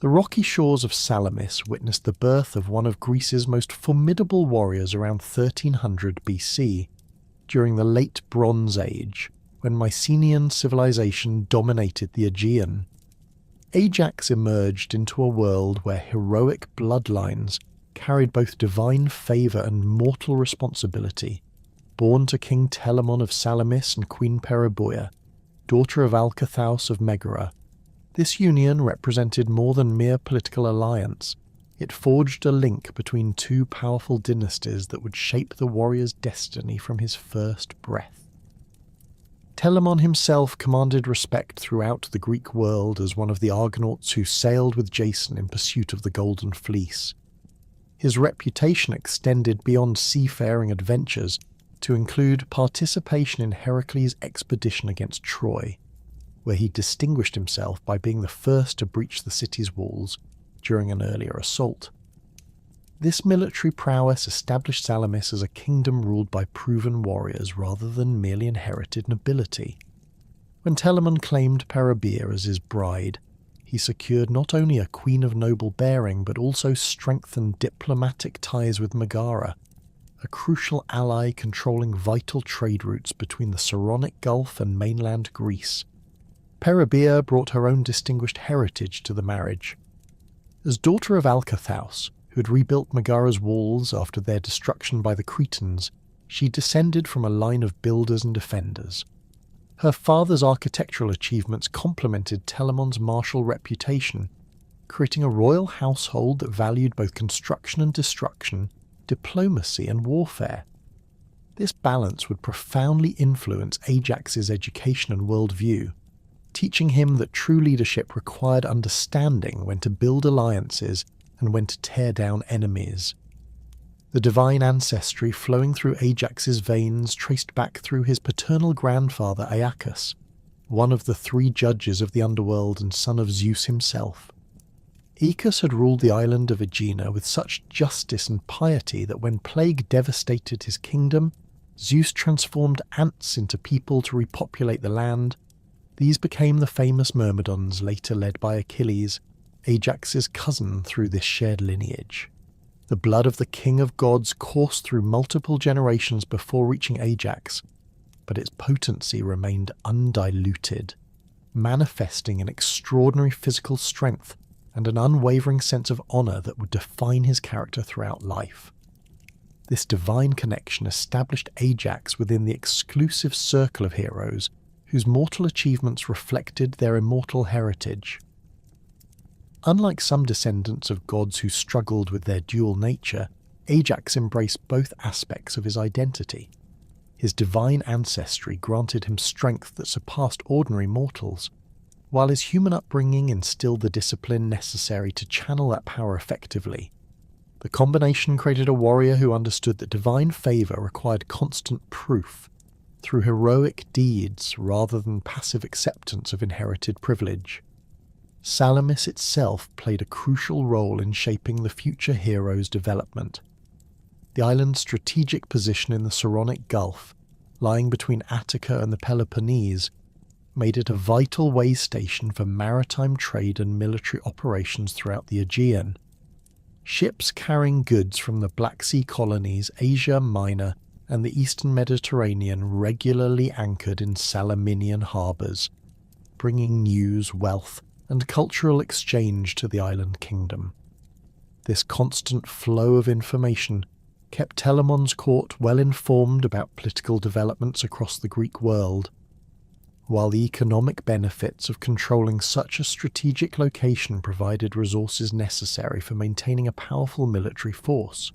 The rocky shores of Salamis witnessed the birth of one of Greece's most formidable warriors around 1300 BC, during the Late Bronze Age, when Mycenaean civilization dominated the Aegean. Ajax emerged into a world where heroic bloodlines carried both divine favour and mortal responsibility. Born to King Telamon of Salamis and Queen Periboea, daughter of Alcathaus of Megara, this union represented more than mere political alliance. It forged a link between two powerful dynasties that would shape the warrior's destiny from his first breath. Telamon himself commanded respect throughout the Greek world as one of the Argonauts who sailed with Jason in pursuit of the Golden Fleece. His reputation extended beyond seafaring adventures to include participation in Heracles' expedition against Troy, where he distinguished himself by being the first to breach the city's walls during an earlier assault. This military prowess established Salamis as a kingdom ruled by proven warriors rather than merely inherited nobility. When Telamon claimed Periboea as his bride, he secured not only a queen of noble bearing but also strengthened diplomatic ties with Megara, a crucial ally controlling vital trade routes between the Saronic Gulf and mainland Greece. Periboea brought her own distinguished heritage to the marriage. As daughter of Alcathaus, who had rebuilt Megara's walls after their destruction by the Cretans, she descended from a line of builders and defenders. Her father's architectural achievements complemented Telamon's martial reputation, creating a royal household that valued both construction and destruction, diplomacy and warfare. This balance would profoundly influence Ajax's education and worldview, teaching him that true leadership required understanding when to build alliances and when to tear down enemies. The divine ancestry flowing through Ajax's veins traced back through his paternal grandfather Aeacus, one of the three judges of the underworld and son of Zeus himself. Aeacus had ruled the island of Aegina with such justice and piety that when plague devastated his kingdom, Zeus transformed ants into people to repopulate the land. These became the famous Myrmidons, later led by Achilles, Ajax's cousin through this shared lineage. The blood of the king of gods coursed through multiple generations before reaching Ajax, but its potency remained undiluted, manifesting an extraordinary physical strength and an unwavering sense of honour that would define his character throughout life. This divine connection established Ajax within the exclusive circle of heroes whose mortal achievements reflected their immortal heritage. Unlike some descendants of gods who struggled with their dual nature, Ajax embraced both aspects of his identity. His divine ancestry granted him strength that surpassed ordinary mortals, while his human upbringing instilled the discipline necessary to channel that power effectively. The combination created a warrior who understood that divine favour required constant proof, through heroic deeds rather than passive acceptance of inherited privilege. Salamis itself played a crucial role in shaping the future hero's development. The island's strategic position in the Saronic Gulf, lying between Attica and the Peloponnese, made it a vital way station for maritime trade and military operations throughout the Aegean. Ships carrying goods from the Black Sea colonies, Asia Minor, and the eastern Mediterranean regularly anchored in Salaminian harbours, bringing news, wealth, and cultural exchange to the island kingdom. This constant flow of information kept Telamon's court well informed about political developments across the Greek world, while the economic benefits of controlling such a strategic location provided resources necessary for maintaining a powerful military force.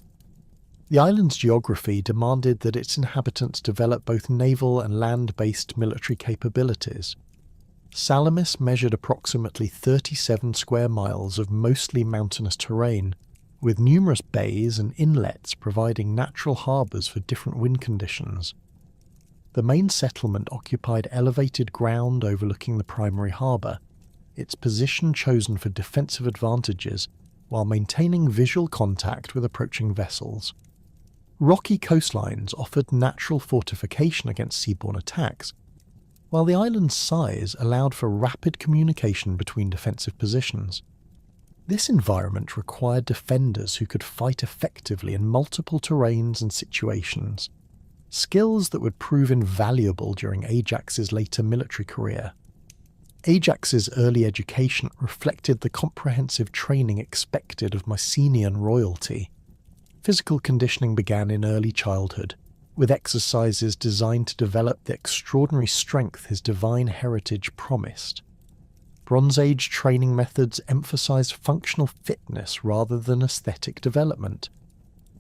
The island's geography demanded that its inhabitants develop both naval and land-based military capabilities. Salamis measured approximately 37 square miles of mostly mountainous terrain, with numerous bays and inlets providing natural harbours for different wind conditions. The main settlement occupied elevated ground overlooking the primary harbour, its position chosen for defensive advantages while maintaining visual contact with approaching vessels. Rocky coastlines offered natural fortification against seaborne attacks, while the island's size allowed for rapid communication between defensive positions. This environment required defenders who could fight effectively in multiple terrains and situations, skills that would prove invaluable during Ajax's later military career. Ajax's early education reflected the comprehensive training expected of Mycenaean royalty. Physical conditioning began in early childhood, with exercises designed to develop the extraordinary strength his divine heritage promised. Bronze Age training methods emphasized functional fitness rather than aesthetic development.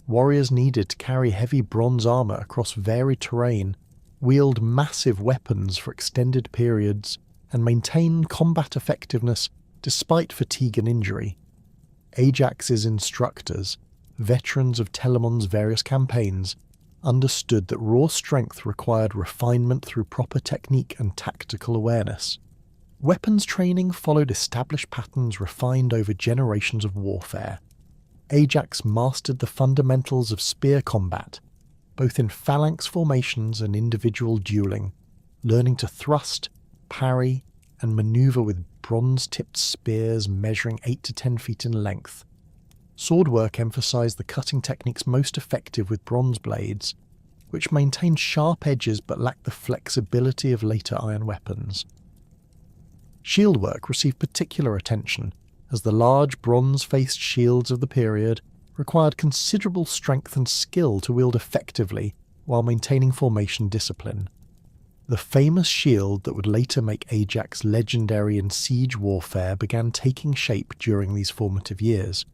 Warriors needed to carry heavy bronze armor across varied terrain, wield massive weapons for extended periods, and maintain combat effectiveness despite fatigue and injury. Ajax's instructors, veterans of Telamon's various campaigns, understood that raw strength required refinement through proper technique and tactical awareness. Weapons training followed established patterns refined over generations of warfare. Ajax mastered the fundamentals of spear combat, both in phalanx formations and individual dueling, learning to thrust, parry, and maneuver with bronze-tipped spears measuring 8 to 10 feet in length. Swordwork emphasized the cutting techniques most effective with bronze blades, which maintained sharp edges but lacked the flexibility of later iron weapons. Shieldwork received particular attention, as the large bronze-faced shields of the period required considerable strength and skill to wield effectively while maintaining formation discipline. The famous shield that would later make Ajax legendary in siege warfare began taking shape during these formative years.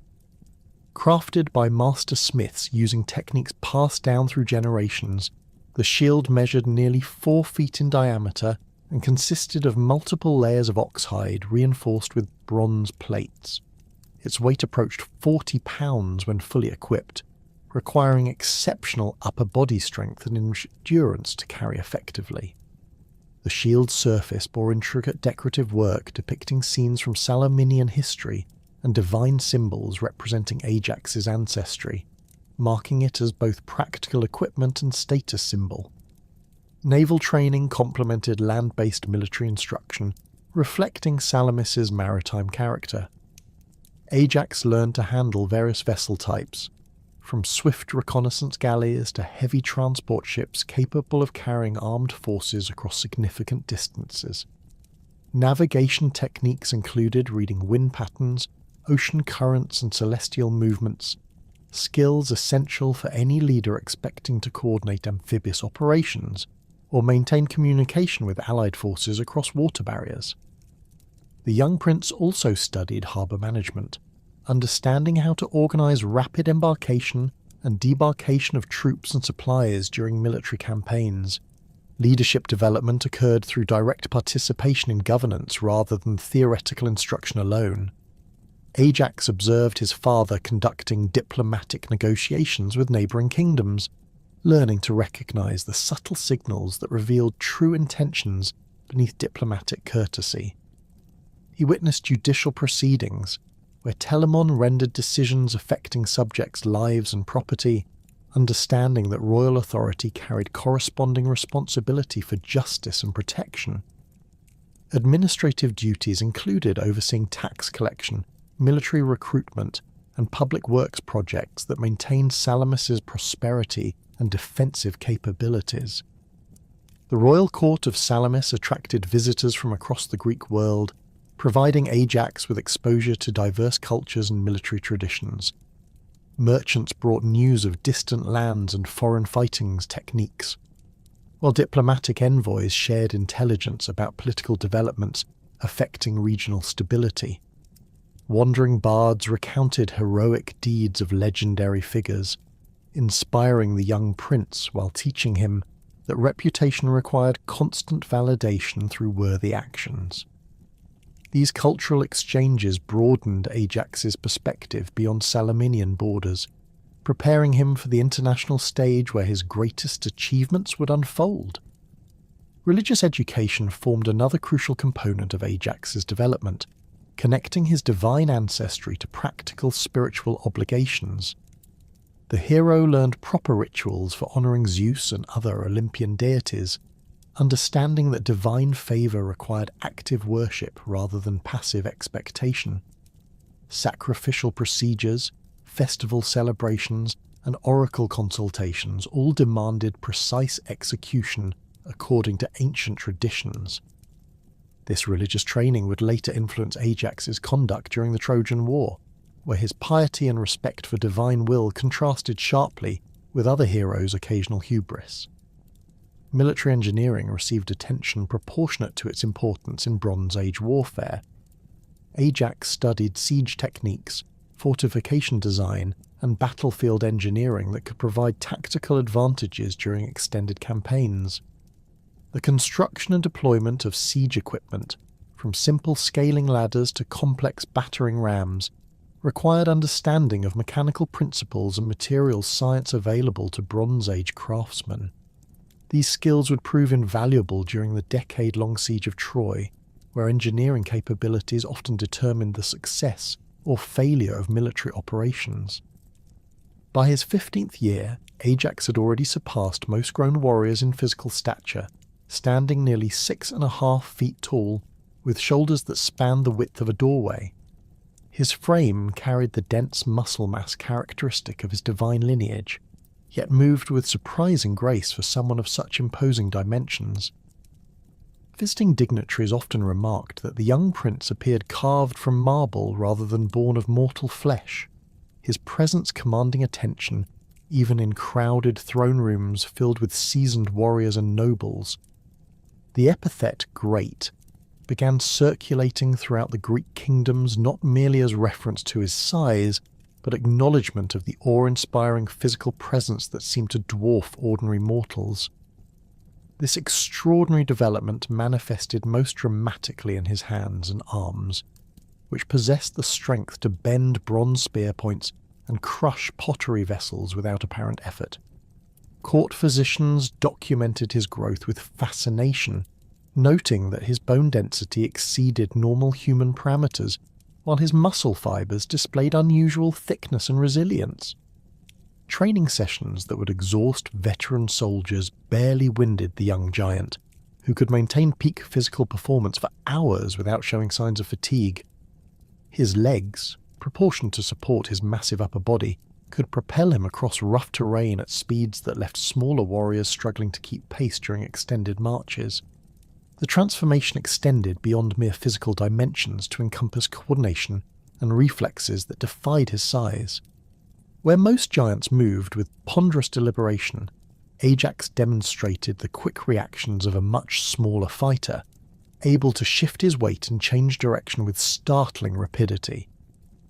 Crafted by master smiths using techniques passed down through generations, the shield measured nearly 4 feet in diameter and consisted of multiple layers of oxhide reinforced with bronze plates. Its weight approached 40 pounds when fully equipped, requiring exceptional upper body strength and endurance to carry effectively. The shield's surface bore intricate decorative work depicting scenes from Salaminian history and divine symbols representing Ajax's ancestry, marking it as both practical equipment and status symbol. Naval training complemented land-based military instruction, reflecting Salamis's maritime character. Ajax learned to handle various vessel types, from swift reconnaissance galleys to heavy transport ships capable of carrying armed forces across significant distances. Navigation techniques included reading wind patterns, ocean currents and celestial movements, skills essential for any leader expecting to coordinate amphibious operations or maintain communication with allied forces across water barriers. The young prince also studied harbour management, understanding how to organise rapid embarkation and debarkation of troops and supplies during military campaigns. Leadership development occurred through direct participation in governance rather than theoretical instruction alone. Ajax observed his father conducting diplomatic negotiations with neighbouring kingdoms, learning to recognise the subtle signals that revealed true intentions beneath diplomatic courtesy. He witnessed judicial proceedings, where Telamon rendered decisions affecting subjects' lives and property, understanding that royal authority carried corresponding responsibility for justice and protection. Administrative duties included overseeing tax collection, military recruitment, and public works projects that maintained Salamis's prosperity and defensive capabilities. The royal court of Salamis attracted visitors from across the Greek world, providing Ajax with exposure to diverse cultures and military traditions. Merchants brought news of distant lands and foreign fighting techniques, while diplomatic envoys shared intelligence about political developments affecting regional stability. Wandering bards recounted heroic deeds of legendary figures, inspiring the young prince while teaching him that reputation required constant validation through worthy actions. These cultural exchanges broadened Ajax's perspective beyond Salaminian borders, preparing him for the international stage where his greatest achievements would unfold. Religious education formed another crucial component of Ajax's development, connecting his divine ancestry to practical spiritual obligations. The hero learned proper rituals for honouring Zeus and other Olympian deities, understanding that divine favour required active worship rather than passive expectation. sacrificial procedures, festival celebrations, and oracle consultations all demanded precise execution according to ancient traditions. This religious training would later influence Ajax's conduct during the Trojan War, where his piety and respect for divine will contrasted sharply with other heroes' occasional hubris. Military engineering received attention proportionate to its importance in Bronze Age warfare. Ajax studied siege techniques, fortification design, and battlefield engineering that could provide tactical advantages during extended campaigns. The construction and deployment of siege equipment, from simple scaling ladders to complex battering rams, required understanding of mechanical principles and materials science available to Bronze Age craftsmen. These skills would prove invaluable during the decade-long siege of Troy, where engineering capabilities often determined the success or failure of military operations. By his 15th year, Ajax had already surpassed most grown warriors in physical stature, standing nearly 6.5 feet tall, with shoulders that spanned the width of a doorway. His frame carried the dense muscle mass characteristic of his divine lineage, yet moved with surprising grace for someone of such imposing dimensions. Visiting dignitaries often remarked that the young prince appeared carved from marble rather than born of mortal flesh, his presence commanding attention even in crowded throne rooms filled with seasoned warriors and nobles. The epithet great began circulating throughout the Greek kingdoms not merely as reference to his size, but acknowledgement of the awe-inspiring physical presence that seemed to dwarf ordinary mortals. This extraordinary development manifested most dramatically in his hands and arms, which possessed the strength to bend bronze spear points and crush pottery vessels without apparent effort. Court physicians documented his growth with fascination, noting that his bone density exceeded normal human parameters, while his muscle fibers displayed unusual thickness and resilience. Training sessions that would exhaust veteran soldiers barely winded the young giant, who could maintain peak physical performance for hours without showing signs of fatigue. His legs, proportioned to support his massive upper body, could propel him across rough terrain at speeds that left smaller warriors struggling to keep pace during extended marches. The transformation extended beyond mere physical dimensions to encompass coordination and reflexes that defied his size. Where most giants moved with ponderous deliberation, Ajax demonstrated the quick reactions of a much smaller fighter, able to shift his weight and change direction with startling rapidity.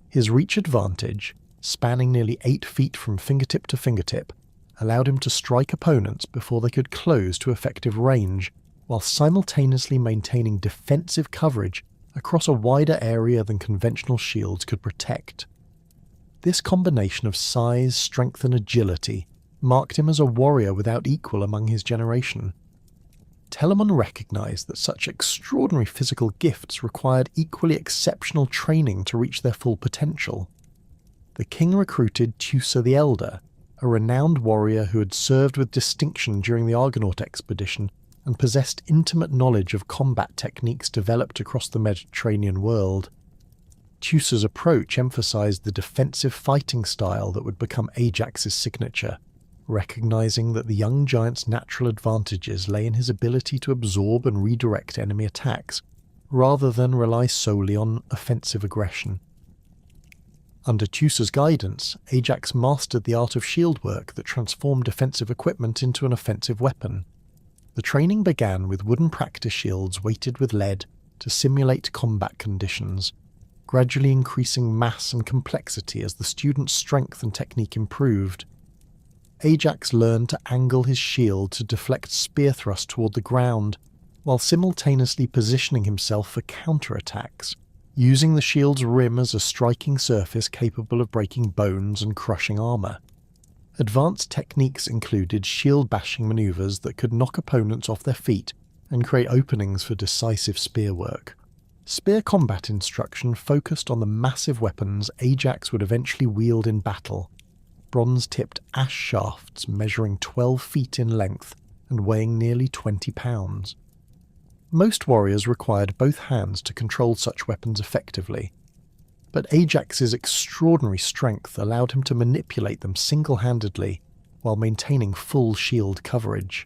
His reach advantage, spanning nearly 8 feet from fingertip to fingertip, allowed him to strike opponents before they could close to effective range, while simultaneously maintaining defensive coverage across a wider area than conventional shields could protect. This combination of size, strength, and agility marked him as a warrior without equal among his generation. Telamon recognized that such extraordinary physical gifts required equally exceptional training to reach their full potential. The king recruited Teucer the Elder, a renowned warrior who had served with distinction during the Argonaut expedition and possessed intimate knowledge of combat techniques developed across the Mediterranean world. Teucer's approach emphasized the defensive fighting style that would become Ajax's signature, recognizing that the young giant's natural advantages lay in his ability to absorb and redirect enemy attacks, rather than rely solely on offensive aggression. Under Teucer's guidance, Ajax mastered the art of shield work that transformed defensive equipment into an offensive weapon. The training began with wooden practice shields weighted with lead to simulate combat conditions, gradually increasing mass and complexity as the student's strength and technique improved. Ajax learned to angle his shield to deflect spear thrusts toward the ground, while simultaneously positioning himself for counterattacks, using the shield's rim as a striking surface capable of breaking bones and crushing armor. Advanced techniques included shield-bashing maneuvers that could knock opponents off their feet and create openings for decisive spear work. Spear combat instruction focused on the massive weapons Ajax would eventually wield in battle, bronze-tipped ash shafts measuring 12 feet in length and weighing nearly 20 pounds. Most warriors required both hands to control such weapons effectively, but Ajax's extraordinary strength allowed him to manipulate them single-handedly while maintaining full shield coverage.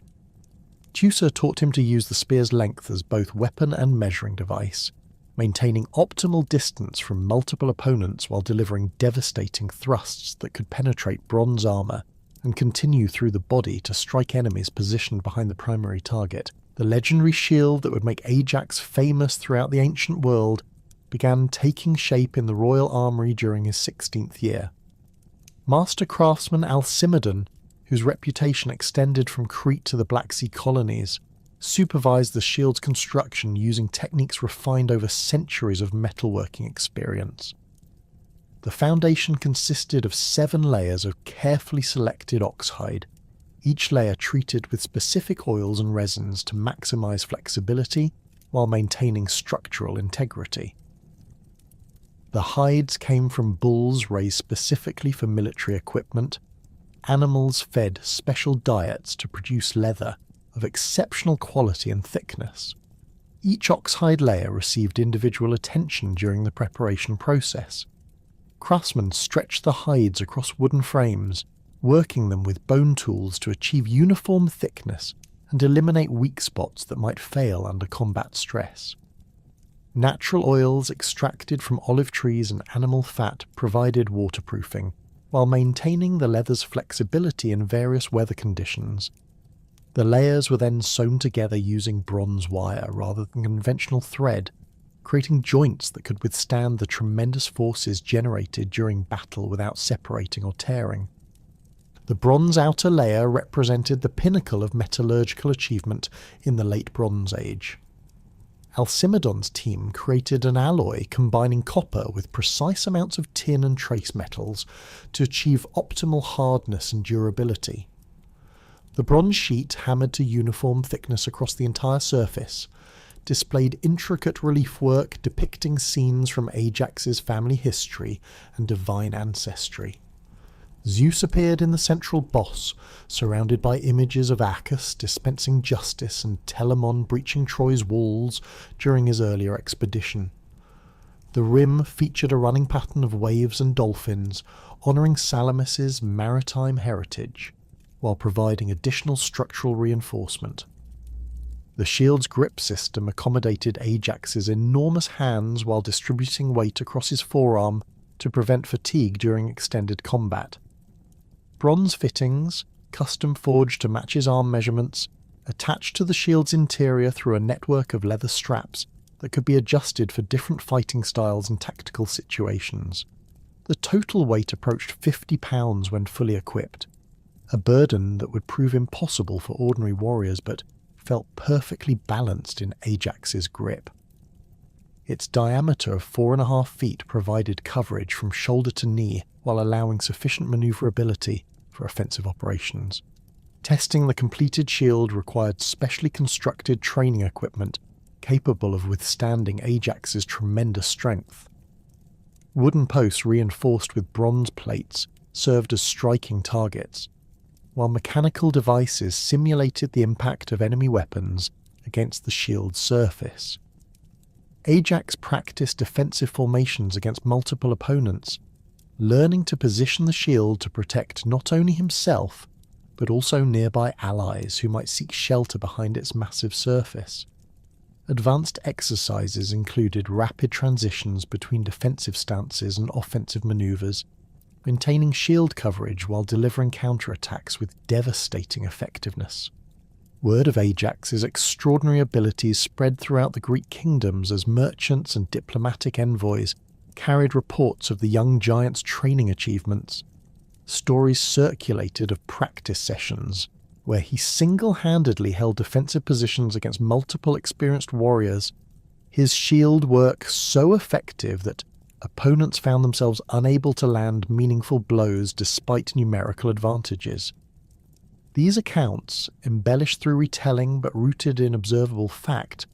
Teucer taught him to use the spear's length as both weapon and measuring device, maintaining optimal distance from multiple opponents while delivering devastating thrusts that could penetrate bronze armour and continue through the body to strike enemies positioned behind the primary target. The legendary shield that would make Ajax famous throughout the ancient world began taking shape in the royal armoury during his 16th year. Master craftsman Alcimedon, whose reputation extended from Crete to the Black Sea colonies, supervised the shield's construction using techniques refined over centuries of metalworking experience. The foundation consisted of 7 layers of carefully selected oxhide, each layer treated with specific oils and resins to maximize flexibility while maintaining structural integrity. The hides came from bulls raised specifically for military equipment. Animals fed special diets to produce leather of exceptional quality and thickness. Each oxhide layer received individual attention during the preparation process. Craftsmen stretched the hides across wooden frames, working them with bone tools to achieve uniform thickness and eliminate weak spots that might fail under combat stress. Natural oils extracted from olive trees and animal fat provided waterproofing, while maintaining the leather's flexibility in various weather conditions. The layers were then sewn together using bronze wire rather than conventional thread, creating joints that could withstand the tremendous forces generated during battle without separating or tearing. The bronze outer layer represented the pinnacle of metallurgical achievement in the Late Bronze Age. Alcimedon's team created an alloy combining copper with precise amounts of tin and trace metals to achieve optimal hardness and durability. The bronze sheet, hammered to uniform thickness across the entire surface, displayed intricate relief work depicting scenes from Ajax's family history and divine ancestry. Zeus appeared in the central boss, surrounded by images of Acus dispensing justice and Telamon breaching Troy's walls during his earlier expedition. The rim featured a running pattern of waves and dolphins, honouring Salamis's maritime heritage, while providing additional structural reinforcement. The shield's grip system accommodated Ajax's enormous hands while distributing weight across his forearm to prevent fatigue during extended combat. Bronze fittings, custom forged to match his arm measurements, attached to the shield's interior through a network of leather straps that could be adjusted for different fighting styles and tactical situations. The total weight approached 50 pounds when fully equipped, a burden that would prove impossible for ordinary warriors but felt perfectly balanced in Ajax's grip. Its diameter of 4.5 feet provided coverage from shoulder to knee while allowing sufficient manoeuvrability for offensive operations. Testing the completed shield required specially constructed training equipment capable of withstanding Ajax's tremendous strength. Wooden posts reinforced with bronze plates served as striking targets, while mechanical devices simulated the impact of enemy weapons against the shield's surface. Ajax practiced defensive formations against multiple opponents, learning to position the shield to protect not only himself, but also nearby allies who might seek shelter behind its massive surface. Advanced exercises included rapid transitions between defensive stances and offensive maneuvers, maintaining shield coverage while delivering counterattacks with devastating effectiveness. Word of Ajax's extraordinary abilities spread throughout the Greek kingdoms as merchants and diplomatic envoys carried reports of the young giant's training achievements. Stories circulated of practice sessions where he single-handedly held defensive positions against multiple experienced warriors, his shield work so effective that opponents found themselves unable to land meaningful blows despite numerical advantages. These accounts, embellished through retelling but rooted in observable fact,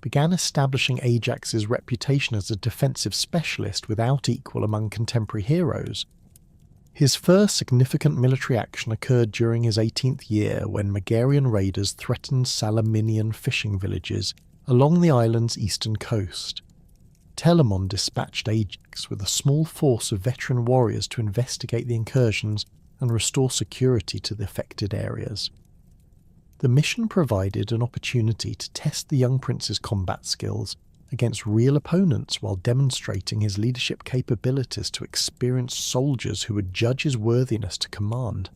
began establishing Ajax's reputation as a defensive specialist without equal among contemporary heroes. His first significant military action occurred during his 18th year when Megarian raiders threatened Salaminian fishing villages along the island's eastern coast. Telamon dispatched Ajax with a small force of veteran warriors to investigate the incursions and restore security to the affected areas. The mission provided an opportunity to test the young prince's combat skills against real opponents while demonstrating his leadership capabilities to experienced soldiers who would judge his worthiness to command.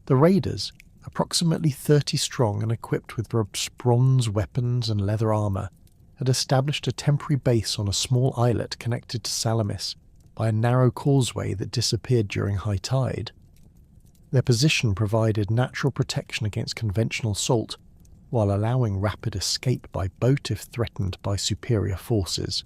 The raiders, approximately 30 strong and equipped with bronze weapons and leather armour, had established a temporary base on a small islet connected to Salamis by a narrow causeway that disappeared during high tide. Their position provided natural protection against conventional assault, while allowing rapid escape by boat if threatened by superior forces.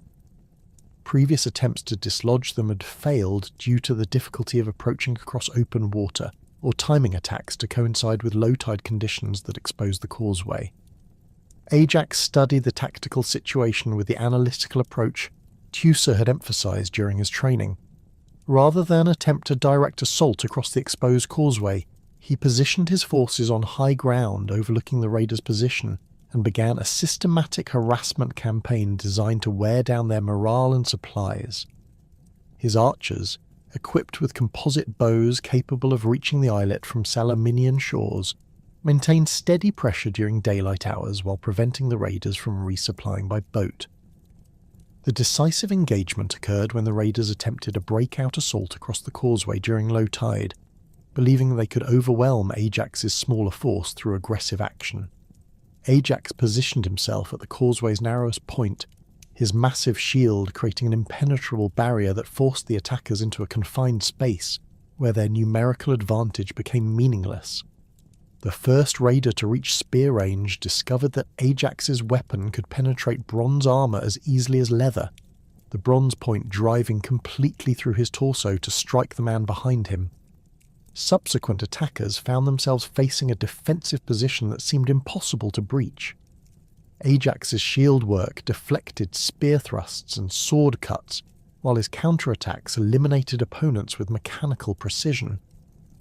Previous attempts to dislodge them had failed due to the difficulty of approaching across open water, or timing attacks to coincide with low tide conditions that exposed the causeway. Ajax studied the tactical situation with the analytical approach Teucer had emphasized during his training. Rather than attempt a direct assault across the exposed causeway, he positioned his forces on high ground overlooking the raiders' position and began a systematic harassment campaign designed to wear down their morale and supplies. His archers, equipped with composite bows capable of reaching the islet from Salaminian shores, maintained steady pressure during daylight hours while preventing the raiders from resupplying by boat. The decisive engagement occurred when the raiders attempted a breakout assault across the causeway during low tide, believing they could overwhelm Ajax's smaller force through aggressive action. Ajax positioned himself at the causeway's narrowest point, his massive shield creating an impenetrable barrier that forced the attackers into a confined space where their numerical advantage became meaningless. The first raider to reach spear range discovered that Ajax's weapon could penetrate bronze armour as easily as leather, the bronze point driving completely through his torso to strike the man behind him. Subsequent attackers found themselves facing a defensive position that seemed impossible to breach. Ajax's shield work deflected spear thrusts and sword cuts, while his counterattacks eliminated opponents with mechanical precision.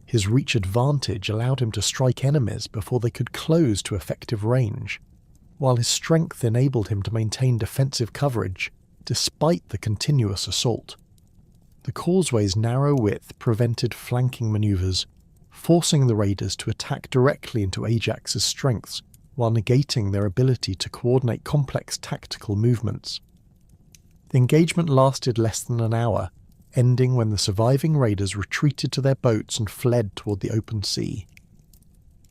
His reach advantage allowed him to strike enemies before they could close to effective range, while his strength enabled him to maintain defensive coverage despite the continuous assault. The causeway's narrow width prevented flanking maneuvers, forcing the raiders to attack directly into Ajax's strengths while negating their ability to coordinate complex tactical movements. The engagement lasted less than an hour, ending when the surviving raiders retreated to their boats and fled toward the open sea.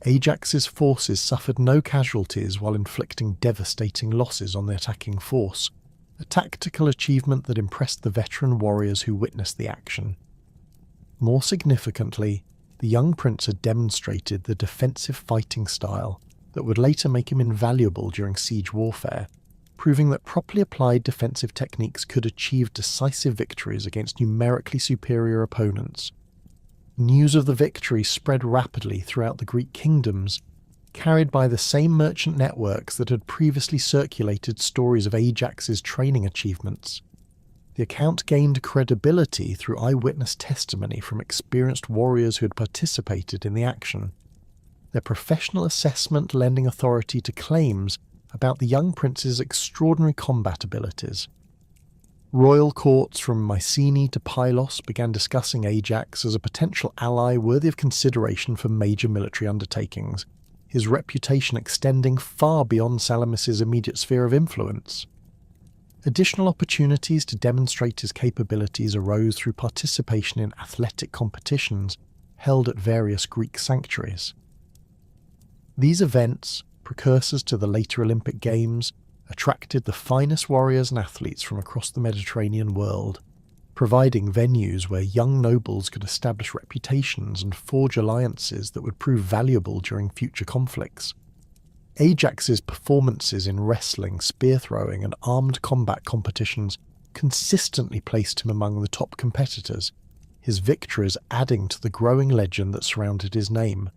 Ajax's forces suffered no casualties while inflicting devastating losses on the attacking force, a tactical achievement that impressed the veteran warriors who witnessed the action. More significantly, the young prince had demonstrated the defensive fighting style that would later make him invaluable during siege warfare, proving that properly applied defensive techniques could achieve decisive victories against numerically superior opponents. News of the victory spread rapidly throughout the Greek kingdoms, carried by the same merchant networks that had previously circulated stories of Ajax's training achievements. The account gained credibility through eyewitness testimony from experienced warriors who had participated in the action, their professional assessment lending authority to claims about the young prince's extraordinary combat abilities. Royal courts from Mycenae to Pylos began discussing Ajax as a potential ally worthy of consideration for major military undertakings, his reputation extending far beyond Salamis's immediate sphere of influence. Additional opportunities to demonstrate his capabilities arose through participation in athletic competitions held at various Greek sanctuaries. These events, precursors to the later Olympic Games, attracted the finest warriors and athletes from across the Mediterranean world, providing venues where young nobles could establish reputations and forge alliances that would prove valuable during future conflicts. Ajax's performances in wrestling, spear throwing, and armed combat competitions consistently placed him among the top competitors, his victories adding to the growing legend that surrounded his name.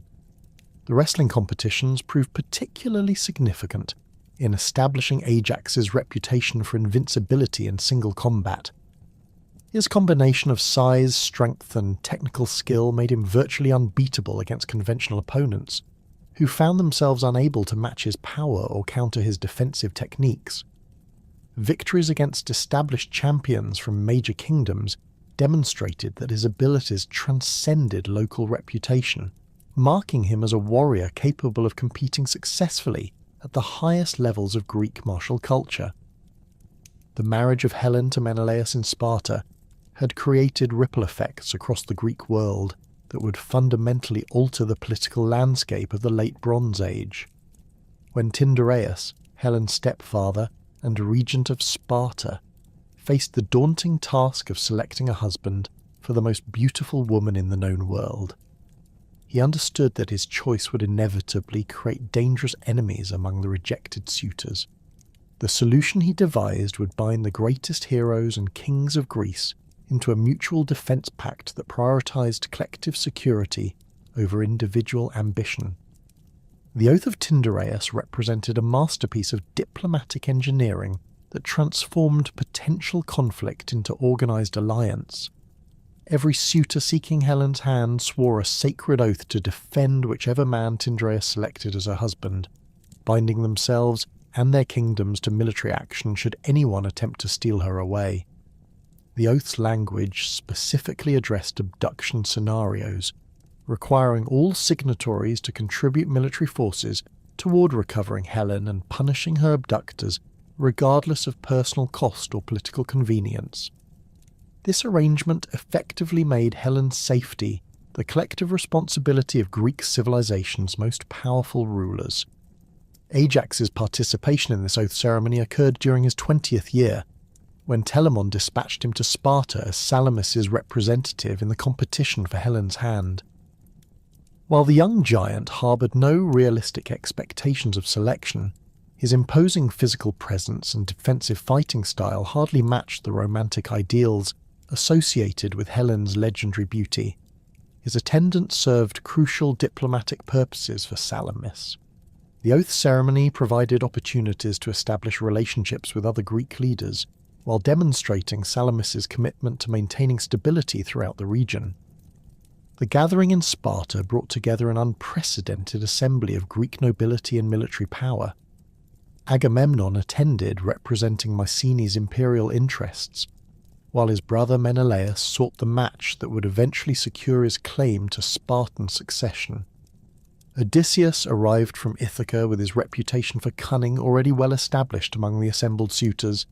The wrestling competitions proved particularly significant in establishing Ajax's reputation for invincibility in single combat. His combination of size, strength, and technical skill made him virtually unbeatable against conventional opponents, who found themselves unable to match his power or counter his defensive techniques. victories against established champions from major kingdoms demonstrated that his abilities transcended local reputation, marking him as a warrior capable of competing successfully at the highest levels of Greek martial culture. The marriage of Helen to Menelaus in Sparta had created ripple effects across the Greek world that would fundamentally alter the political landscape of the Late Bronze Age. When Tyndareus, Helen's stepfather and regent of Sparta, faced the daunting task of selecting a husband for the most beautiful woman in the known world, he understood that his choice would inevitably create dangerous enemies among the rejected suitors. The solution he devised would bind the greatest heroes and kings of Greece into a mutual defense pact that prioritized collective security over individual ambition. The Oath of Tyndareus represented a masterpiece of diplomatic engineering that transformed potential conflict into organized alliance. Every suitor seeking Helen's hand swore a sacred oath to defend whichever man Tyndareus selected as her husband, binding themselves and their kingdoms to military action should anyone attempt to steal her away. The oath's language specifically addressed abduction scenarios, requiring all signatories to contribute military forces toward recovering Helen and punishing her abductors regardless of personal cost or political convenience. This arrangement effectively made Helen's safety the collective responsibility of Greek civilization's most powerful rulers. Ajax's participation in this oath ceremony occurred during his 20th year, when Telamon dispatched him to Sparta as Salamis's representative in the competition for Helen's hand. While the young giant harboured no realistic expectations of selection, his imposing physical presence and defensive fighting style hardly matched the romantic ideals associated with Helen's legendary beauty. His attendance served crucial diplomatic purposes for Salamis. The oath ceremony provided opportunities to establish relationships with other Greek leaders, while demonstrating Salamis's commitment to maintaining stability throughout the region. The gathering in Sparta brought together an unprecedented assembly of Greek nobility and military power. Agamemnon attended representing Mycenae's imperial interests, while his brother Menelaus sought the match that would eventually secure his claim to Spartan succession. Odysseus arrived from Ithaca with his reputation for cunning already well established among the assembled suitors,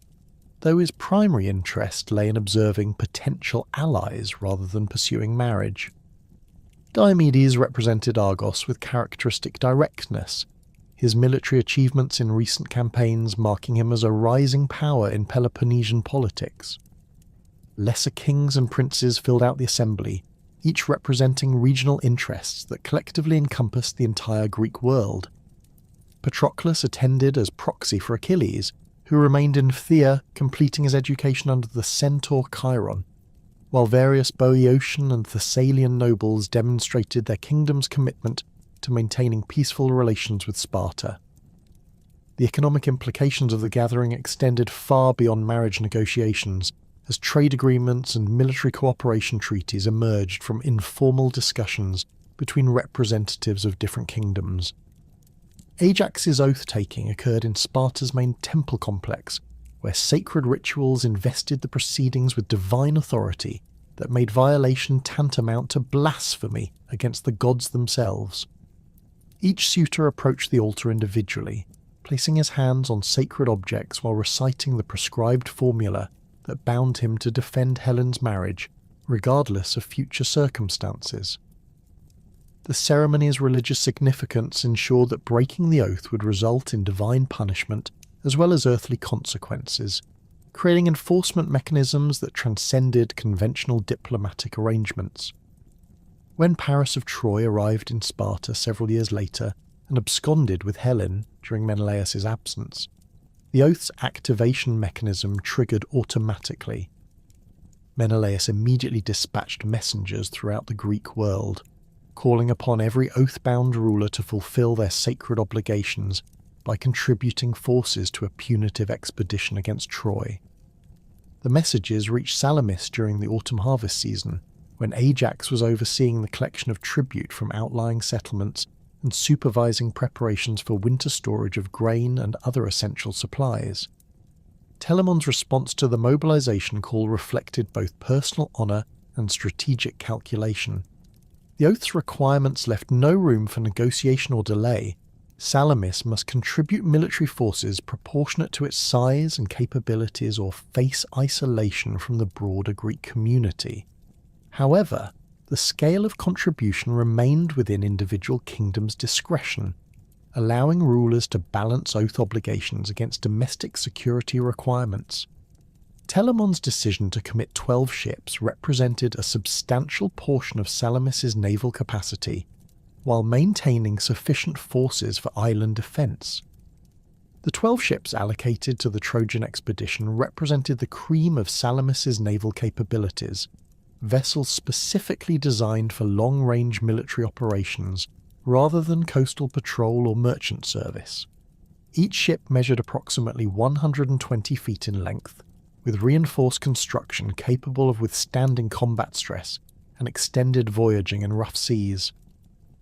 though his primary interest lay in observing potential allies rather than pursuing marriage. Diomedes represented Argos with characteristic directness, his military achievements in recent campaigns marking him as a rising power in Peloponnesian politics. Lesser kings and princes filled out the assembly, each representing regional interests that collectively encompassed the entire Greek world. Patroclus attended as proxy for Achilles, who remained in Phthia, completing his education under the centaur Chiron, while various Boeotian and Thessalian nobles demonstrated their kingdom's commitment to maintaining peaceful relations with Sparta. The economic implications of the gathering extended far beyond marriage negotiations, as trade agreements and military cooperation treaties emerged from informal discussions between representatives of different kingdoms. Ajax's oath-taking occurred in Sparta's main temple complex, where sacred rituals invested the proceedings with divine authority that made violation tantamount to blasphemy against the gods themselves. Each suitor approached the altar individually, placing his hands on sacred objects while reciting the prescribed formula that bound him to defend Helen's marriage, regardless of future circumstances. The ceremony's religious significance ensured that breaking the oath would result in divine punishment as well as earthly consequences, creating enforcement mechanisms that transcended conventional diplomatic arrangements. When Paris of Troy arrived in Sparta several years later and absconded with Helen during Menelaus's absence, the oath's activation mechanism triggered automatically. Menelaus immediately dispatched messengers throughout the Greek world, calling upon every oath-bound ruler to fulfill their sacred obligations by contributing forces to a punitive expedition against Troy. The messages reached Salamis during the autumn harvest season, when Ajax was overseeing the collection of tribute from outlying settlements and supervising preparations for winter storage of grain and other essential supplies. Telamon's response to the mobilization call reflected both personal honour and strategic calculation. The oath's requirements left no room for negotiation or delay. Salamis must contribute military forces proportionate to its size and capabilities or face isolation from the broader Greek community. However, the scale of contribution remained within individual kingdoms' discretion, allowing rulers to balance oath obligations against domestic security requirements. Telamon's decision to commit 12 ships represented a substantial portion of Salamis's naval capacity, while maintaining sufficient forces for island defence. The 12 ships allocated to the Trojan expedition represented the cream of Salamis's naval capabilities, vessels specifically designed for long-range military operations rather than coastal patrol or merchant service. Each ship measured approximately 120 feet in length, with reinforced construction capable of withstanding combat stress and extended voyaging in rough seas.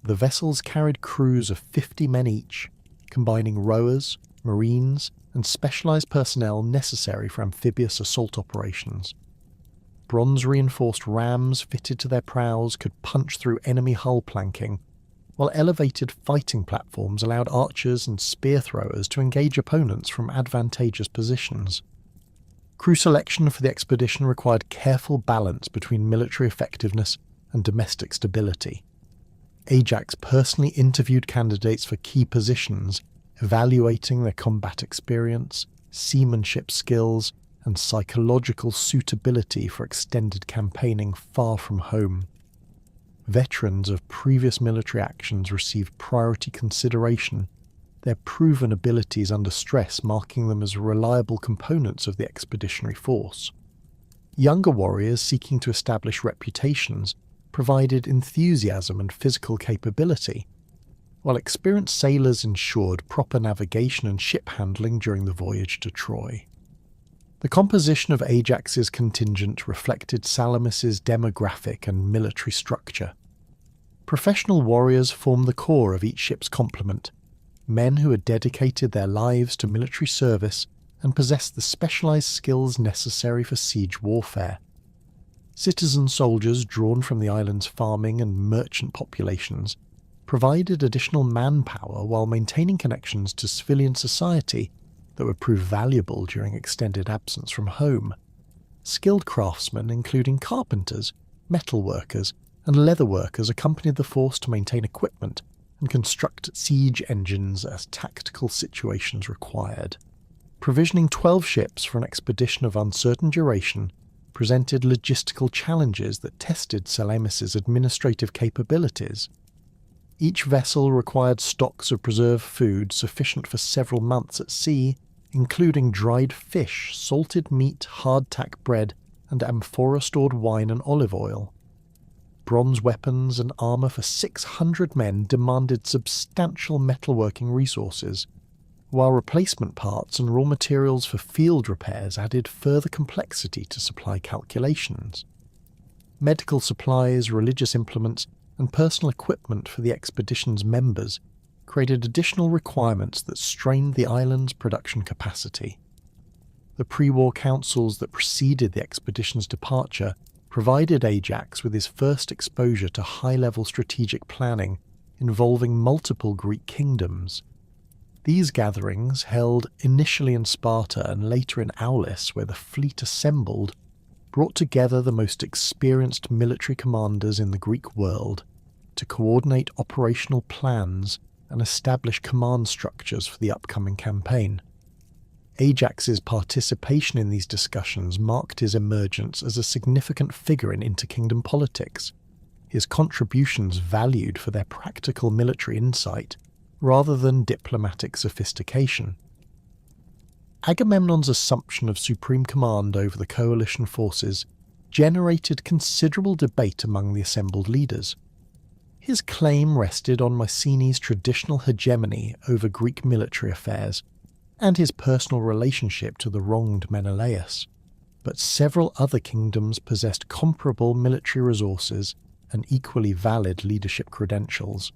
The vessels carried crews of 50 men each, combining rowers, marines, and specialized personnel necessary for amphibious assault operations. Bronze-reinforced rams fitted to their prows could punch through enemy hull planking, while elevated fighting platforms allowed archers and spear throwers to engage opponents from advantageous positions. Crew selection for the expedition required careful balance between military effectiveness and domestic stability. Ajax personally interviewed candidates for key positions, evaluating their combat experience, seamanship skills, and psychological suitability for extended campaigning far from home. Veterans of previous military actions received priority consideration, their proven abilities under stress marking them as reliable components of the expeditionary force. Younger warriors seeking to establish reputations provided enthusiasm and physical capability, while experienced sailors ensured proper navigation and ship handling during the voyage to Troy. The composition of Ajax's contingent reflected Salamis's demographic and military structure. Professional warriors formed the core of each ship's complement, men who had dedicated their lives to military service and possessed the specialized skills necessary for siege warfare. Citizen soldiers drawn from the island's farming and merchant populations provided additional manpower while maintaining connections to civilian society that would prove valuable during extended absence from home. Skilled craftsmen, including carpenters, metalworkers, and leatherworkers, accompanied the force to maintain equipment and construct siege engines as tactical situations required. Provisioning 12 ships for an expedition of uncertain duration presented logistical challenges that tested Salamis's administrative capabilities. Each vessel required stocks of preserved food sufficient for several months at sea, including dried fish, salted meat, hardtack bread, and amphora-stored wine and olive oil. Bronze weapons and armour for 600 men demanded substantial metalworking resources, while replacement parts and raw materials for field repairs added further complexity to supply calculations. Medical supplies, religious implements, and personal equipment for the expedition's members created additional requirements that strained the island's production capacity. The pre-war councils that preceded the expedition's departure provided Ajax with his first exposure to high-level strategic planning involving multiple Greek kingdoms. These gatherings, held initially in Sparta and later in Aulis where the fleet assembled, brought together the most experienced military commanders in the Greek world to coordinate operational plans and establish command structures for the upcoming campaign. Ajax's participation in these discussions marked his emergence as a significant figure in interkingdom politics, his contributions valued for their practical military insight rather than diplomatic sophistication. Agamemnon's assumption of supreme command over the coalition forces generated considerable debate among the assembled leaders. His claim rested on Mycenae's traditional hegemony over Greek military affairs and his personal relationship to the wronged Menelaus, but several other kingdoms possessed comparable military resources and equally valid leadership credentials.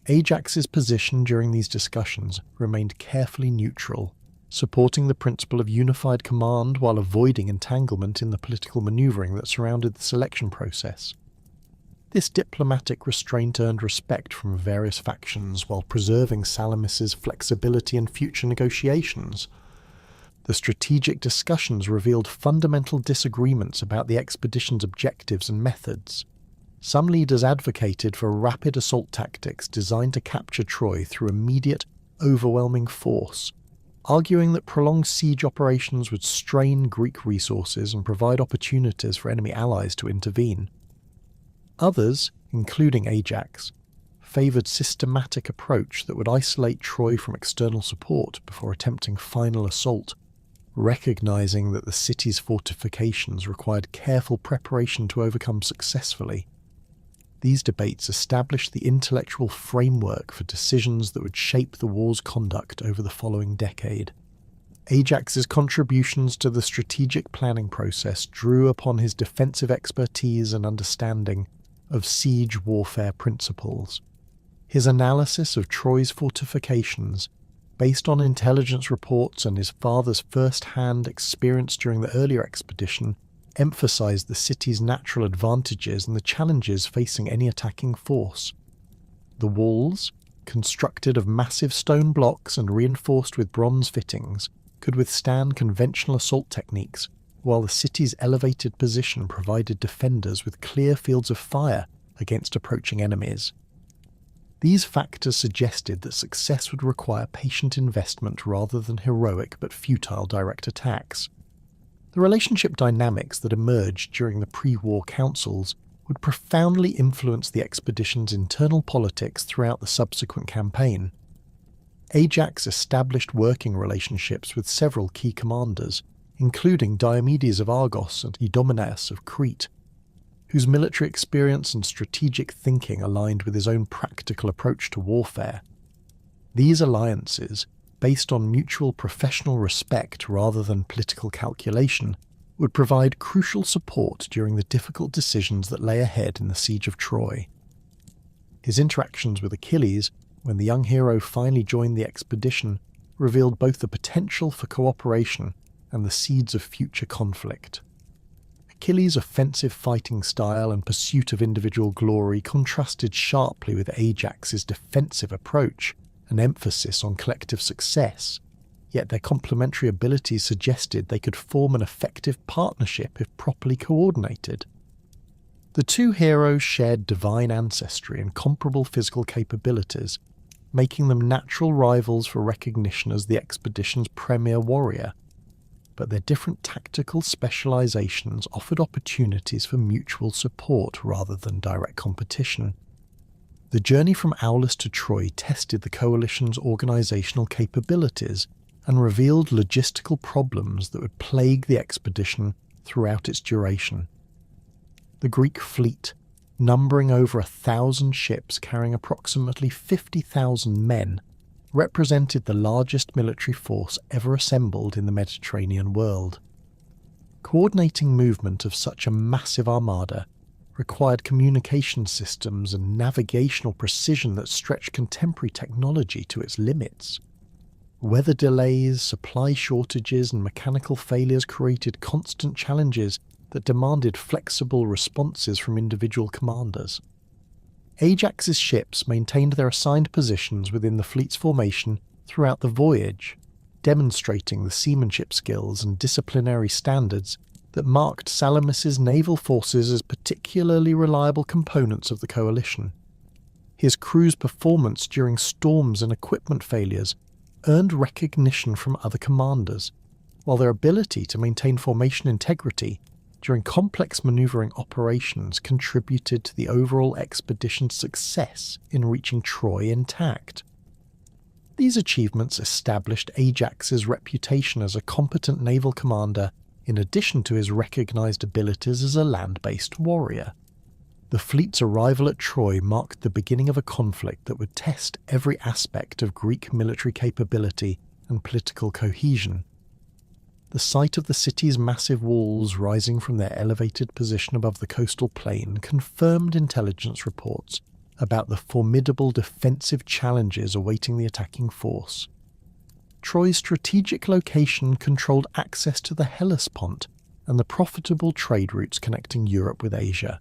Ajax's position during these discussions remained carefully neutral, supporting the principle of unified command while avoiding entanglement in the political maneuvering that surrounded the selection process. This diplomatic restraint earned respect from various factions while preserving Salamis's flexibility in future negotiations. The strategic discussions revealed fundamental disagreements about the expedition's objectives and methods. Some leaders advocated for rapid assault tactics designed to capture Troy through immediate, overwhelming force, arguing that prolonged siege operations would strain Greek resources and provide opportunities for enemy allies to intervene. Others, including Ajax, favoured systematic approach that would isolate Troy from external support before attempting final assault, recognising that the city's fortifications required careful preparation to overcome successfully. These debates established the intellectual framework for decisions that would shape the war's conduct over the following decade. Ajax's contributions to the strategic planning process drew upon his defensive expertise and understanding of siege warfare principles. His analysis of Troy's fortifications, based on intelligence reports and his father's first-hand experience during the earlier expedition, emphasized the city's natural advantages and the challenges facing any attacking force. The walls, constructed of massive stone blocks and reinforced with bronze fittings, could withstand conventional assault techniques, while the city's elevated position provided defenders with clear fields of fire against approaching enemies. These factors suggested that success would require patient investment rather than heroic but futile direct attacks. The relationship dynamics that emerged during the pre-war councils would profoundly influence the expedition's internal politics throughout the subsequent campaign. Ajax established working relationships with several key commanders, including Diomedes of Argos and Idomeneus of Crete, whose military experience and strategic thinking aligned with his own practical approach to warfare. These alliances, based on mutual professional respect rather than political calculation, would provide crucial support during the difficult decisions that lay ahead in the siege of Troy. His interactions with Achilles, when the young hero finally joined the expedition, revealed both the potential for cooperation and the seeds of future conflict. Achilles' offensive fighting style and pursuit of individual glory contrasted sharply with Ajax's defensive approach and emphasis on collective success, yet their complementary abilities suggested they could form an effective partnership if properly coordinated. The two heroes shared divine ancestry and comparable physical capabilities, making them natural rivals for recognition as the expedition's premier warrior. But their different tactical specializations offered opportunities for mutual support rather than direct competition. The journey from Aulis to Troy tested the coalition's organizational capabilities and revealed logistical problems that would plague the expedition throughout its duration. The Greek fleet, numbering over 1,000 ships carrying approximately 50,000 men, represented the largest military force ever assembled in the Mediterranean world. Coordinating movement of such a massive armada required communication systems and navigational precision that stretched contemporary technology to its limits. Weather delays, supply shortages, and mechanical failures created constant challenges that demanded flexible responses from individual commanders. Ajax's ships maintained their assigned positions within the fleet's formation throughout the voyage, demonstrating the seamanship skills and disciplinary standards that marked Salamis's naval forces as particularly reliable components of the coalition. His crew's performance during storms and equipment failures earned recognition from other commanders, while their ability to maintain formation integrity during complex maneuvering operations contributed to the overall expedition's success in reaching Troy intact. These achievements established Ajax's reputation as a competent naval commander in addition to his recognized abilities as a land-based warrior. The fleet's arrival at Troy marked the beginning of a conflict that would test every aspect of Greek military capability and political cohesion. The sight of the city's massive walls rising from their elevated position above the coastal plain confirmed intelligence reports about the formidable defensive challenges awaiting the attacking force. Troy's strategic location controlled access to the Hellespont and the profitable trade routes connecting Europe with Asia,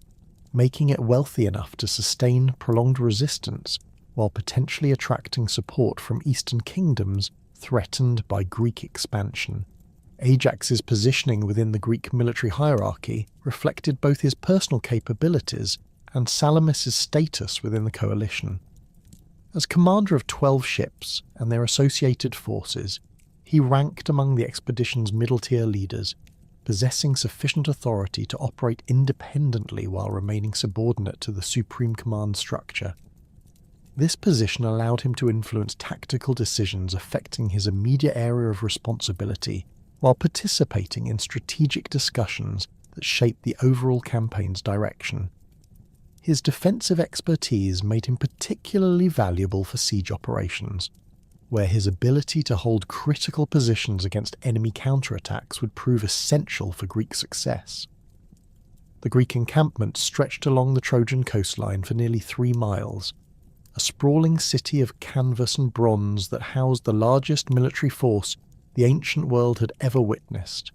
making it wealthy enough to sustain prolonged resistance while potentially attracting support from eastern kingdoms threatened by Greek expansion. Ajax's positioning within the Greek military hierarchy reflected both his personal capabilities and Salamis' status within the coalition. As commander of 12 ships and their associated forces, he ranked among the expedition's middle-tier leaders, possessing sufficient authority to operate independently while remaining subordinate to the supreme command structure. This position allowed him to influence tactical decisions affecting his immediate area of responsibility, while participating in strategic discussions that shaped the overall campaign's direction. His defensive expertise made him particularly valuable for siege operations, where his ability to hold critical positions against enemy counterattacks would prove essential for Greek success. The Greek encampment stretched along the Trojan coastline for nearly 3 miles, a sprawling city of canvas and bronze that housed the largest military force the ancient world had ever witnessed.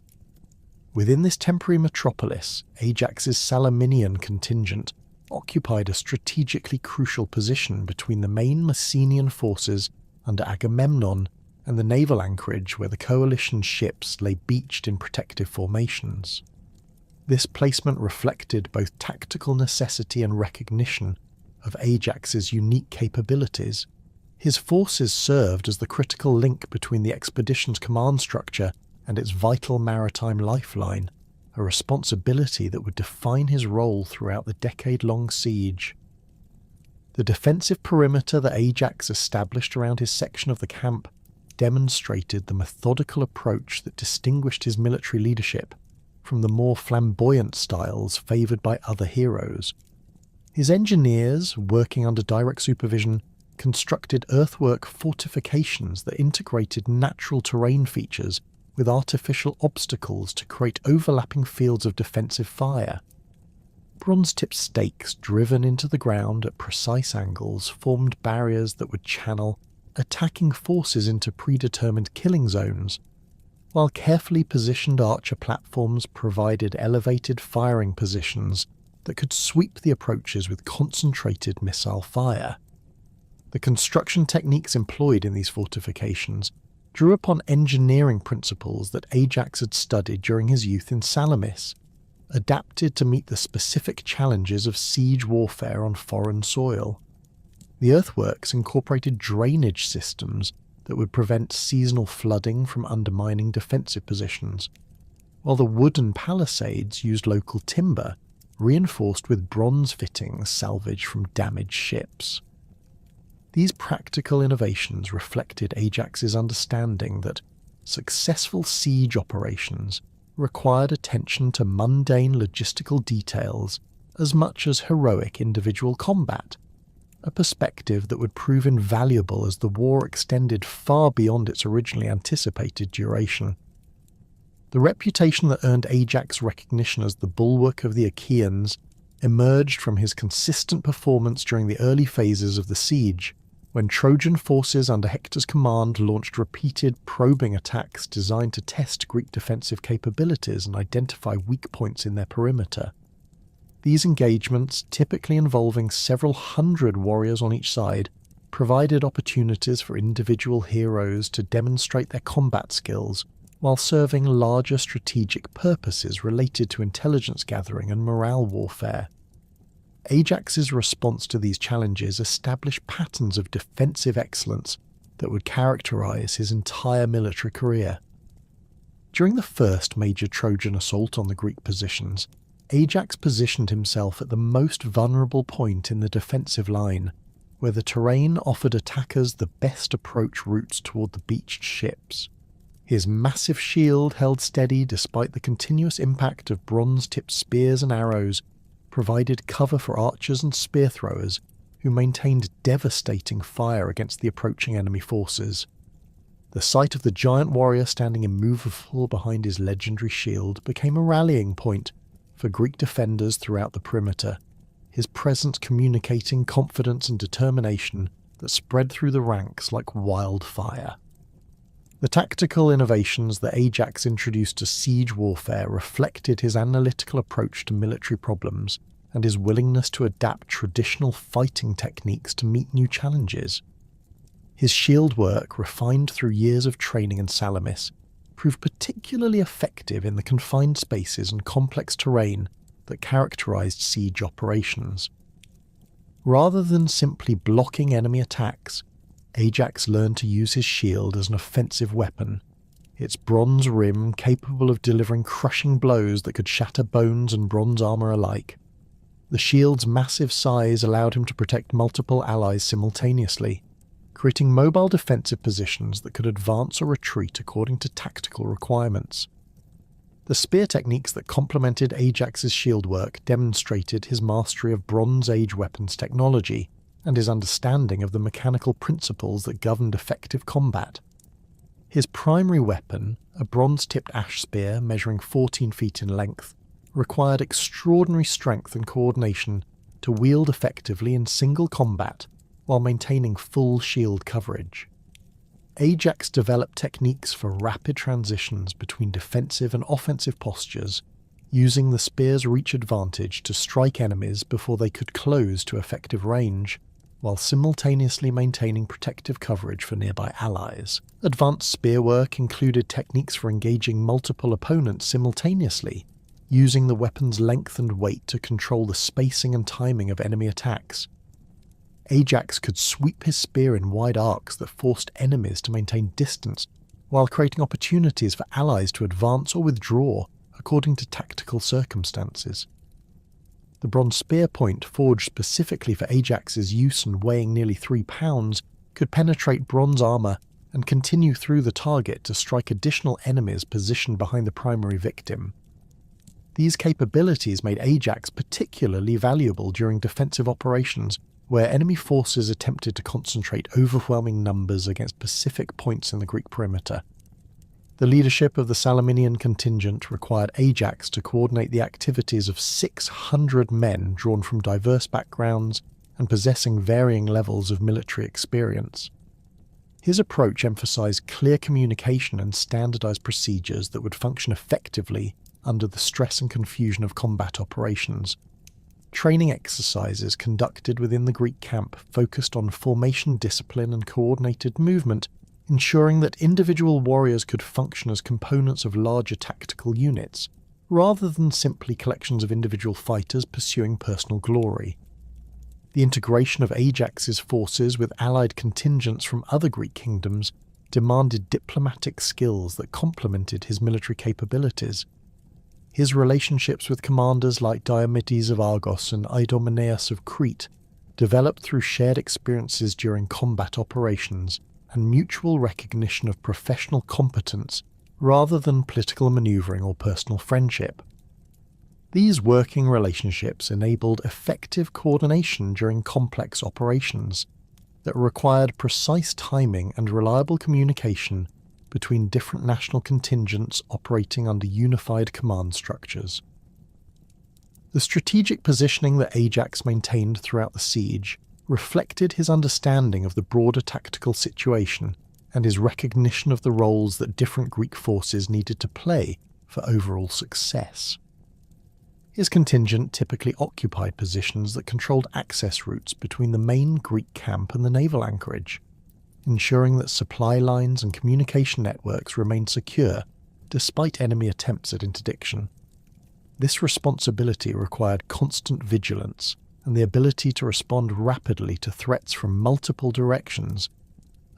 Within this temporary metropolis, Ajax's Salaminian contingent occupied a strategically crucial position between the main Messenian forces under Agamemnon and the naval anchorage where the coalition's ships lay beached in protective formations. This placement reflected both tactical necessity and recognition of Ajax's unique capabilities. His forces served as the critical link between the expedition's command structure and its vital maritime lifeline, a responsibility that would define his role throughout the decade-long siege. The defensive perimeter that Ajax established around his section of the camp demonstrated the methodical approach that distinguished his military leadership from the more flamboyant styles favoured by other heroes. His engineers, working under direct supervision, constructed earthwork fortifications that integrated natural terrain features with artificial obstacles to create overlapping fields of defensive fire. Bronze-tipped stakes driven into the ground at precise angles formed barriers that would channel attacking forces into predetermined killing zones, while carefully positioned archer platforms provided elevated firing positions that could sweep the approaches with concentrated missile fire. The construction techniques employed in these fortifications drew upon engineering principles that Ajax had studied during his youth in Salamis, adapted to meet the specific challenges of siege warfare on foreign soil. The earthworks incorporated drainage systems that would prevent seasonal flooding from undermining defensive positions, while the wooden palisades used local timber, reinforced with bronze fittings salvaged from damaged ships. These practical innovations reflected Ajax's understanding that successful siege operations required attention to mundane logistical details as much as heroic individual combat, a perspective that would prove invaluable as the war extended far beyond its originally anticipated duration. The reputation that earned Ajax recognition as the bulwark of the Achaeans emerged from his consistent performance during the early phases of the siege, when Trojan forces under Hector's command launched repeated probing attacks designed to test Greek defensive capabilities and identify weak points in their perimeter. These engagements, typically involving several hundred warriors on each side, provided opportunities for individual heroes to demonstrate their combat skills while serving larger strategic purposes related to intelligence gathering and morale warfare. Ajax's response to these challenges established patterns of defensive excellence that would characterize his entire military career. During the first major Trojan assault on the Greek positions, Ajax positioned himself at the most vulnerable point in the defensive line, where the terrain offered attackers the best approach routes toward the beached ships. His massive shield held steady despite the continuous impact of bronze-tipped spears and arrows, provided cover for archers and spear throwers who maintained devastating fire against the approaching enemy forces. The sight of the giant warrior standing immovable behind his legendary shield became a rallying point for Greek defenders throughout the perimeter, his presence communicating confidence and determination that spread through the ranks like wildfire. The tactical innovations that Ajax introduced to siege warfare reflected his analytical approach to military problems and his willingness to adapt traditional fighting techniques to meet new challenges. His shield work, refined through years of training in Salamis, proved particularly effective in the confined spaces and complex terrain that characterized siege operations. Rather than simply blocking enemy attacks, Ajax learned to use his shield as an offensive weapon, its bronze rim capable of delivering crushing blows that could shatter bones and bronze armor alike. The shield's massive size allowed him to protect multiple allies simultaneously, creating mobile defensive positions that could advance or retreat according to tactical requirements. The spear techniques that complemented Ajax's shield work demonstrated his mastery of Bronze Age weapons technology and his understanding of the mechanical principles that governed effective combat. His primary weapon, a bronze-tipped ash spear measuring 14 feet in length, required extraordinary strength and coordination to wield effectively in single combat while maintaining full shield coverage. Ajax developed techniques for rapid transitions between defensive and offensive postures, using the spear's reach advantage to strike enemies before they could close to effective range, while simultaneously maintaining protective coverage for nearby allies. Advanced spear work included techniques for engaging multiple opponents simultaneously, using the weapon's length and weight to control the spacing and timing of enemy attacks. Ajax could sweep his spear in wide arcs that forced enemies to maintain distance, while creating opportunities for allies to advance or withdraw according to tactical circumstances. The bronze spear point, forged specifically for Ajax's use and weighing nearly 3 pounds, could penetrate bronze armor and continue through the target to strike additional enemies positioned behind the primary victim. These capabilities made Ajax particularly valuable during defensive operations where enemy forces attempted to concentrate overwhelming numbers against specific points in the Greek perimeter. The leadership of the Salaminian contingent required Ajax to coordinate the activities of 600 men drawn from diverse backgrounds and possessing varying levels of military experience. His approach emphasized clear communication and standardized procedures that would function effectively under the stress and confusion of combat operations. Training exercises conducted within the Greek camp focused on formation discipline and coordinated movement, ensuring that individual warriors could function as components of larger tactical units, rather than simply collections of individual fighters pursuing personal glory. The integration of Ajax's forces with allied contingents from other Greek kingdoms demanded diplomatic skills that complemented his military capabilities. His relationships with commanders like Diomedes of Argos and Idomeneus of Crete developed through shared experiences during combat operations and mutual recognition of professional competence rather than political maneuvering or personal friendship. These working relationships enabled effective coordination during complex operations that required precise timing and reliable communication between different national contingents operating under unified command structures. The strategic positioning that Ajax maintained throughout the siege reflected his understanding of the broader tactical situation and his recognition of the roles that different Greek forces needed to play for overall success. His contingent typically occupied positions that controlled access routes between the main Greek camp and the naval anchorage, ensuring that supply lines and communication networks remained secure despite enemy attempts at interdiction. This responsibility required constant vigilance and the ability to respond rapidly to threats from multiple directions,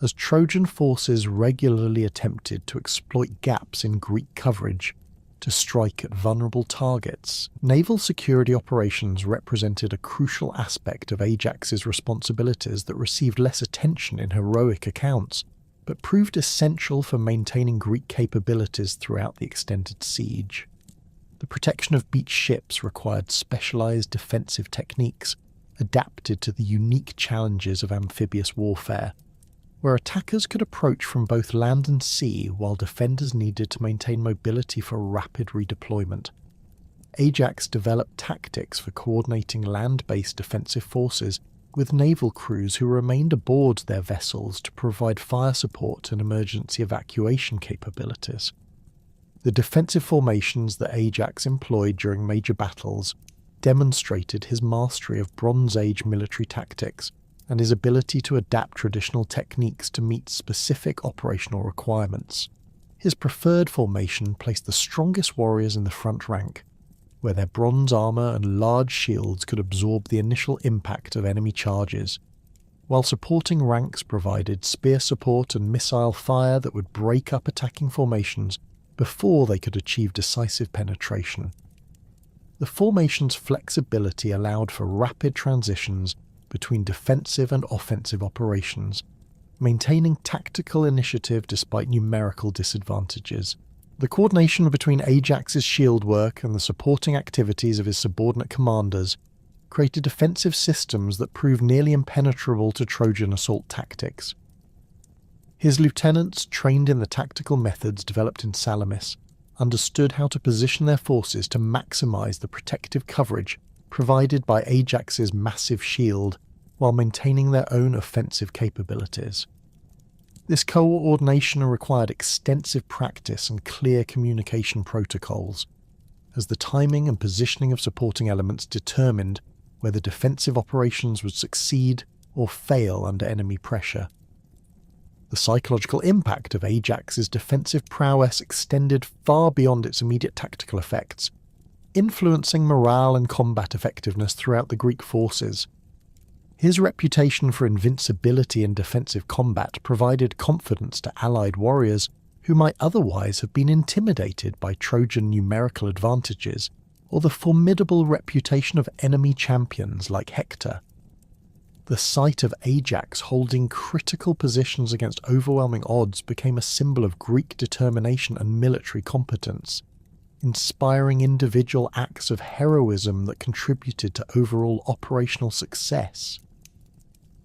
as Trojan forces regularly attempted to exploit gaps in Greek coverage to strike at vulnerable targets. Naval security operations represented a crucial aspect of Ajax's responsibilities that received less attention in heroic accounts, but proved essential for maintaining Greek capabilities throughout the extended siege. The protection of beach ships required specialized defensive techniques adapted to the unique challenges of amphibious warfare, where attackers could approach from both land and sea while defenders needed to maintain mobility for rapid redeployment. Ajax developed tactics for coordinating land-based defensive forces with naval crews who remained aboard their vessels to provide fire support and emergency evacuation capabilities. The defensive formations that Ajax employed during major battles demonstrated his mastery of Bronze Age military tactics and his ability to adapt traditional techniques to meet specific operational requirements. His preferred formation placed the strongest warriors in the front rank, where their bronze armour and large shields could absorb the initial impact of enemy charges, while supporting ranks provided spear support and missile fire that would break up attacking formations before they could achieve decisive penetration. The formation's flexibility allowed for rapid transitions between defensive and offensive operations, maintaining tactical initiative despite numerical disadvantages. The coordination between Ajax's shield work and the supporting activities of his subordinate commanders created defensive systems that proved nearly impenetrable to Trojan assault tactics. His lieutenants, trained in the tactical methods developed in Salamis, understood how to position their forces to maximize the protective coverage provided by Ajax's massive shield while maintaining their own offensive capabilities. This coordination required extensive practice and clear communication protocols, as the timing and positioning of supporting elements determined whether defensive operations would succeed or fail under enemy pressure. The psychological impact of Ajax's defensive prowess extended far beyond its immediate tactical effects, influencing morale and combat effectiveness throughout the Greek forces. His reputation for invincibility in defensive combat provided confidence to allied warriors who might otherwise have been intimidated by Trojan numerical advantages or the formidable reputation of enemy champions like Hector. The sight of Ajax holding critical positions against overwhelming odds became a symbol of Greek determination and military competence, inspiring individual acts of heroism that contributed to overall operational success.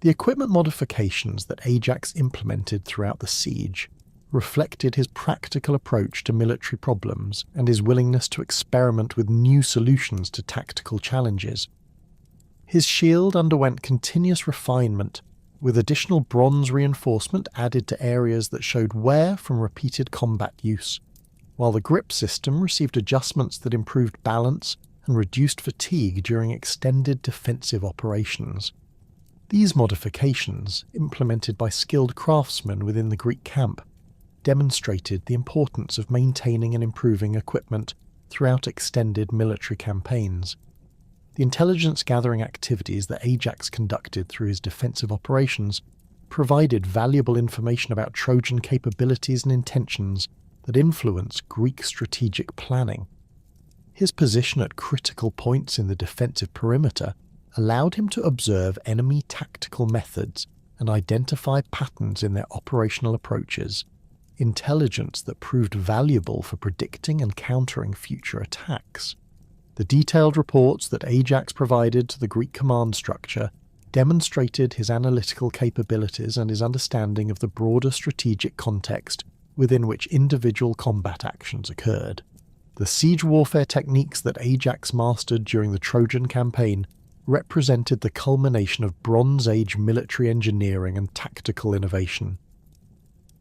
The equipment modifications that Ajax implemented throughout the siege reflected his practical approach to military problems and his willingness to experiment with new solutions to tactical challenges. His shield underwent continuous refinement, with additional bronze reinforcement added to areas that showed wear from repeated combat use, while the grip system received adjustments that improved balance and reduced fatigue during extended defensive operations. These modifications, implemented by skilled craftsmen within the Greek camp, demonstrated the importance of maintaining and improving equipment throughout extended military campaigns. The intelligence-gathering activities that Ajax conducted through his defensive operations provided valuable information about Trojan capabilities and intentions that influenced Greek strategic planning. His position at critical points in the defensive perimeter allowed him to observe enemy tactical methods and identify patterns in their operational approaches, intelligence that proved valuable for predicting and countering future attacks. The detailed reports that Ajax provided to the Greek command structure demonstrated his analytical capabilities and his understanding of the broader strategic context within which individual combat actions occurred. The siege warfare techniques that Ajax mastered during the Trojan campaign represented the culmination of Bronze Age military engineering and tactical innovation.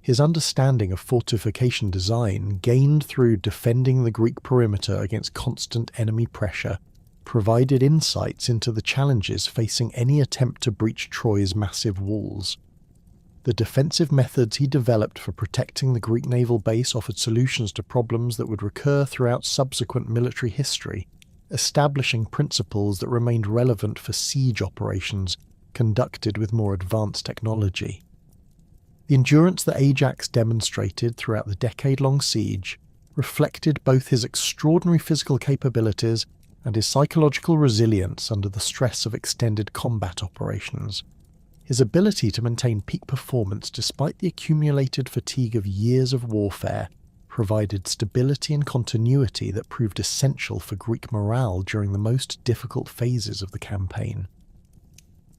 His understanding of fortification design, gained through defending the Greek perimeter against constant enemy pressure, provided insights into the challenges facing any attempt to breach Troy's massive walls. The defensive methods he developed for protecting the Greek naval base offered solutions to problems that would recur throughout subsequent military history, establishing principles that remained relevant for siege operations conducted with more advanced technology. The endurance that Ajax demonstrated throughout the decade-long siege reflected both his extraordinary physical capabilities and his psychological resilience under the stress of extended combat operations. His ability to maintain peak performance despite the accumulated fatigue of years of warfare provided stability and continuity that proved essential for Greek morale during the most difficult phases of the campaign.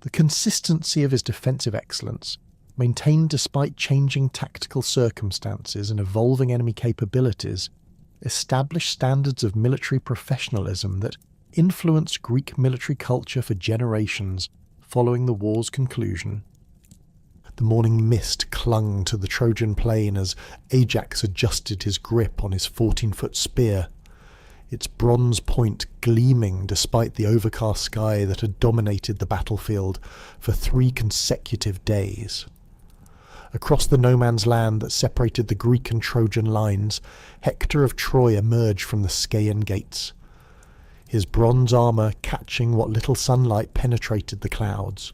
The consistency of his defensive excellence, maintained despite changing tactical circumstances and evolving enemy capabilities, established standards of military professionalism that influenced Greek military culture for generations, following the war's conclusion. The morning mist clung to the Trojan plain as Ajax adjusted his grip on his 14-foot spear, its bronze point gleaming despite the overcast sky that had dominated the battlefield for 3 consecutive days. Across the no-man's land that separated the Greek and Trojan lines, Hector of Troy emerged from the Scaean gates, his bronze armour catching what little sunlight penetrated the clouds.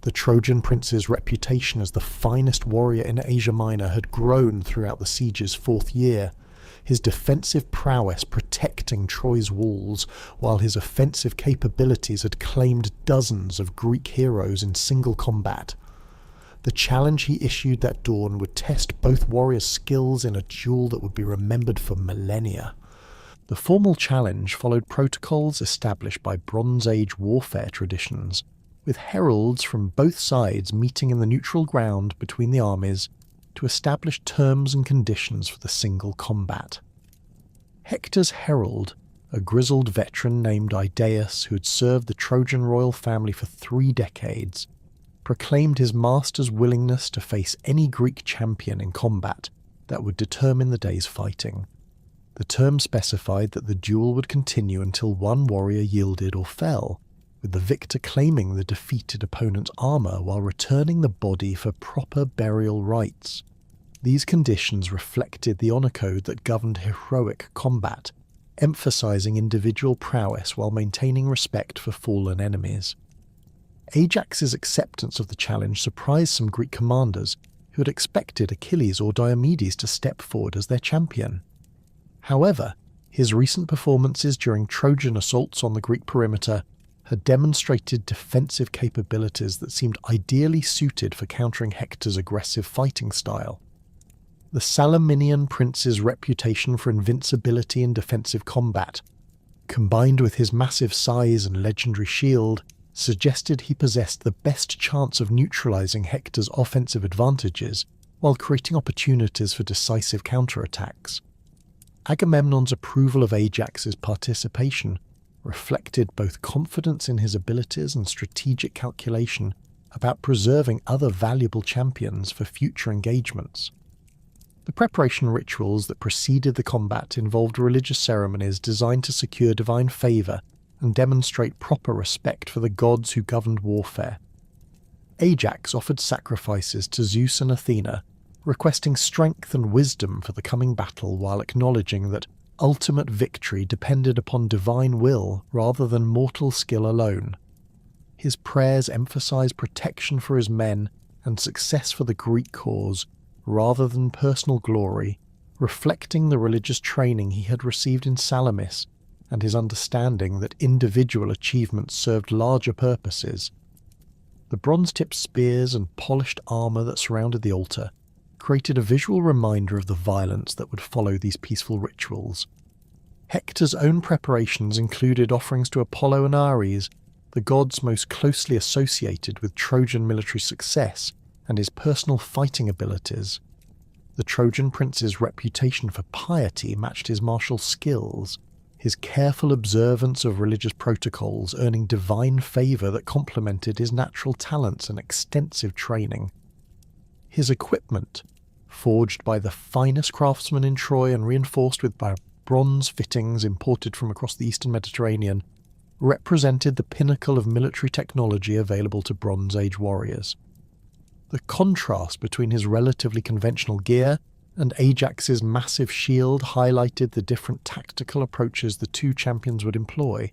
The Trojan prince's reputation as the finest warrior in Asia Minor had grown throughout the siege's 4th year, his defensive prowess protecting Troy's walls, while his offensive capabilities had claimed dozens of Greek heroes in single combat. The challenge he issued that dawn would test both warriors' skills in a duel that would be remembered for millennia. The formal challenge followed protocols established by Bronze Age warfare traditions, with heralds from both sides meeting in the neutral ground between the armies to establish terms and conditions for the single combat. Hector's herald, a grizzled veteran named Tyndareus who had served the Trojan royal family for 3 decades, proclaimed his master's willingness to face any Greek champion in combat that would determine the day's fighting. The term specified that the duel would continue until one warrior yielded or fell, with the victor claiming the defeated opponent's armour while returning the body for proper burial rites. These conditions reflected the honour code that governed heroic combat, emphasising individual prowess while maintaining respect for fallen enemies. Ajax's acceptance of the challenge surprised some Greek commanders who had expected Achilles or Diomedes to step forward as their champion. However, his recent performances during Trojan assaults on the Greek perimeter had demonstrated defensive capabilities that seemed ideally suited for countering Hector's aggressive fighting style. The Salaminian prince's reputation for invincibility in defensive combat, combined with his massive size and legendary shield, suggested he possessed the best chance of neutralizing Hector's offensive advantages while creating opportunities for decisive counterattacks. Agamemnon's approval of Ajax's participation reflected both confidence in his abilities and strategic calculation about preserving other valuable champions for future engagements. The preparation rituals that preceded the combat involved religious ceremonies designed to secure divine favour and demonstrate proper respect for the gods who governed warfare. Ajax offered sacrifices to Zeus and Athena, requesting strength and wisdom for the coming battle while acknowledging that ultimate victory depended upon divine will rather than mortal skill alone. His prayers emphasized protection for his men and success for the Greek cause rather than personal glory, reflecting the religious training he had received in Salamis and his understanding that individual achievements served larger purposes. The bronze-tipped spears and polished armour that surrounded the altar created a visual reminder of the violence that would follow these peaceful rituals. Hector's own preparations included offerings to Apollo and Ares, the gods most closely associated with Trojan military success and his personal fighting abilities. The Trojan prince's reputation for piety matched his martial skills, his careful observance of religious protocols earning divine favour that complemented his natural talents and extensive training. His equipment, forged by the finest craftsmen in Troy and reinforced with bronze fittings imported from across the eastern Mediterranean, represented the pinnacle of military technology available to Bronze Age warriors. The contrast between his relatively conventional gear and Ajax's massive shield highlighted the different tactical approaches the two champions would employ.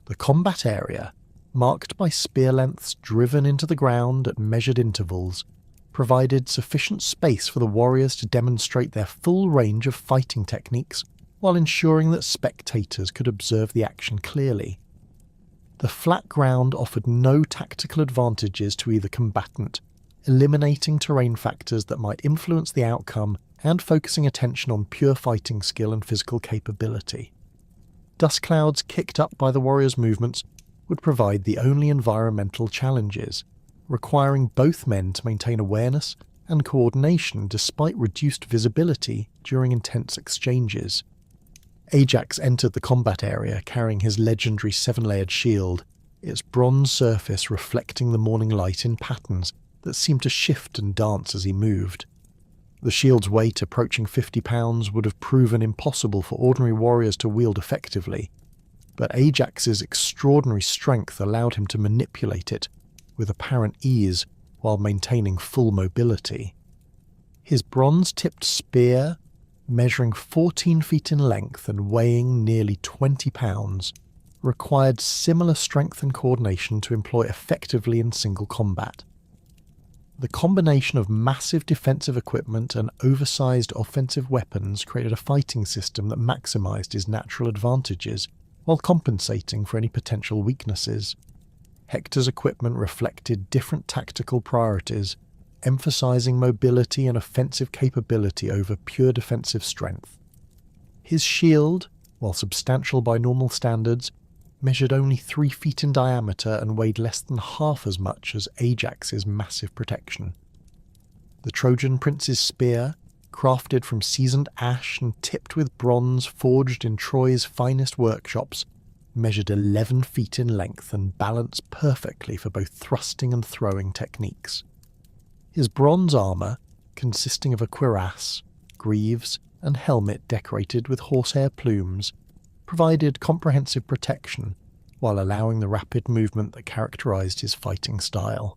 The combat area, marked by spear lengths driven into the ground at measured intervals, provided sufficient space for the warriors to demonstrate their full range of fighting techniques while ensuring that spectators could observe the action clearly. The flat ground offered no tactical advantages to either combatant, eliminating terrain factors that might influence the outcome and focusing attention on pure fighting skill and physical capability. Dust clouds kicked up by the warriors' movements would provide the only environmental challenges, requiring both men to maintain awareness and coordination despite reduced visibility during intense exchanges. Ajax entered the combat area carrying his legendary 7-layered shield, its bronze surface reflecting the morning light in patterns that seemed to shift and dance as he moved. The shield's weight approaching 50 pounds would have proven impossible for ordinary warriors to wield effectively, but Ajax's extraordinary strength allowed him to manipulate it with apparent ease while maintaining full mobility. His bronze-tipped spear, measuring 14 feet in length and weighing nearly 20 pounds, required similar strength and coordination to employ effectively in single combat. The combination of massive defensive equipment and oversized offensive weapons created a fighting system that maximized his natural advantages while compensating for any potential weaknesses. Hector's equipment reflected different tactical priorities, emphasizing mobility and offensive capability over pure defensive strength. His shield, while substantial by normal standards, measured only 3 feet in diameter and weighed less than half as much as Ajax's massive protection. The Trojan prince's spear, crafted from seasoned ash and tipped with bronze forged in Troy's finest workshops, measured 11 feet in length and balanced perfectly for both thrusting and throwing techniques. His bronze armour, consisting of a cuirass, greaves, and helmet decorated with horsehair plumes, provided comprehensive protection while allowing the rapid movement that characterized his fighting style.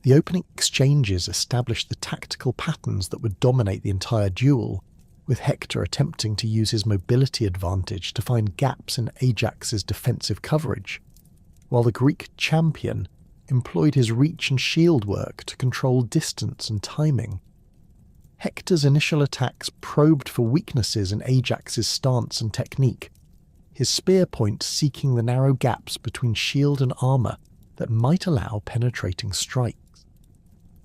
The opening exchanges established the tactical patterns that would dominate the entire duel, with Hector attempting to use his mobility advantage to find gaps in Ajax's defensive coverage, while the Greek champion employed his reach and shield work to control distance and timing. Hector's initial attacks probed for weaknesses in Ajax's stance and technique, his spear point seeking the narrow gaps between shield and armour that might allow penetrating strikes.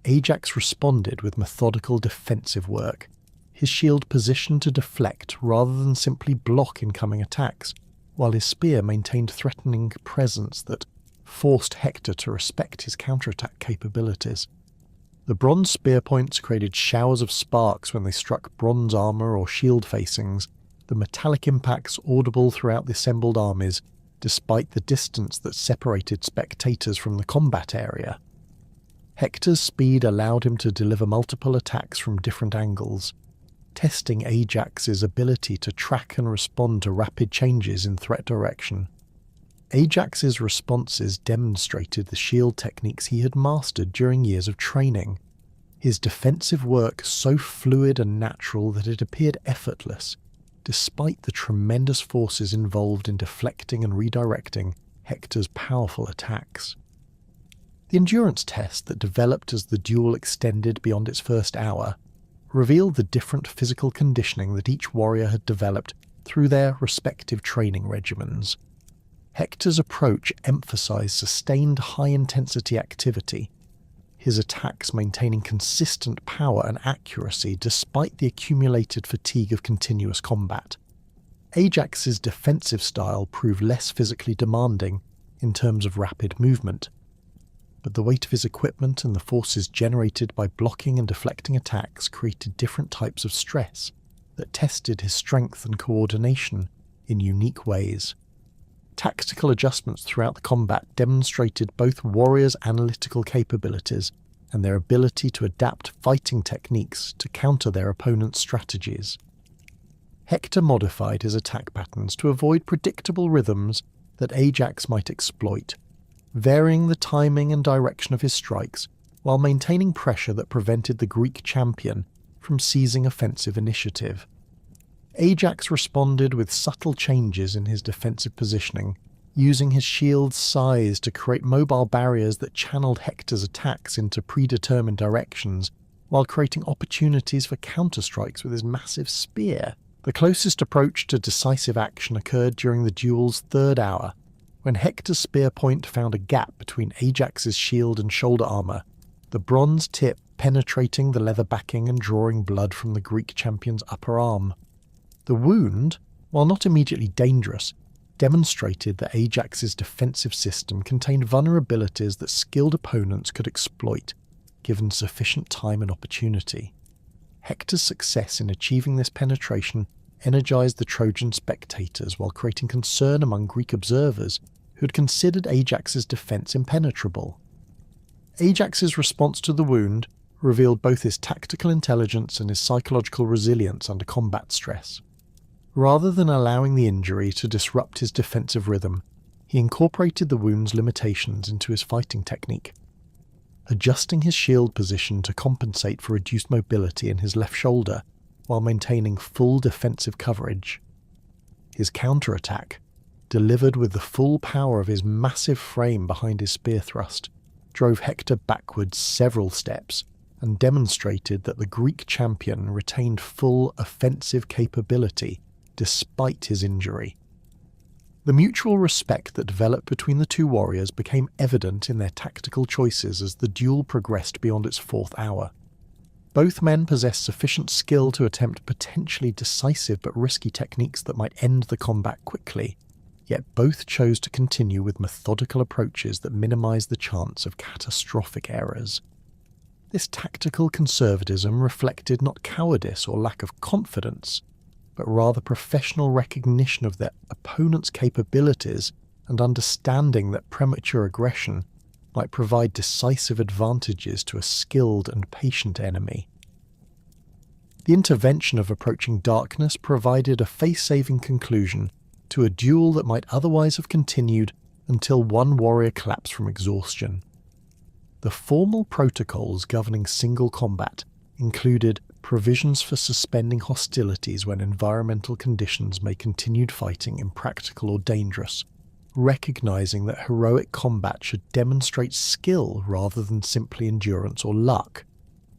Ajax responded with methodical defensive work, his shield positioned to deflect rather than simply block incoming attacks, while his spear maintained threatening presence that forced Hector to respect his counterattack capabilities. The bronze spear points created showers of sparks when they struck bronze armour or shield facings, the metallic impacts audible throughout the assembled armies, despite the distance that separated spectators from the combat area. Hector's speed allowed him to deliver multiple attacks from different angles, testing Ajax's ability to track and respond to rapid changes in threat direction. Ajax's responses demonstrated the shield techniques he had mastered during years of training, his defensive work so fluid and natural that it appeared effortless, despite the tremendous forces involved in deflecting and redirecting Hector's powerful attacks. The endurance test that developed as the duel extended beyond its first hour revealed the different physical conditioning that each warrior had developed through their respective training regimens. Hector's approach emphasized sustained high-intensity activity, his attacks maintaining consistent power and accuracy despite the accumulated fatigue of continuous combat. Ajax's defensive style proved less physically demanding in terms of rapid movement, but the weight of his equipment and the forces generated by blocking and deflecting attacks created different types of stress that tested his strength and coordination in unique ways. Tactical adjustments throughout the combat demonstrated both warriors' analytical capabilities and their ability to adapt fighting techniques to counter their opponent's strategies. Hector modified his attack patterns to avoid predictable rhythms that Ajax might exploit, varying the timing and direction of his strikes while maintaining pressure that prevented the Greek champion from seizing offensive initiative. Ajax responded with subtle changes in his defensive positioning, using his shield's size to create mobile barriers that channeled Hector's attacks into predetermined directions, while creating opportunities for counterstrikes with his massive spear. The closest approach to decisive action occurred during the duel's third hour, when Hector's spear point found a gap between Ajax's shield and shoulder armour, the bronze tip penetrating the leather backing and drawing blood from the Greek champion's upper arm. The wound, while not immediately dangerous, demonstrated that Ajax's defensive system contained vulnerabilities that skilled opponents could exploit, given sufficient time and opportunity. Hector's success in achieving this penetration energized the Trojan spectators while creating concern among Greek observers who had considered Ajax's defence impenetrable. Ajax's response to the wound revealed both his tactical intelligence and his psychological resilience under combat stress. Rather than allowing the injury to disrupt his defensive rhythm, he incorporated the wound's limitations into his fighting technique, adjusting his shield position to compensate for reduced mobility in his left shoulder while maintaining full defensive coverage. His counterattack, delivered with the full power of his massive frame behind his spear thrust, drove Hector backwards several steps and demonstrated that the Greek champion retained full offensive capability despite his injury. The mutual respect that developed between the two warriors became evident in their tactical choices as the duel progressed beyond its fourth hour. Both men possessed sufficient skill to attempt potentially decisive but risky techniques that might end the combat quickly, yet both chose to continue with methodical approaches that minimized the chance of catastrophic errors. This tactical conservatism reflected not cowardice or lack of confidence, but rather professional recognition of their opponent's capabilities and understanding that premature aggression might provide decisive advantages to a skilled and patient enemy. The intervention of approaching darkness provided a face-saving conclusion to a duel that might otherwise have continued until one warrior collapsed from exhaustion. The formal protocols governing single combat included provisions for suspending hostilities when environmental conditions make continued fighting impractical or dangerous, recognizing that heroic combat should demonstrate skill rather than simply endurance or luck.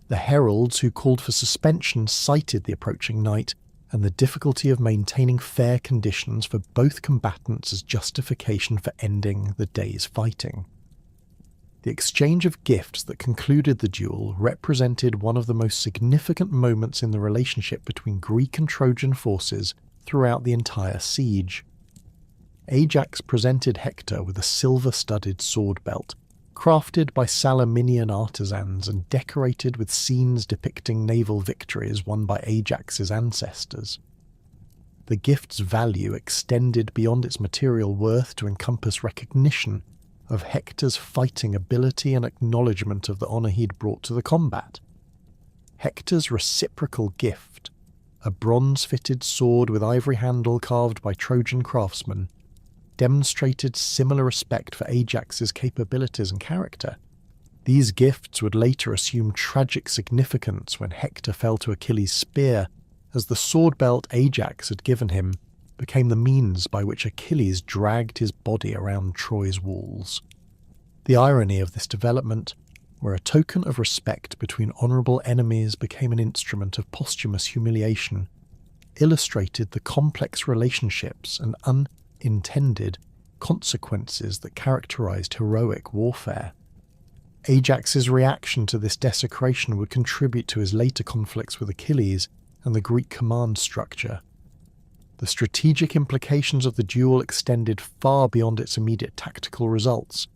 The heralds who called for suspension cited the approaching night and the difficulty of maintaining fair conditions for both combatants as justification for ending the day's fighting. The exchange of gifts that concluded the duel represented one of the most significant moments in the relationship between Greek and Trojan forces throughout the entire siege. Ajax presented Hector with a silver-studded sword belt, crafted by Salaminian artisans and decorated with scenes depicting naval victories won by Ajax's ancestors. The gift's value extended beyond its material worth to encompass recognition of Hector's fighting ability and acknowledgement of the honour he'd brought to the combat. Hector's reciprocal gift, a bronze-fitted sword with ivory handle carved by Trojan craftsmen, demonstrated similar respect for Ajax's capabilities and character. These gifts would later assume tragic significance when Hector fell to Achilles' spear, as the sword belt Ajax had given him became the means by which Achilles dragged his body around Troy's walls. The irony of this development, where a token of respect between honourable enemies became an instrument of posthumous humiliation, illustrated the complex relationships and unintended consequences that characterized heroic warfare. Ajax's reaction to this desecration would contribute to his later conflicts with Achilles and the Greek command structure. The strategic implications of the duel extended far beyond its immediate tactical results,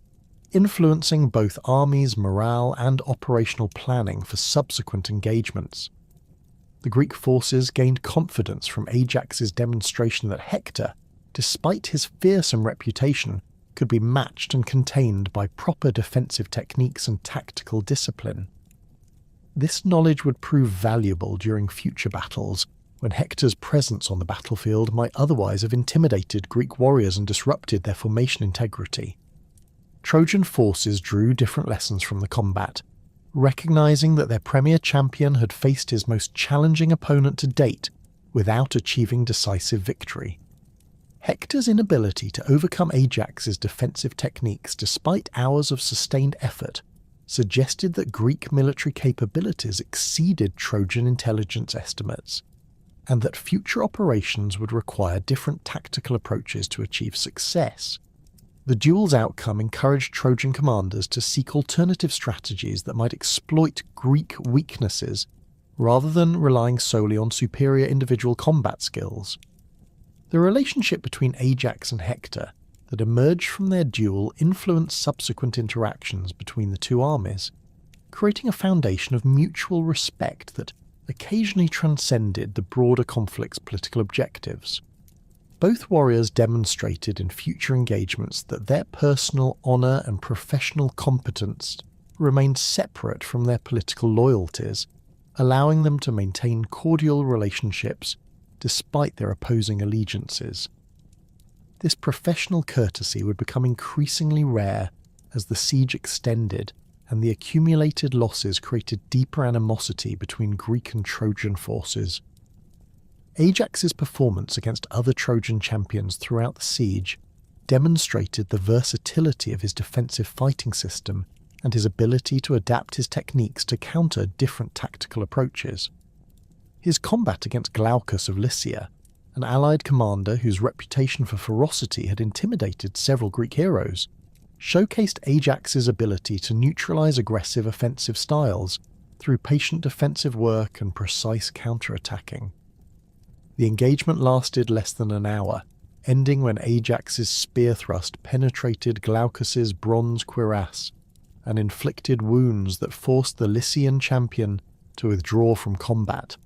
influencing both armies' morale and operational planning for subsequent engagements. The Greek forces gained confidence from Ajax's demonstration that Hector, despite his fearsome reputation, could be matched and contained by proper defensive techniques and tactical discipline. This knowledge would prove valuable during future battles, when Hector's presence on the battlefield might otherwise have intimidated Greek warriors and disrupted their formation integrity. Trojan forces drew different lessons from the combat, recognizing that their premier champion had faced his most challenging opponent to date without achieving decisive victory. Hector's inability to overcome Ajax's defensive techniques despite hours of sustained effort suggested that Greek military capabilities exceeded Trojan intelligence estimates, and that future operations would require different tactical approaches to achieve success. The duel's outcome encouraged Trojan commanders to seek alternative strategies that might exploit Greek weaknesses, rather than relying solely on superior individual combat skills. The relationship between Ajax and Hector that emerged from their duel influenced subsequent interactions between the two armies, creating a foundation of mutual respect that occasionally transcended the broader conflict's political objectives. Both warriors demonstrated in future engagements that their personal honour and professional competence remained separate from their political loyalties, allowing them to maintain cordial relationships despite their opposing allegiances. This professional courtesy would become increasingly rare as the siege extended and the accumulated losses created deeper animosity between Greek and Trojan forces. Ajax's performance against other Trojan champions throughout the siege demonstrated the versatility of his defensive fighting system and his ability to adapt his techniques to counter different tactical approaches. His combat against Glaucus of Lycia, an allied commander whose reputation for ferocity had intimidated several Greek heroes, showcased Ajax's ability to neutralize aggressive offensive styles through patient defensive work and precise counterattacking. The engagement lasted less than an hour, ending when Ajax's spear thrust penetrated Glaucus's bronze cuirass and inflicted wounds that forced the Lycian champion to withdraw from combat.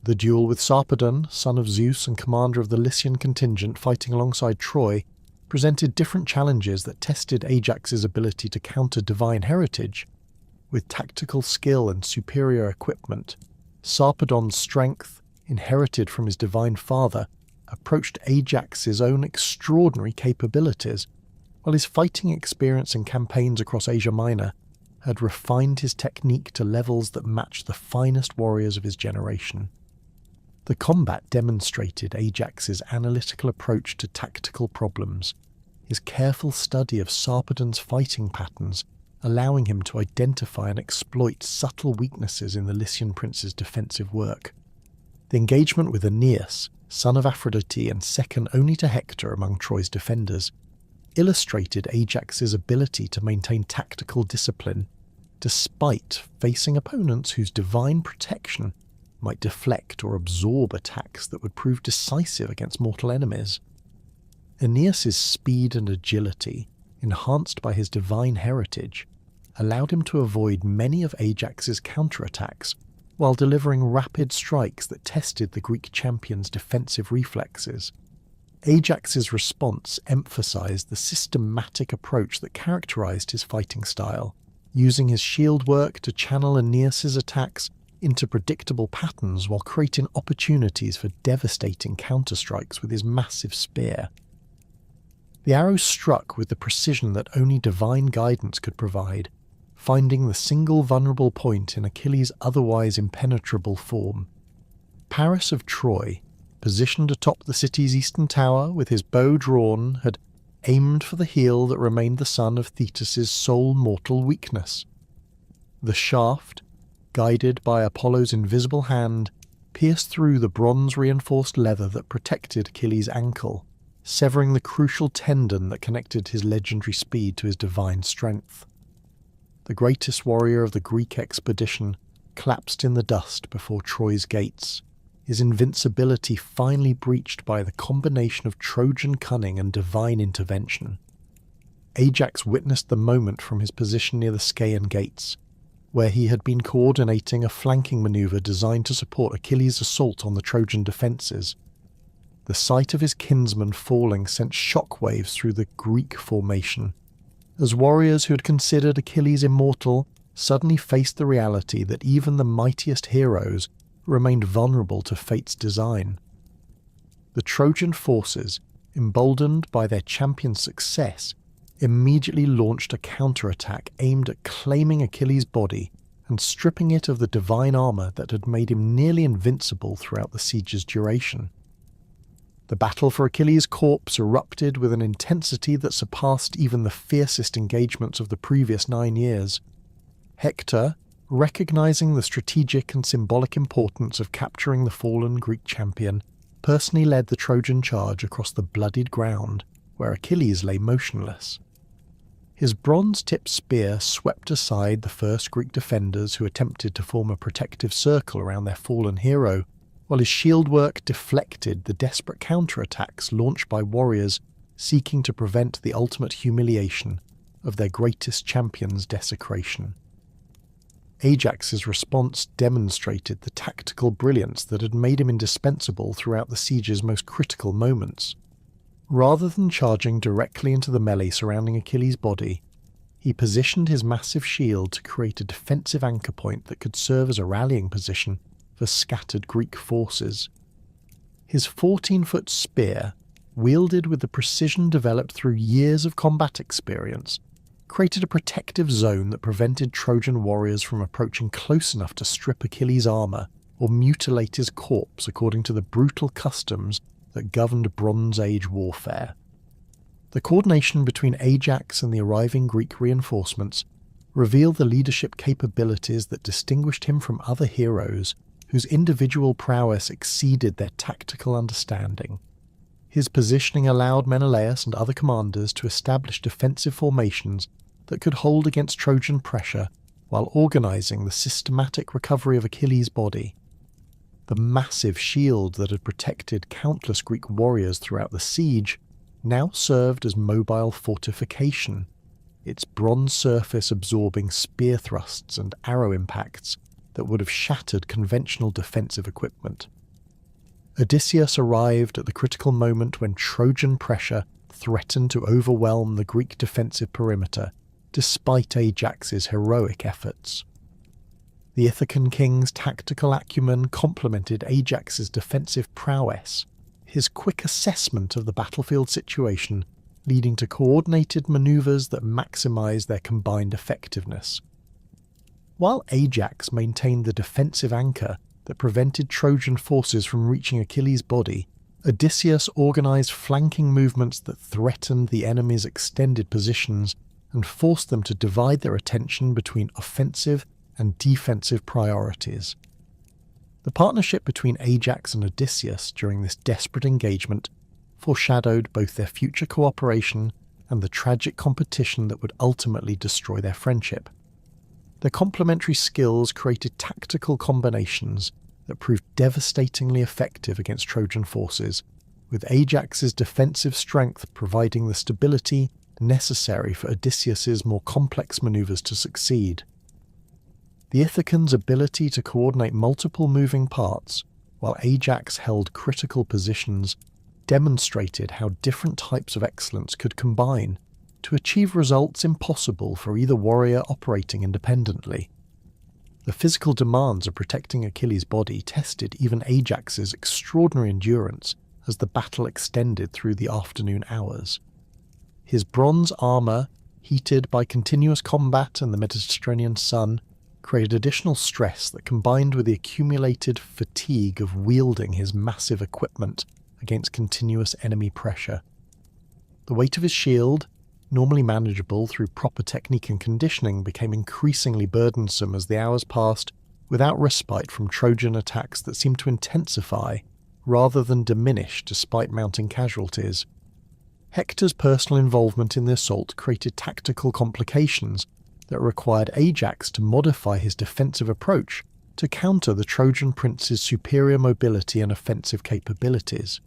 The duel with Sarpedon, son of Zeus and commander of the Lycian contingent fighting alongside Troy, presented different challenges that tested Ajax's ability to counter divine heritage. With tactical skill and superior equipment, Sarpedon's strength, inherited from his divine father, approached Ajax's own extraordinary capabilities, while his fighting experience in campaigns across Asia Minor had refined his technique to levels that matched the finest warriors of his generation. The combat demonstrated Ajax's analytical approach to tactical problems, his careful study of Sarpedon's fighting patterns allowing him to identify and exploit subtle weaknesses in the Lycian prince's defensive work. The engagement with Aeneas, son of Aphrodite and second only to Hector among Troy's defenders, illustrated Ajax's ability to maintain tactical discipline despite facing opponents whose divine protection might deflect or absorb attacks that would prove decisive against mortal enemies. Aeneas's speed and agility, enhanced by his divine heritage, allowed him to avoid many of Ajax's counterattacks while delivering rapid strikes that tested the Greek champion's defensive reflexes. Ajax's response emphasized the systematic approach that characterized his fighting style, using his shield work to channel Aeneas's attacks into predictable patterns while creating opportunities for devastating counterstrikes with his massive spear. The arrow struck with the precision that only divine guidance could provide, finding the single vulnerable point in Achilles' otherwise impenetrable form. Paris of Troy, positioned atop the city's eastern tower with his bow drawn, had aimed for the heel that remained the son of Thetis's sole mortal weakness. The shaft, guided by Apollo's invisible hand, pierced through the bronze-reinforced leather that protected Achilles' ankle, severing the crucial tendon that connected his legendary speed to his divine strength. The greatest warrior of the Greek expedition collapsed in the dust before Troy's gates, his invincibility finally breached by the combination of Trojan cunning and divine intervention. Ajax witnessed the moment from his position near the Scaean gates, where he had been coordinating a flanking maneuver designed to support Achilles' assault on the Trojan defences. The sight of his kinsman falling sent shockwaves through the Greek formation, as warriors who had considered Achilles immortal suddenly faced the reality that even the mightiest heroes remained vulnerable to fate's design. The Trojan forces, emboldened by their champion's success, immediately launched a counterattack aimed at claiming Achilles' body and stripping it of the divine armour that had made him nearly invincible throughout the siege's duration. The battle for Achilles' corpse erupted with an intensity that surpassed even the fiercest engagements of the previous 9 years. Hector, recognizing the strategic and symbolic importance of capturing the fallen Greek champion, personally led the Trojan charge across the bloodied ground where Achilles lay motionless. His bronze-tipped spear swept aside the first Greek defenders who attempted to form a protective circle around their fallen hero, while his shield work deflected the desperate counterattacks launched by warriors seeking to prevent the ultimate humiliation of their greatest champion's desecration. Ajax's response demonstrated the tactical brilliance that had made him indispensable throughout the siege's most critical moments. Rather than charging directly into the melee surrounding Achilles' body, he positioned his massive shield to create a defensive anchor point that could serve as a rallying position for scattered Greek forces. His 14-foot spear, wielded with the precision developed through years of combat experience, created a protective zone that prevented Trojan warriors from approaching close enough to strip Achilles' armour or mutilate his corpse according to the brutal customs that governed Bronze Age warfare. The coordination between Ajax and the arriving Greek reinforcements revealed the leadership capabilities that distinguished him from other heroes whose individual prowess exceeded their tactical understanding. His positioning allowed Menelaus and other commanders to establish defensive formations that could hold against Trojan pressure while organising the systematic recovery of Achilles' body. The massive shield that had protected countless Greek warriors throughout the siege now served as mobile fortification, its bronze surface absorbing spear thrusts and arrow impacts that would have shattered conventional defensive equipment. Odysseus arrived at the critical moment when Trojan pressure threatened to overwhelm the Greek defensive perimeter, despite Ajax's heroic efforts. The Ithacan king's tactical acumen complemented Ajax's defensive prowess, his quick assessment of the battlefield situation leading to coordinated maneuvers that maximised their combined effectiveness. While Ajax maintained the defensive anchor that prevented Trojan forces from reaching Achilles' body, Odysseus organised flanking movements that threatened the enemy's extended positions and forced them to divide their attention between offensive and defensive priorities. The partnership between Ajax and Odysseus during this desperate engagement foreshadowed both their future cooperation and the tragic competition that would ultimately destroy their friendship. Their complementary skills created tactical combinations that proved devastatingly effective against Trojan forces, with Ajax's defensive strength providing the stability necessary for Odysseus's more complex maneuvers to succeed. The Ithacan's ability to coordinate multiple moving parts, while Ajax held critical positions, demonstrated how different types of excellence could combine to achieve results impossible for either warrior operating independently. The physical demands of protecting Achilles' body tested even Ajax's extraordinary endurance as the battle extended through the afternoon hours. His bronze armour, heated by continuous combat and the Mediterranean sun, created additional stress that combined with the accumulated fatigue of wielding his massive equipment against continuous enemy pressure. The weight of his shield, normally manageable through proper technique and conditioning, became increasingly burdensome as the hours passed, without respite from Trojan attacks that seemed to intensify rather than diminish despite mounting casualties. Hector's personal involvement in the assault created tactical complications that required Ajax to modify his defensive approach to counter the Trojan prince's superior mobility and offensive capabilities.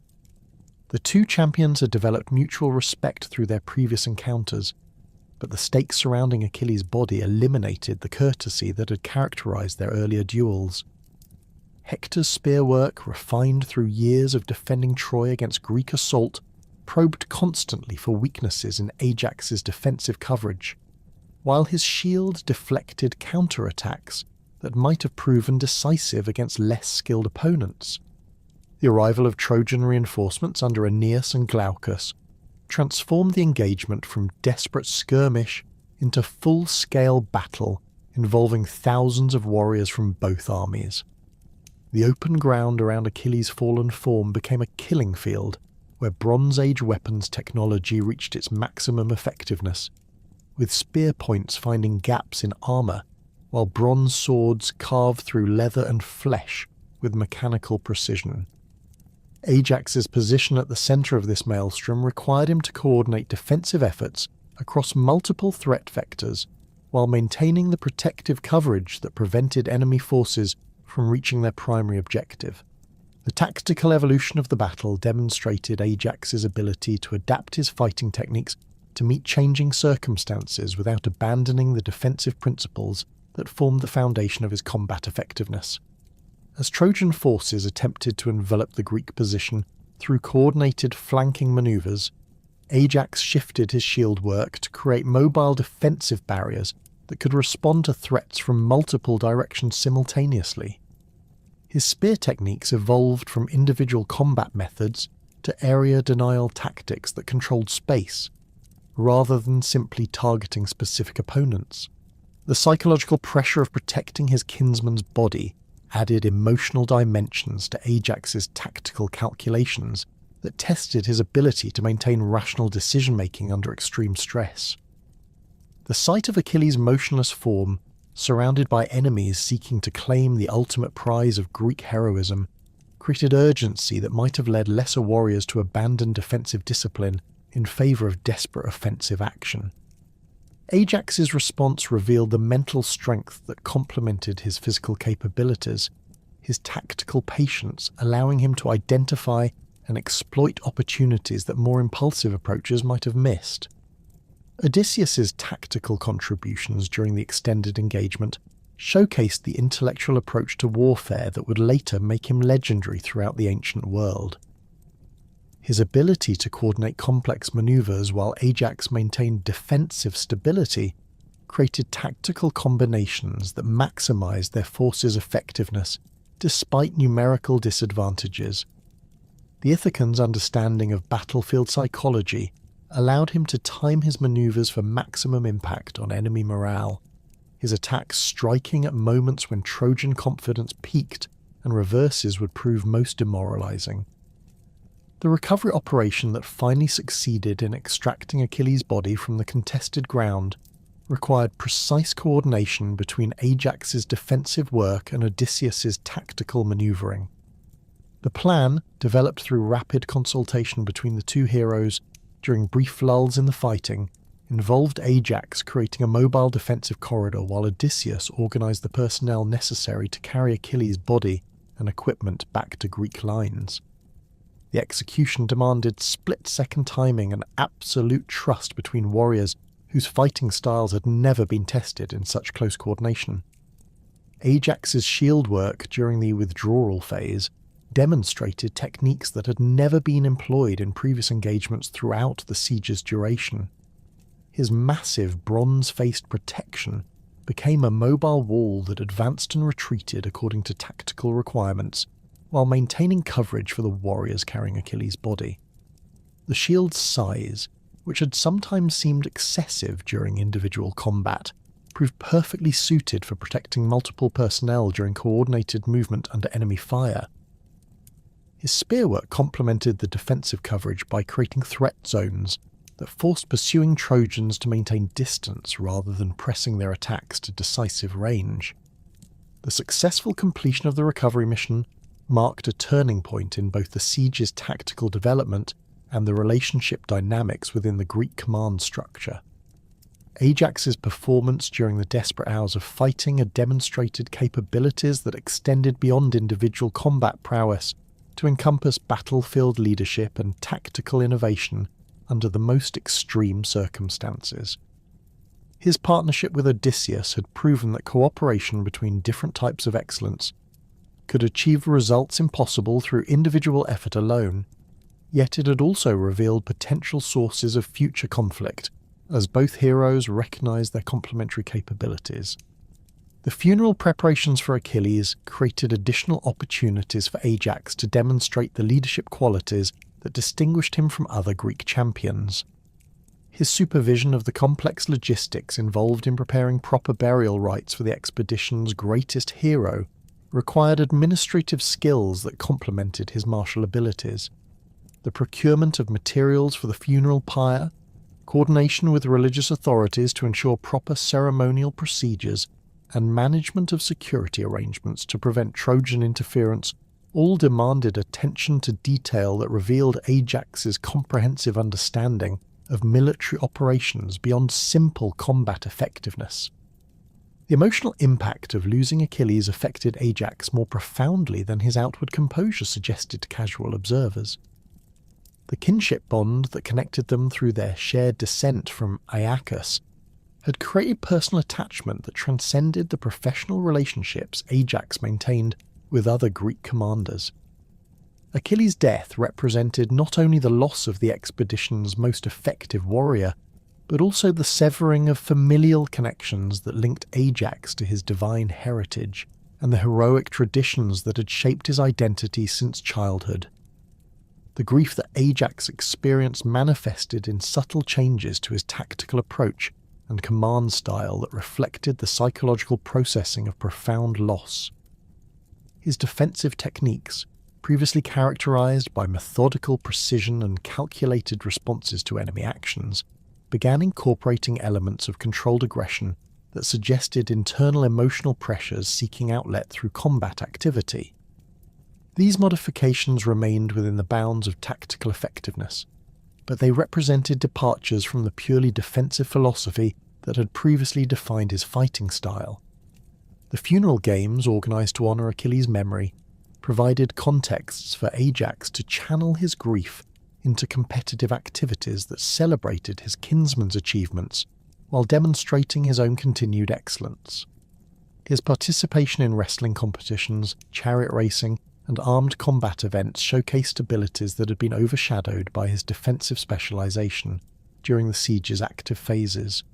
The two champions had developed mutual respect through their previous encounters, but the stakes surrounding Achilles' body eliminated the courtesy that had characterized their earlier duels. Hector's spearwork, refined through years of defending Troy against Greek assault, probed constantly for weaknesses in Ajax's defensive coverage, while his shield deflected counterattacks that might have proven decisive against less skilled opponents. The arrival of Trojan reinforcements under Aeneas and Glaucus transformed the engagement from desperate skirmish into full-scale battle involving thousands of warriors from both armies. The open ground around Achilles' fallen form became a killing field where Bronze Age weapons technology reached its maximum effectiveness, with spear points finding gaps in armour, while bronze swords carved through leather and flesh with mechanical precision. Ajax's position at the centre of this maelstrom required him to coordinate defensive efforts across multiple threat vectors, while maintaining the protective coverage that prevented enemy forces from reaching their primary objective. The tactical evolution of the battle demonstrated Ajax's ability to adapt his fighting techniques to meet changing circumstances without abandoning the defensive principles that formed the foundation of his combat effectiveness. As Trojan forces attempted to envelop the Greek position, Through coordinated flanking maneuvers, Ajax shifted his shield work to create mobile defensive barriers that could respond to threats from multiple directions simultaneously. His spear techniques evolved from individual combat methods to area denial tactics that controlled space, rather than simply targeting specific opponents. The psychological pressure of protecting his kinsman's body added emotional dimensions to Ajax's tactical calculations that tested his ability to maintain rational decision-making under extreme stress. The sight of Achilles' motionless form, surrounded by enemies seeking to claim the ultimate prize of Greek heroism, created urgency that might have led lesser warriors to abandon defensive discipline in favour of desperate offensive action. Ajax's response revealed the mental strength that complemented his physical capabilities, his tactical patience allowing him to identify and exploit opportunities that more impulsive approaches might have missed. Odysseus's tactical contributions during the extended engagement showcased the intellectual approach to warfare that would later make him legendary throughout the ancient world. His ability to coordinate complex maneuvers while Ajax maintained defensive stability created tactical combinations that maximized their forces' effectiveness despite numerical disadvantages. The Ithacan's understanding of battlefield psychology allowed him to time his maneuvers for maximum impact on enemy morale, his attacks striking at moments when Trojan confidence peaked and reverses would prove most demoralizing. The recovery operation that finally succeeded in extracting Achilles' body from the contested ground required precise coordination between Ajax's defensive work and Odysseus's tactical maneuvering. The plan, developed through rapid consultation between the two heroes during brief lulls in the fighting, involved Ajax creating a mobile defensive corridor while Odysseus organised the personnel necessary to carry Achilles' body and equipment back to Greek lines. The execution demanded split-second timing and absolute trust between warriors whose fighting styles had never been tested in such close coordination. Ajax's shield work during the withdrawal phase demonstrated techniques that had never been employed in previous engagements throughout the siege's duration. His massive bronze-faced protection became a mobile wall that advanced and retreated according to tactical requirements, while maintaining coverage for the warriors carrying Achilles' body. The shield's size, which had sometimes seemed excessive during individual combat, proved perfectly suited for protecting multiple personnel during coordinated movement under enemy fire. His spearwork complemented the defensive coverage by creating threat zones that forced pursuing Trojans to maintain distance rather than pressing their attacks to decisive range. The successful completion of the recovery mission marked a turning point in both the siege's tactical development and the relationship dynamics within the Greek command structure. Ajax's performance during the desperate hours of fighting had demonstrated capabilities that extended beyond individual combat prowess to encompass battlefield leadership and tactical innovation under the most extreme circumstances. His partnership with Odysseus had proven that cooperation between different types of excellence could achieve results impossible through individual effort alone, yet it had also revealed potential sources of future conflict, as both heroes recognized their complementary capabilities. The funeral preparations for Achilles created additional opportunities for Ajax to demonstrate the leadership qualities that distinguished him from other Greek champions. His supervision of the complex logistics involved in preparing proper burial rites for the expedition's greatest hero required administrative skills that complemented his martial abilities. The procurement of materials for the funeral pyre, coordination with religious authorities to ensure proper ceremonial procedures, and management of security arrangements to prevent Trojan interference all demanded attention to detail that revealed Ajax's comprehensive understanding of military operations beyond simple combat effectiveness. The emotional impact of losing Achilles affected Ajax more profoundly than his outward composure suggested to casual observers. The kinship bond that connected them through their shared descent from Aeacus had created personal attachment that transcended the professional relationships Ajax maintained with other Greek commanders. Achilles' death represented not only the loss of the expedition's most effective warrior, but also the severing of familial connections that linked Ajax to his divine heritage and the heroic traditions that had shaped his identity since childhood. The grief that Ajax experienced manifested in subtle changes to his tactical approach and command style that reflected the psychological processing of profound loss. His defensive techniques, previously characterized by methodical precision and calculated responses to enemy actions, began incorporating elements of controlled aggression that suggested internal emotional pressures seeking outlet through combat activity. These modifications remained within the bounds of tactical effectiveness, but they represented departures from the purely defensive philosophy that had previously defined his fighting style. The funeral games, organized to honor Achilles' memory, provided contexts for Ajax to channel his grief into competitive activities that celebrated his kinsman's achievements while demonstrating his own continued excellence. His participation in wrestling competitions, chariot racing, and armed combat events showcased abilities that had been overshadowed by his defensive specialization during the siege's active phases.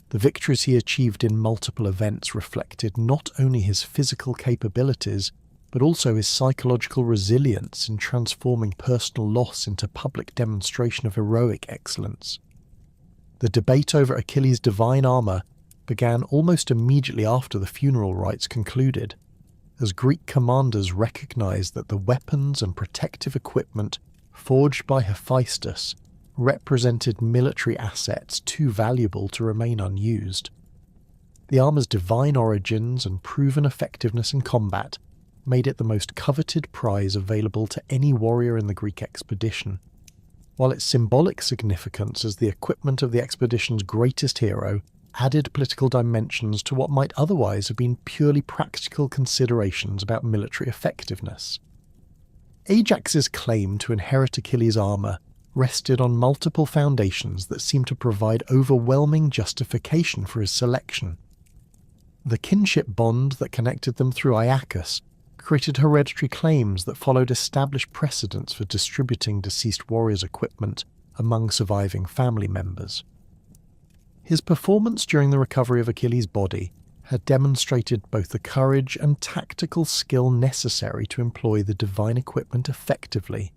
The victories he achieved in multiple events reflected not only his physical capabilities, but also his psychological resilience in transforming personal loss into public demonstration of heroic excellence. The debate over Achilles' divine armour began almost immediately after the funeral rites concluded, as Greek commanders recognized that the weapons and protective equipment forged by Hephaestus represented military assets too valuable to remain unused. The armour's divine origins and proven effectiveness in combat made it the most coveted prize available to any warrior in the Greek expedition, while its symbolic significance as the equipment of the expedition's greatest hero added political dimensions to what might otherwise have been purely practical considerations about military effectiveness. Ajax's claim to inherit Achilles' armour rested on multiple foundations that seemed to provide overwhelming justification for his selection. The kinship bond that connected them through Aeacus created hereditary claims that followed established precedents for distributing deceased warriors' equipment among surviving family members. His performance during the recovery of Achilles' body had demonstrated both the courage and tactical skill necessary to employ the divine equipment effectively,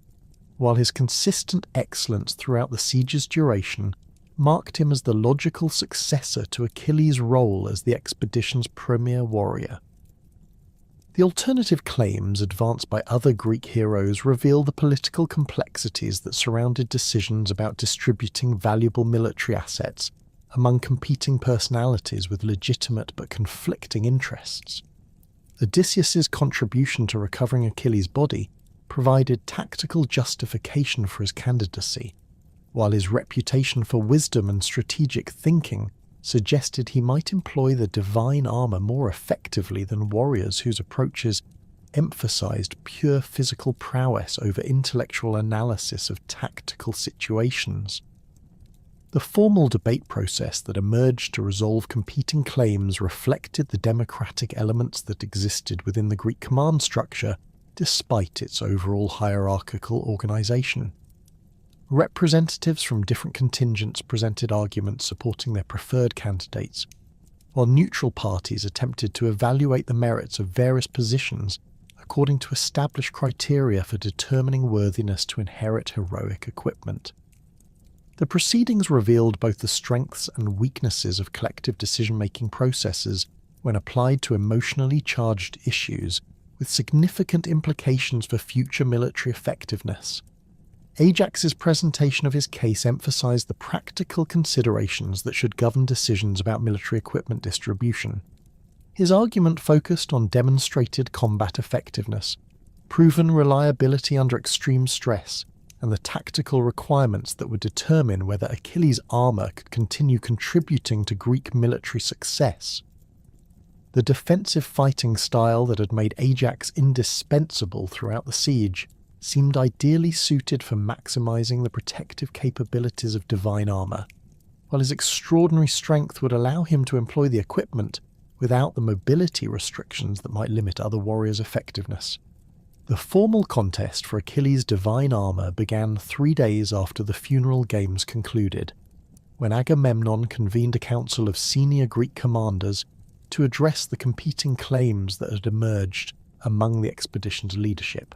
while his consistent excellence throughout the siege's duration marked him as the logical successor to Achilles' role as the expedition's premier warrior. The alternative claims advanced by other Greek heroes reveal the political complexities that surrounded decisions about distributing valuable military assets among competing personalities with legitimate but conflicting interests. Odysseus's contribution to recovering Achilles' body provided tactical justification for his candidacy, while his reputation for wisdom and strategic thinking suggested he might employ the divine armour more effectively than warriors whose approaches emphasized pure physical prowess over intellectual analysis of tactical situations. The formal debate process that emerged to resolve competing claims reflected the democratic elements that existed within the Greek command structure, despite its overall hierarchical organization. Representatives from different contingents presented arguments supporting their preferred candidates, while neutral parties attempted to evaluate the merits of various positions according to established criteria for determining worthiness to inherit heroic equipment. The proceedings revealed both the strengths and weaknesses of collective decision-making processes when applied to emotionally charged issues, with significant implications for future military effectiveness. Ajax's presentation of his case emphasized the practical considerations that should govern decisions about military equipment distribution. His argument focused on demonstrated combat effectiveness, proven reliability under extreme stress, and the tactical requirements that would determine whether Achilles' armour could continue contributing to Greek military success. The defensive fighting style that had made Ajax indispensable throughout the siege seemed ideally suited for maximizing the protective capabilities of divine armour, while his extraordinary strength would allow him to employ the equipment without the mobility restrictions that might limit other warriors' effectiveness. The formal contest for Achilles' divine armour began 3 days after the funeral games concluded, when Agamemnon convened a council of senior Greek commanders to address the competing claims that had emerged among the expedition's leadership.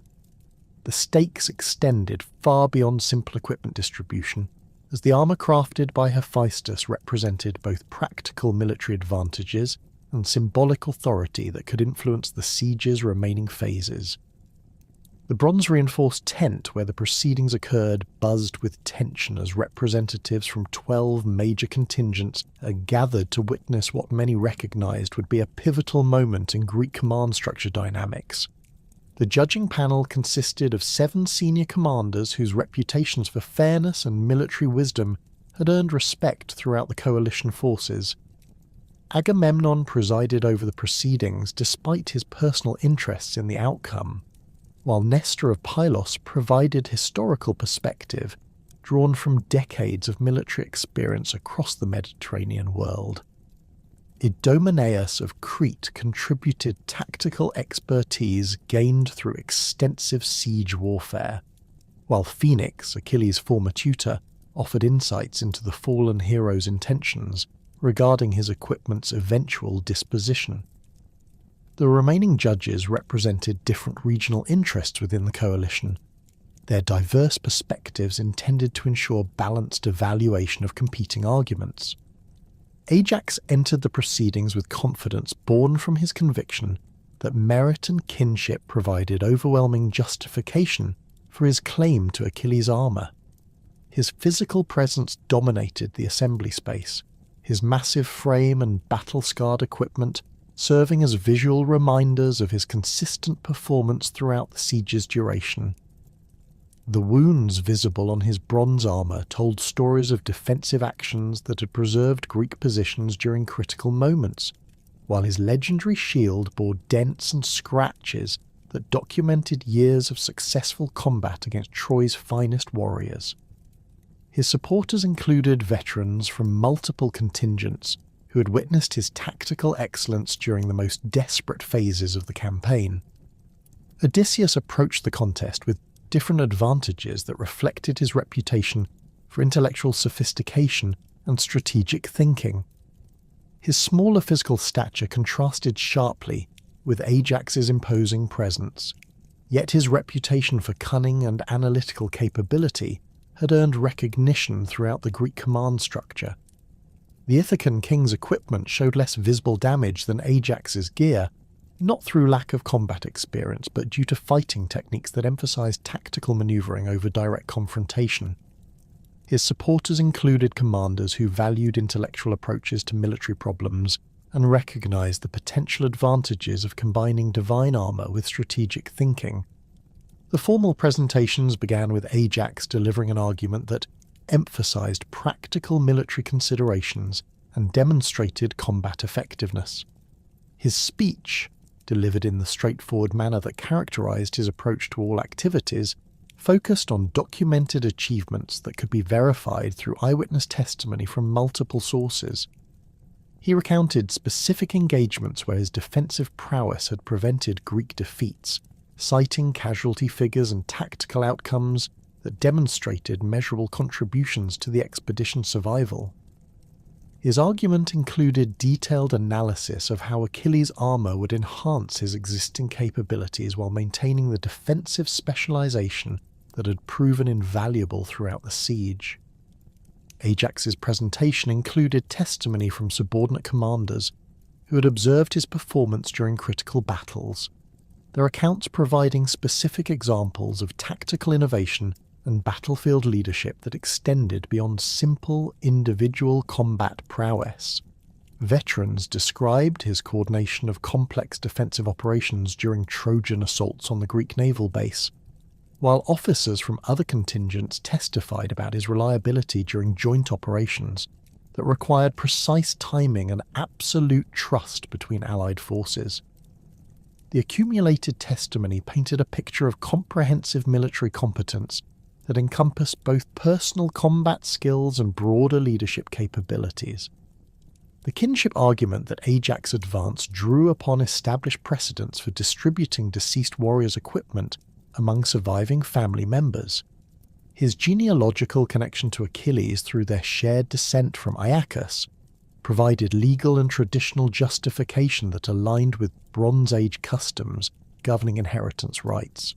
The stakes extended far beyond simple equipment distribution, as the armour crafted by Hephaestus represented both practical military advantages and symbolic authority that could influence the siege's remaining phases. The bronze-reinforced tent where the proceedings occurred buzzed with tension as representatives from 12 major contingents had gathered to witness what many recognised would be a pivotal moment in Greek command structure dynamics. The judging panel consisted of 7 senior commanders whose reputations for fairness and military wisdom had earned respect throughout the coalition forces. Agamemnon presided over the proceedings despite his personal interests in the outcome, while Nestor of Pylos provided historical perspective drawn from decades of military experience across the Mediterranean world. Idomeneus of Crete contributed tactical expertise gained through extensive siege warfare, while Phoenix, Achilles' former tutor, offered insights into the fallen hero's intentions regarding his equipment's eventual disposition. The remaining judges represented different regional interests within the coalition, their diverse perspectives intended to ensure balanced evaluation of competing arguments. Ajax entered the proceedings with confidence born from his conviction that merit and kinship provided overwhelming justification for his claim to Achilles' armour. His physical presence dominated the assembly space, his massive frame and battle-scarred equipment serving as visual reminders of his consistent performance throughout the siege's duration. The wounds visible on his bronze armour told stories of defensive actions that had preserved Greek positions during critical moments, while his legendary shield bore dents and scratches that documented years of successful combat against Troy's finest warriors. His supporters included veterans from multiple contingents who had witnessed his tactical excellence during the most desperate phases of the campaign. Odysseus approached the contest with different advantages that reflected his reputation for intellectual sophistication and strategic thinking. His smaller physical stature contrasted sharply with Ajax's imposing presence, yet his reputation for cunning and analytical capability had earned recognition throughout the Greek command structure. The Ithacan king's equipment showed less visible damage than Ajax's gear, not through lack of combat experience, but due to fighting techniques that emphasized tactical maneuvering over direct confrontation. His supporters included commanders who valued intellectual approaches to military problems and recognized the potential advantages of combining divine armor with strategic thinking. The formal presentations began with Ajax delivering an argument that emphasized practical military considerations and demonstrated combat effectiveness. His speech, delivered in the straightforward manner that characterized his approach to all activities, focused on documented achievements that could be verified through eyewitness testimony from multiple sources. He recounted specific engagements where his defensive prowess had prevented Greek defeats, citing casualty figures and tactical outcomes that demonstrated measurable contributions to the expedition's survival. His argument included detailed analysis of how Achilles' armour would enhance his existing capabilities while maintaining the defensive specialization that had proven invaluable throughout the siege. Ajax's presentation included testimony from subordinate commanders who had observed his performance during critical battles, their accounts providing specific examples of tactical innovation and battlefield leadership that extended beyond simple individual combat prowess. Veterans described his coordination of complex defensive operations during Trojan assaults on the Greek naval base, while officers from other contingents testified about his reliability during joint operations that required precise timing and absolute trust between allied forces. The accumulated testimony painted a picture of comprehensive military competence that encompassed both personal combat skills and broader leadership capabilities. The kinship argument that Ajax advanced drew upon established precedents for distributing deceased warriors' equipment among surviving family members. His genealogical connection to Achilles through their shared descent from Ajax provided legal and traditional justification that aligned with Bronze Age customs governing inheritance rights.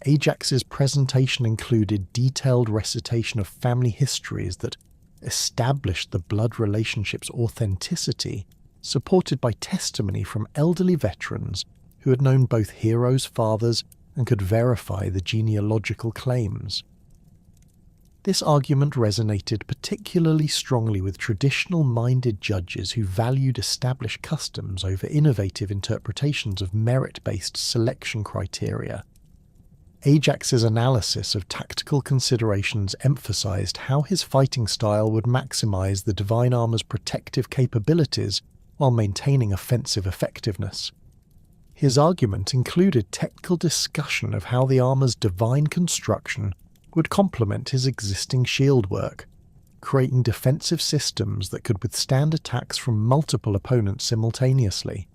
Ajax's presentation included detailed recitation of family histories that established the blood relationship's authenticity, supported by testimony from elderly veterans who had known both heroes' fathers and could verify the genealogical claims. This argument resonated particularly strongly with traditional-minded judges who valued established customs over innovative interpretations of merit-based selection criteria. Ajax's analysis of tactical considerations emphasized how his fighting style would maximize the divine armor's protective capabilities while maintaining offensive effectiveness. His argument included technical discussion of how the armor's divine construction would complement his existing shield work, creating defensive systems that could withstand attacks from multiple opponents simultaneously.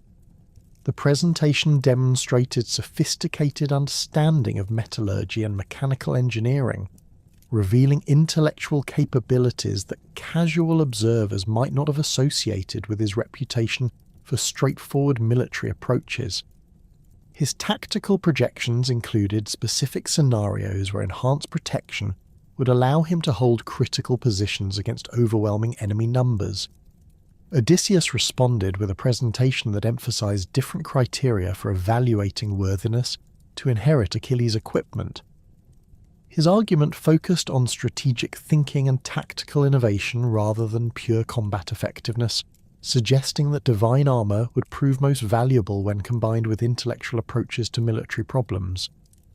The presentation demonstrated sophisticated understanding of metallurgy and mechanical engineering, revealing intellectual capabilities that casual observers might not have associated with his reputation for straightforward military approaches. His tactical projections included specific scenarios where enhanced protection would allow him to hold critical positions against overwhelming enemy numbers. Odysseus responded with a presentation that emphasized different criteria for evaluating worthiness to inherit Achilles' equipment. His argument focused on strategic thinking and tactical innovation rather than pure combat effectiveness, suggesting that divine armor would prove most valuable when combined with intellectual approaches to military problems.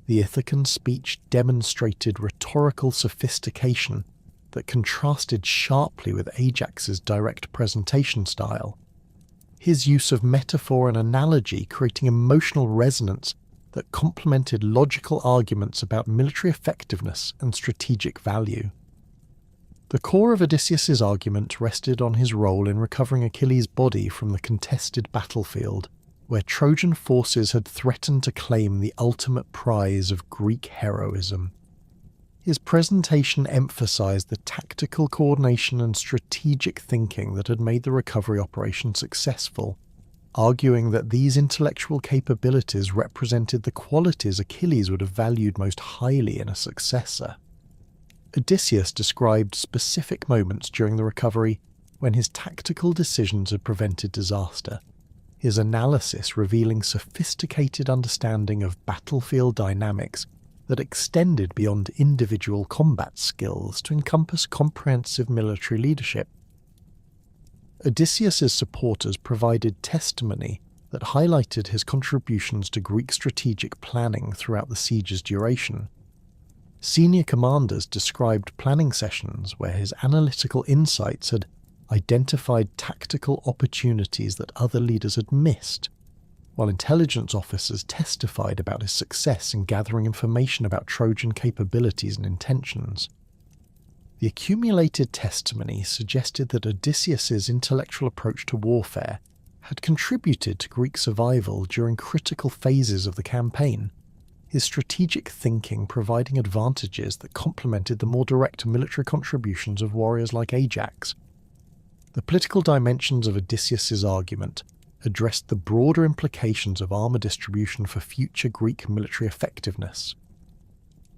The Ithacan speech demonstrated rhetorical sophistication that contrasted sharply with Ajax's direct presentation style. His use of metaphor and analogy creating emotional resonance that complemented logical arguments about military effectiveness and strategic value. The core of Odysseus's argument rested on his role in recovering Achilles' body from the contested battlefield, where Trojan forces had threatened to claim the ultimate prize of Greek heroism. His presentation emphasized the tactical coordination and strategic thinking that had made the recovery operation successful, arguing that these intellectual capabilities represented the qualities Achilles would have valued most highly in a successor. Odysseus described specific moments during the recovery when his tactical decisions had prevented disaster, his analysis revealing sophisticated understanding of battlefield dynamics that extended beyond individual combat skills to encompass comprehensive military leadership. Odysseus's supporters provided testimony that highlighted his contributions to Greek strategic planning throughout the siege's duration. Senior commanders described planning sessions where his analytical insights had identified tactical opportunities that other leaders had missed, while intelligence officers testified about his success in gathering information about Trojan capabilities and intentions. The accumulated testimony suggested that Odysseus's intellectual approach to warfare had contributed to Greek survival during critical phases of the campaign, his strategic thinking providing advantages that complemented the more direct military contributions of warriors like Ajax. The political dimensions of Odysseus's argument addressed the broader implications of armor distribution for future Greek military effectiveness.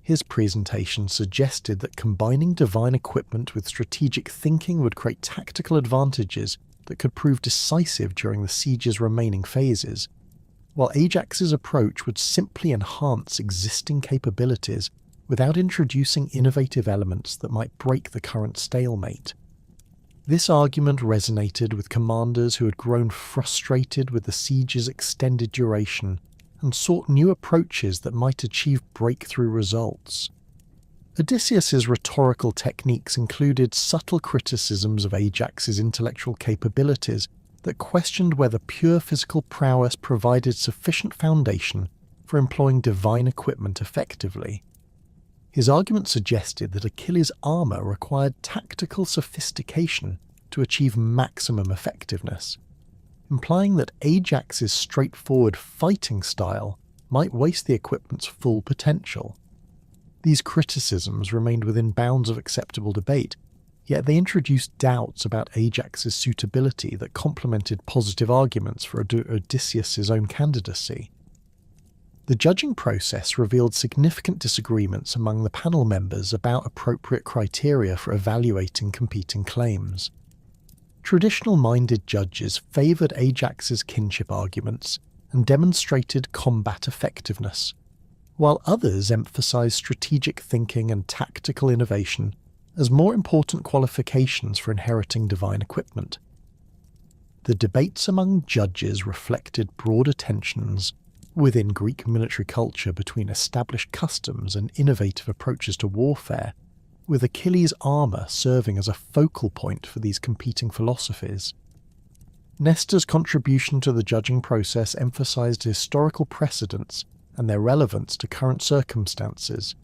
His presentation suggested that combining divine equipment with strategic thinking would create tactical advantages that could prove decisive during the siege's remaining phases, while Ajax's approach would simply enhance existing capabilities without introducing innovative elements that might break the current stalemate. This argument resonated with commanders who had grown frustrated with the siege's extended duration and sought new approaches that might achieve breakthrough results. Odysseus's rhetorical techniques included subtle criticisms of Ajax's intellectual capabilities that questioned whether pure physical prowess provided sufficient foundation for employing divine equipment effectively. His argument suggested that Achilles' armor required tactical sophistication to achieve maximum effectiveness, implying that Ajax's straightforward fighting style might waste the equipment's full potential. These criticisms remained within bounds of acceptable debate, yet they introduced doubts about Ajax's suitability that complemented positive arguments for Odysseus's own candidacy. The judging process revealed significant disagreements among the panel members about appropriate criteria for evaluating competing claims. Traditional-minded judges favoured Ajax's kinship arguments and demonstrated combat effectiveness, while others emphasised strategic thinking and tactical innovation as more important qualifications for inheriting divine equipment. The debates among judges reflected broader tensions within Greek military culture between established customs and innovative approaches to warfare, with Achilles' armour serving as a focal point for these competing philosophies. Nestor's contribution to the judging process emphasised historical precedents and their relevance to current circumstances.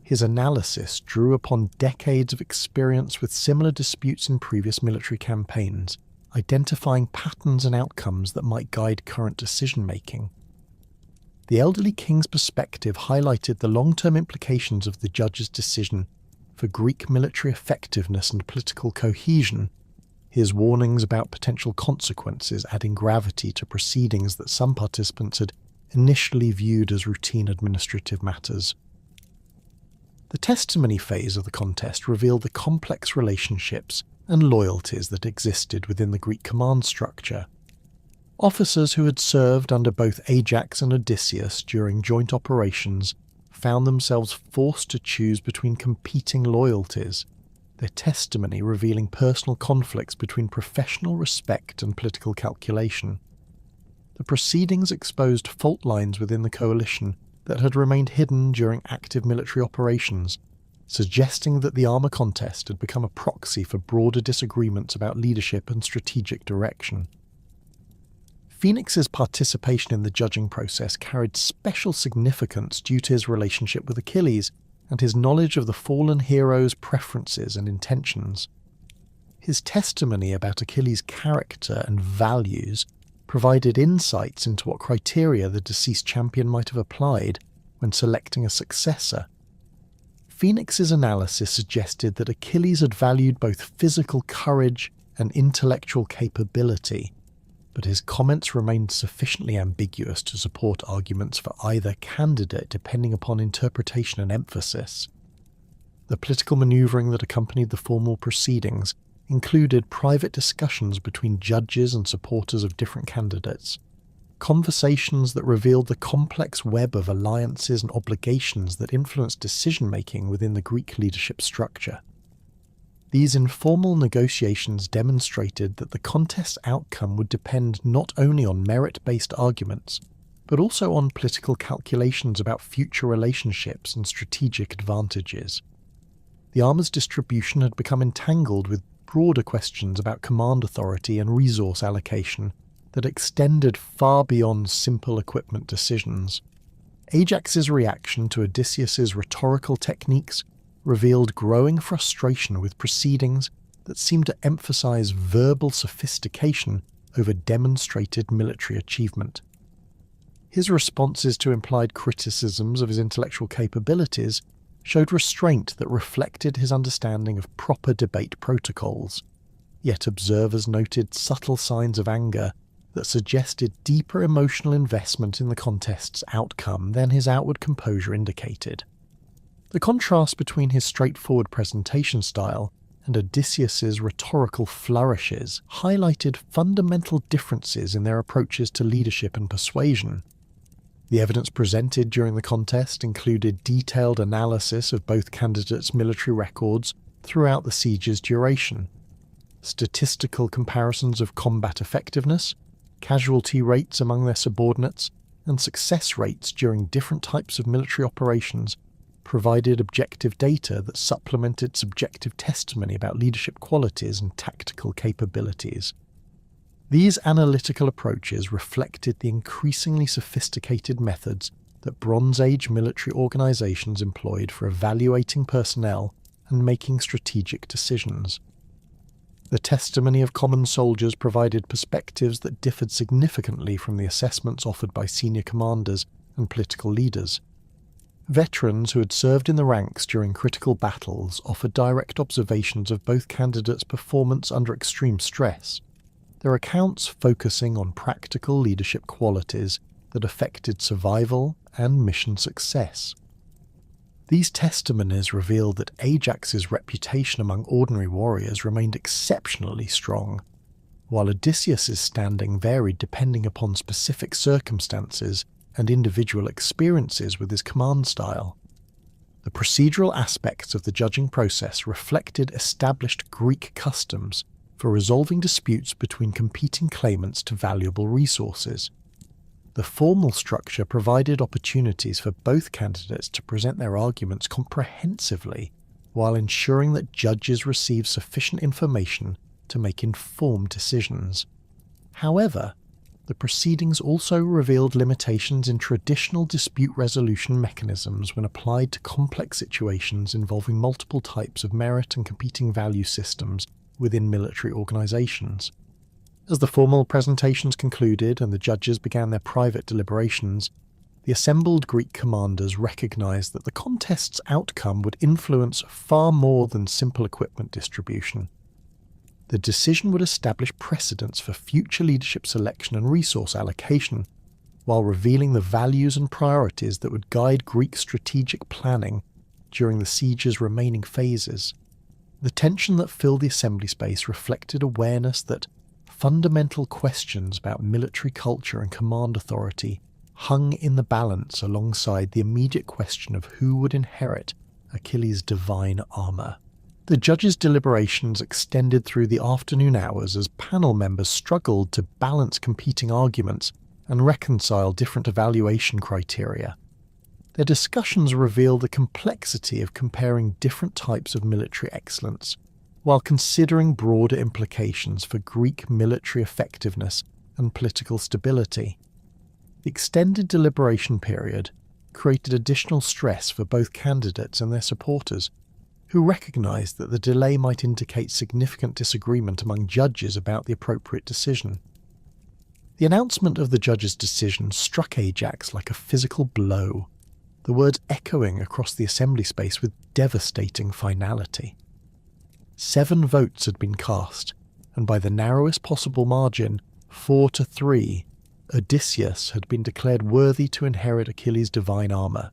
His analysis drew upon decades of experience with similar disputes in previous military campaigns, identifying patterns and outcomes that might guide current decision-making. The elderly king's perspective highlighted the long-term implications of the judge's decision for Greek military effectiveness and political cohesion, his warnings about potential consequences adding gravity to proceedings that some participants had initially viewed as routine administrative matters. The testimony phase of the contest revealed the complex relationships and loyalties that existed within the Greek command structure. Officers who had served under both Ajax and Odysseus during joint operations found themselves forced to choose between competing loyalties, their testimony revealing personal conflicts between professional respect and political calculation. The proceedings exposed fault lines within the coalition that had remained hidden during active military operations, suggesting that the armour contest had become a proxy for broader disagreements about leadership and strategic direction. Phoenix's participation in the judging process carried special significance due to his relationship with Achilles and his knowledge of the fallen hero's preferences and intentions. His testimony about Achilles' character and values provided insights into what criteria the deceased champion might have applied when selecting a successor. Phoenix's analysis suggested that Achilles had valued both physical courage and intellectual capability, but his comments remained sufficiently ambiguous to support arguments for either candidate depending upon interpretation and emphasis. The political manoeuvring that accompanied the formal proceedings included private discussions between judges and supporters of different candidates, conversations that revealed the complex web of alliances and obligations that influenced decision-making within the Greek leadership structure. These informal negotiations demonstrated that the contest's outcome would depend not only on merit-based arguments, but also on political calculations about future relationships and strategic advantages. The armour's distribution had become entangled with broader questions about command authority and resource allocation that extended far beyond simple equipment decisions. Ajax's reaction to Odysseus's rhetorical techniques revealed growing frustration with proceedings that seemed to emphasize verbal sophistication over demonstrated military achievement. His responses to implied criticisms of his intellectual capabilities showed restraint that reflected his understanding of proper debate protocols, yet observers noted subtle signs of anger that suggested deeper emotional investment in the contest's outcome than his outward composure indicated. The contrast between his straightforward presentation style and Odysseus's rhetorical flourishes highlighted fundamental differences in their approaches to leadership and persuasion. The evidence presented during the contest included detailed analysis of both candidates' military records throughout the siege's duration, statistical comparisons of combat effectiveness, casualty rates among their subordinates, and success rates during different types of military operations provided objective data that supplemented subjective testimony about leadership qualities and tactical capabilities. These analytical approaches reflected the increasingly sophisticated methods that Bronze Age military organizations employed for evaluating personnel and making strategic decisions. The testimony of common soldiers provided perspectives that differed significantly from the assessments offered by senior commanders and political leaders. Veterans who had served in the ranks during critical battles offered direct observations of both candidates' performance under extreme stress, their accounts focusing on practical leadership qualities that affected survival and mission success. These testimonies revealed that Ajax's reputation among ordinary warriors remained exceptionally strong, while Odysseus's standing varied depending upon specific circumstances and individual experiences with his command style. The procedural aspects of the judging process reflected established Greek customs for resolving disputes between competing claimants to valuable resources. The formal structure provided opportunities for both candidates to present their arguments comprehensively, while ensuring that judges received sufficient information to make informed decisions. However, the proceedings also revealed limitations in traditional dispute resolution mechanisms when applied to complex situations involving multiple types of merit and competing value systems within military organizations. As the formal presentations concluded and the judges began their private deliberations, the assembled Greek commanders recognized that the contest's outcome would influence far more than simple equipment distribution. The decision would establish precedents for future leadership selection and resource allocation, while revealing the values and priorities that would guide Greek strategic planning during the siege's remaining phases. The tension that filled the assembly space reflected awareness that fundamental questions about military culture and command authority hung in the balance alongside the immediate question of who would inherit Achilles' divine armour. The judges' deliberations extended through the afternoon hours as panel members struggled to balance competing arguments and reconcile different evaluation criteria. Their discussions revealed the complexity of comparing different types of military excellence, while considering broader implications for Greek military effectiveness and political stability. The extended deliberation period created additional stress for both candidates and their supporters, who recognized that the delay might indicate significant disagreement among judges about the appropriate decision. The announcement of the judge's decision struck Ajax like a physical blow, the words echoing across the assembly space with devastating finality. 7 votes had been cast, and by the narrowest possible margin, 4-3, Odysseus had been declared worthy to inherit Achilles' divine armour.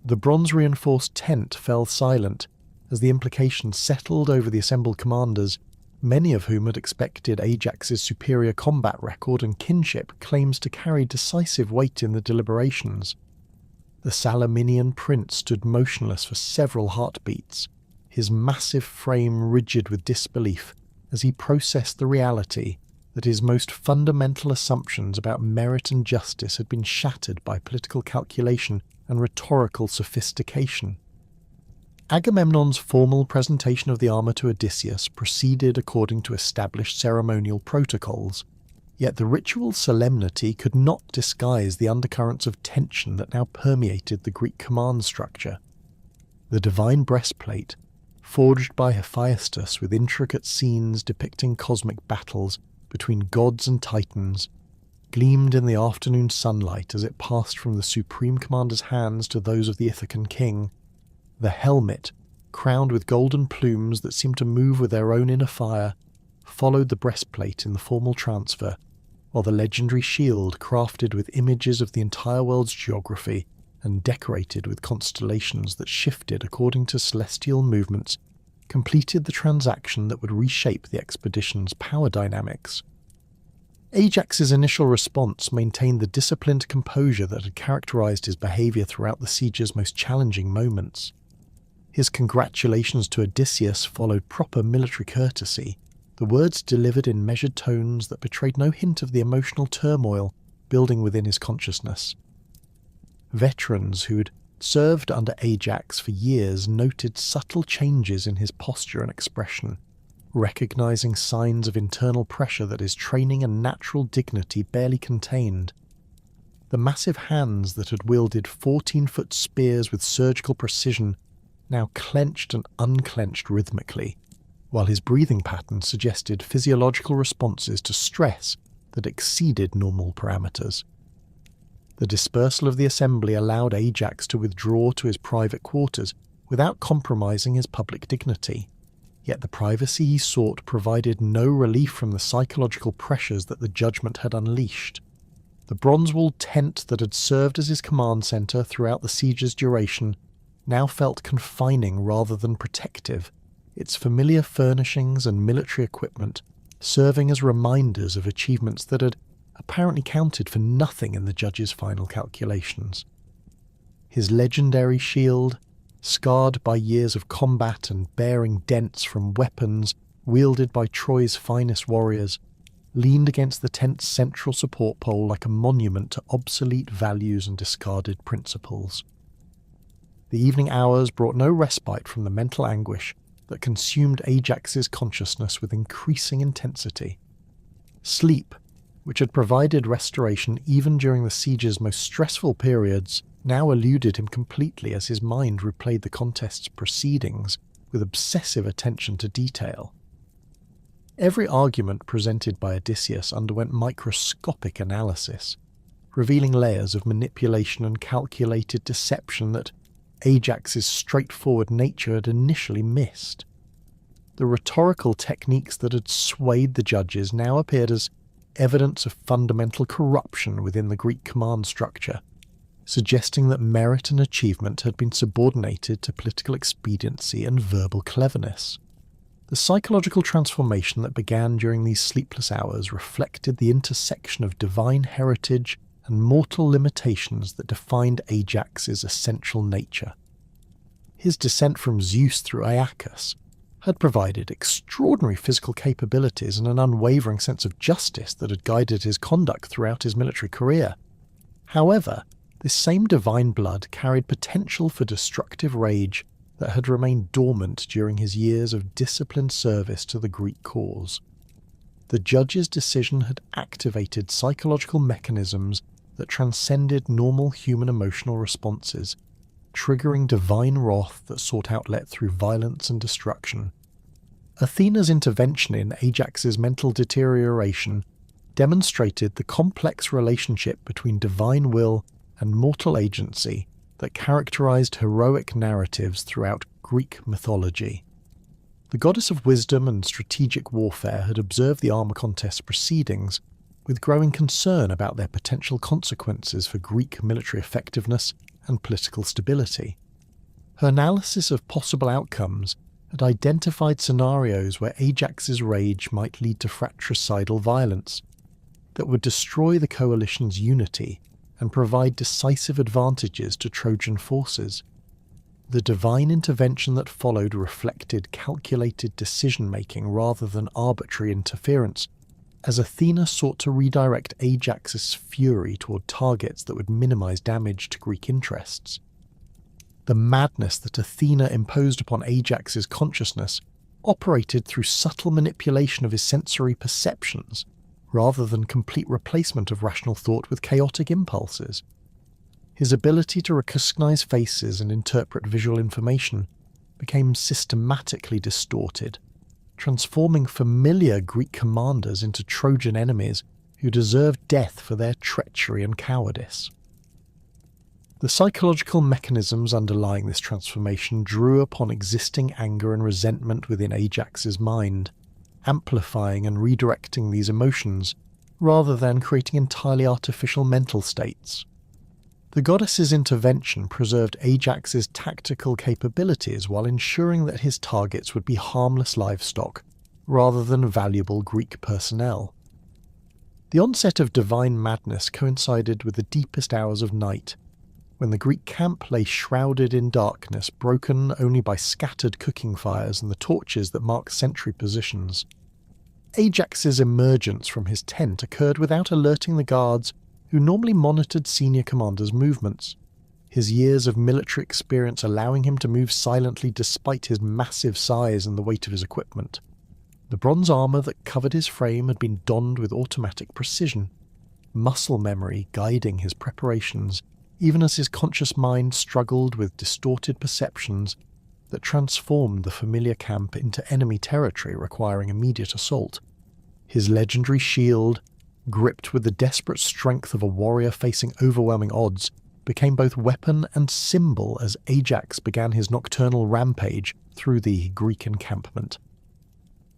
The bronze-reinforced tent fell silent as the implications settled over the assembled commanders, many of whom had expected Ajax's superior combat record and kinship claims to carry decisive weight in the deliberations. The Salaminian prince stood motionless for several heartbeats, his massive frame rigid with disbelief as he processed the reality that his most fundamental assumptions about merit and justice had been shattered by political calculation and rhetorical sophistication. Agamemnon's formal presentation of the armour to Odysseus proceeded according to established ceremonial protocols, yet the ritual solemnity could not disguise the undercurrents of tension that now permeated the Greek command structure. The divine breastplate, forged by Hephaestus with intricate scenes depicting cosmic battles between gods and titans, gleamed in the afternoon sunlight as it passed from the supreme commander's hands to those of the Ithacan king. The helmet, crowned with golden plumes that seemed to move with their own inner fire, followed the breastplate in the formal transfer, while the legendary shield, crafted with images of the entire world's geography and decorated with constellations that shifted according to celestial movements, completed the transaction that would reshape the expedition's power dynamics. Ajax's initial response maintained the disciplined composure that had characterized his behavior throughout the siege's most challenging moments. His congratulations to Odysseus followed proper military courtesy, the words delivered in measured tones that betrayed no hint of the emotional turmoil building within his consciousness. Veterans who'd served under Ajax for years noted subtle changes in his posture and expression, recognizing signs of internal pressure that his training and natural dignity barely contained. The massive hands that had wielded 14-foot spears with surgical precision now clenched and unclenched rhythmically, while his breathing pattern suggested physiological responses to stress that exceeded normal parameters. The dispersal of the assembly allowed Ajax to withdraw to his private quarters without compromising his public dignity, yet the privacy he sought provided no relief from the psychological pressures that the judgment had unleashed. The bronze-walled tent that had served as his command centre throughout the siege's duration now felt confining rather than protective, its familiar furnishings and military equipment serving as reminders of achievements that had apparently counted for nothing in the judge's final calculations. His legendary shield, scarred by years of combat and bearing dents from weapons wielded by Troy's finest warriors, leaned against the tent's central support pole like a monument to obsolete values and discarded principles. The evening hours brought no respite from the mental anguish that consumed Ajax's consciousness with increasing intensity. Sleep, which had provided restoration even during the siege's most stressful periods, now eluded him completely as his mind replayed the contest's proceedings with obsessive attention to detail. Every argument presented by Odysseus underwent microscopic analysis, revealing layers of manipulation and calculated deception that Ajax's straightforward nature had initially missed. The rhetorical techniques that had swayed the judges now appeared as evidence of fundamental corruption within the Greek command structure, suggesting that merit and achievement had been subordinated to political expediency and verbal cleverness. The psychological transformation that began during these sleepless hours reflected the intersection of divine heritage and mortal limitations that defined Ajax's essential nature. His descent from Zeus through Aeacus had provided extraordinary physical capabilities and an unwavering sense of justice that had guided his conduct throughout his military career. However, this same divine blood carried potential for destructive rage that had remained dormant during his years of disciplined service to the Greek cause. The judge's decision had activated psychological mechanisms that transcended normal human emotional responses, triggering divine wrath that sought outlet through violence and destruction. Athena's intervention in Ajax's mental deterioration demonstrated the complex relationship between divine will and mortal agency that characterized heroic narratives throughout Greek mythology. The goddess of wisdom and strategic warfare had observed the armor contest's proceedings with growing concern about their potential consequences for Greek military effectiveness and political stability. Her analysis of possible outcomes had identified scenarios where Ajax's rage might lead to fratricidal violence that would destroy the coalition's unity and provide decisive advantages to Trojan forces. The divine intervention that followed reflected calculated decision-making rather than arbitrary interference, as Athena sought to redirect Ajax's fury toward targets that would minimize damage to Greek interests. The madness that Athena imposed upon Ajax's consciousness operated through subtle manipulation of his sensory perceptions, rather than complete replacement of rational thought with chaotic impulses. His ability to recognize faces and interpret visual information became systematically distorted, transforming familiar Greek commanders into Trojan enemies who deserved death for their treachery and cowardice. The psychological mechanisms underlying this transformation drew upon existing anger and resentment within Ajax's mind, amplifying and redirecting these emotions rather than creating entirely artificial mental states. The goddess's intervention preserved Ajax's tactical capabilities while ensuring that his targets would be harmless livestock rather than valuable Greek personnel. The onset of divine madness coincided with the deepest hours of night, when the Greek camp lay shrouded in darkness, broken only by scattered cooking fires and the torches that marked sentry positions. Ajax's emergence from his tent occurred without alerting the guards who normally monitored senior commanders' movements, his years of military experience allowing him to move silently despite his massive size and the weight of his equipment. The bronze armour that covered his frame had been donned with automatic precision, muscle memory guiding his preparations, even as his conscious mind struggled with distorted perceptions that transformed the familiar camp into enemy territory requiring immediate assault. His legendary shield, gripped with the desperate strength of a warrior facing overwhelming odds, became both weapon and symbol as Ajax began his nocturnal rampage through the Greek encampment.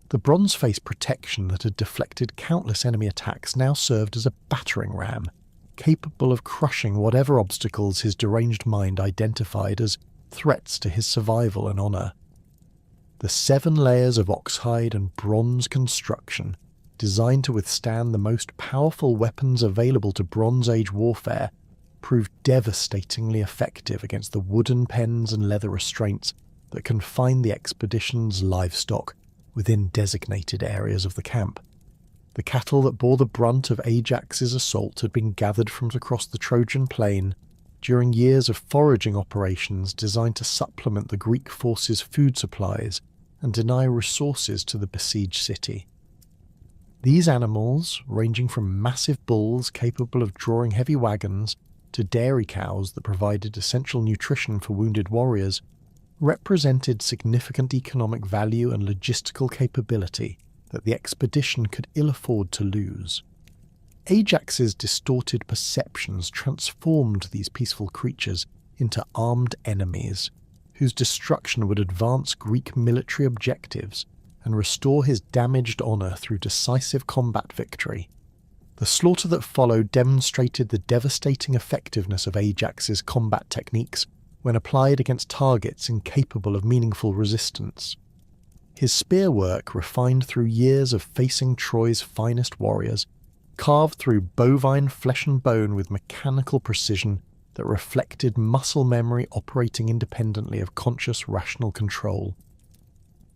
The bronze-faced protection that had deflected countless enemy attacks now served as a battering ram, capable of crushing whatever obstacles his deranged mind identified as threats to his survival and honour. The 7 layers of oxhide and bronze construction, designed to withstand the most powerful weapons available to Bronze Age warfare, proved devastatingly effective against the wooden pens and leather restraints that confined the expedition's livestock within designated areas of the camp. The cattle that bore the brunt of Ajax's assault had been gathered from across the Trojan plain during years of foraging operations designed to supplement the Greek forces' food supplies and deny resources to the besieged city. These animals, ranging from massive bulls capable of drawing heavy wagons to dairy cows that provided essential nutrition for wounded warriors, represented significant economic value and logistical capability that the expedition could ill afford to lose. Ajax's distorted perceptions transformed these peaceful creatures into armed enemies, whose destruction would advance Greek military objectives and restore his damaged honour through decisive combat victory. The slaughter that followed demonstrated the devastating effectiveness of Ajax's combat techniques when applied against targets incapable of meaningful resistance. His spear work, refined through years of facing Troy's finest warriors, carved through bovine flesh and bone with mechanical precision that reflected muscle memory operating independently of conscious rational control.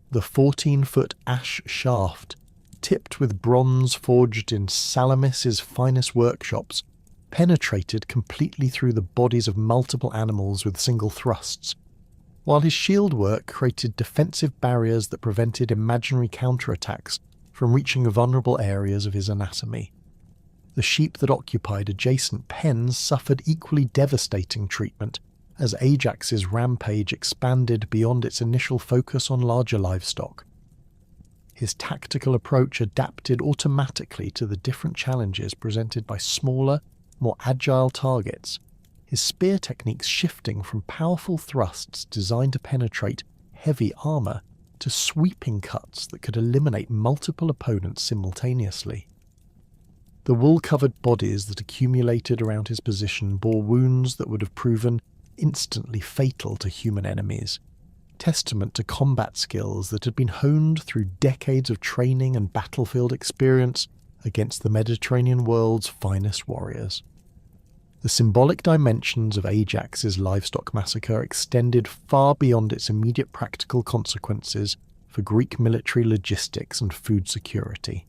The 14-foot ash shaft, tipped with bronze forged in Salamis's finest workshops, penetrated completely through the bodies of multiple animals with single thrusts, while his shield work created defensive barriers that prevented imaginary counterattacks from reaching vulnerable areas of his anatomy. The sheep that occupied adjacent pens suffered equally devastating treatment as Ajax's rampage expanded beyond its initial focus on larger livestock. His tactical approach adapted automatically to the different challenges presented by smaller, more agile targets, his spear techniques shifting from powerful thrusts designed to penetrate heavy armour to sweeping cuts that could eliminate multiple opponents simultaneously. The wool-covered bodies that accumulated around his position bore wounds that would have proven instantly fatal to human enemies, testament to combat skills that had been honed through decades of training and battlefield experience against the Mediterranean world's finest warriors. The symbolic dimensions of Ajax's livestock massacre extended far beyond its immediate practical consequences for Greek military logistics and food security.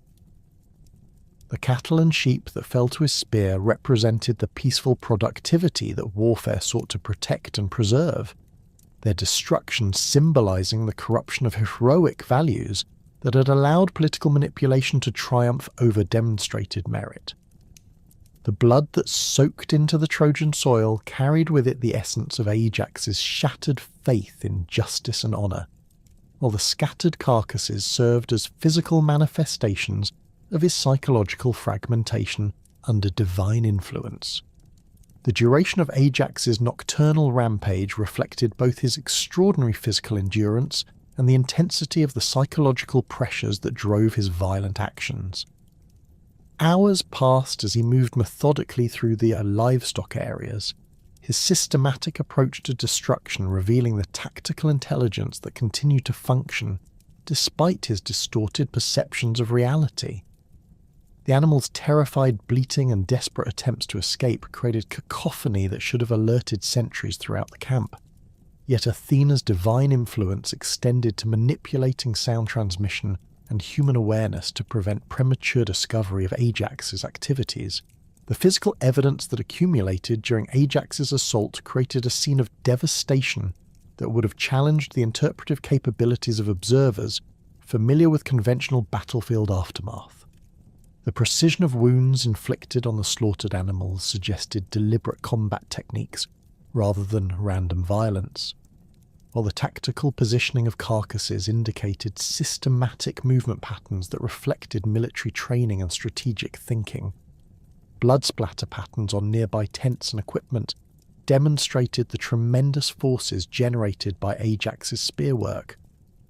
The cattle and sheep that fell to his spear represented the peaceful productivity that warfare sought to protect and preserve, their destruction symbolizing the corruption of heroic values that had allowed political manipulation to triumph over demonstrated merit. The blood that soaked into the Trojan soil carried with it the essence of Ajax's shattered faith in justice and honour, while the scattered carcasses served as physical manifestations of his psychological fragmentation under divine influence. The duration of Ajax's nocturnal rampage reflected both his extraordinary physical endurance and the intensity of the psychological pressures that drove his violent actions. Hours passed as he moved methodically through the livestock areas, his systematic approach to destruction revealing the tactical intelligence that continued to function despite his distorted perceptions of reality. The animals' terrified bleating and desperate attempts to escape created cacophony that should have alerted sentries throughout the camp. Yet Athena's divine influence extended to manipulating sound transmission and human awareness to prevent premature discovery of Ajax's activities. The physical evidence that accumulated during Ajax's assault created a scene of devastation that would have challenged the interpretive capabilities of observers familiar with conventional battlefield aftermath. The precision of wounds inflicted on the slaughtered animals suggested deliberate combat techniques rather than random violence, while the tactical positioning of carcasses indicated systematic movement patterns that reflected military training and strategic thinking. Blood splatter patterns on nearby tents and equipment demonstrated the tremendous forces generated by Ajax's spearwork,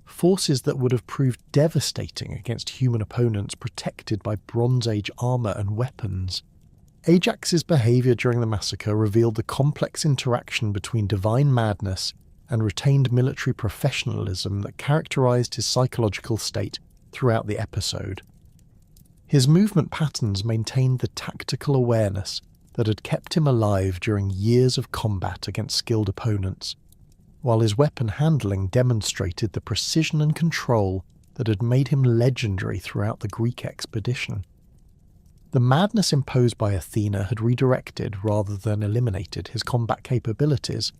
forces that would have proved devastating against human opponents protected by Bronze Age armour and weapons. Ajax's behaviour during the massacre revealed the complex interaction between divine madness and retained military professionalism that characterised his psychological state throughout the episode. His movement patterns maintained the tactical awareness that had kept him alive during years of combat against skilled opponents, while his weapon handling demonstrated the precision and control that had made him legendary throughout the Greek expedition. The madness imposed by Athena had redirected rather than eliminated his combat capabilities,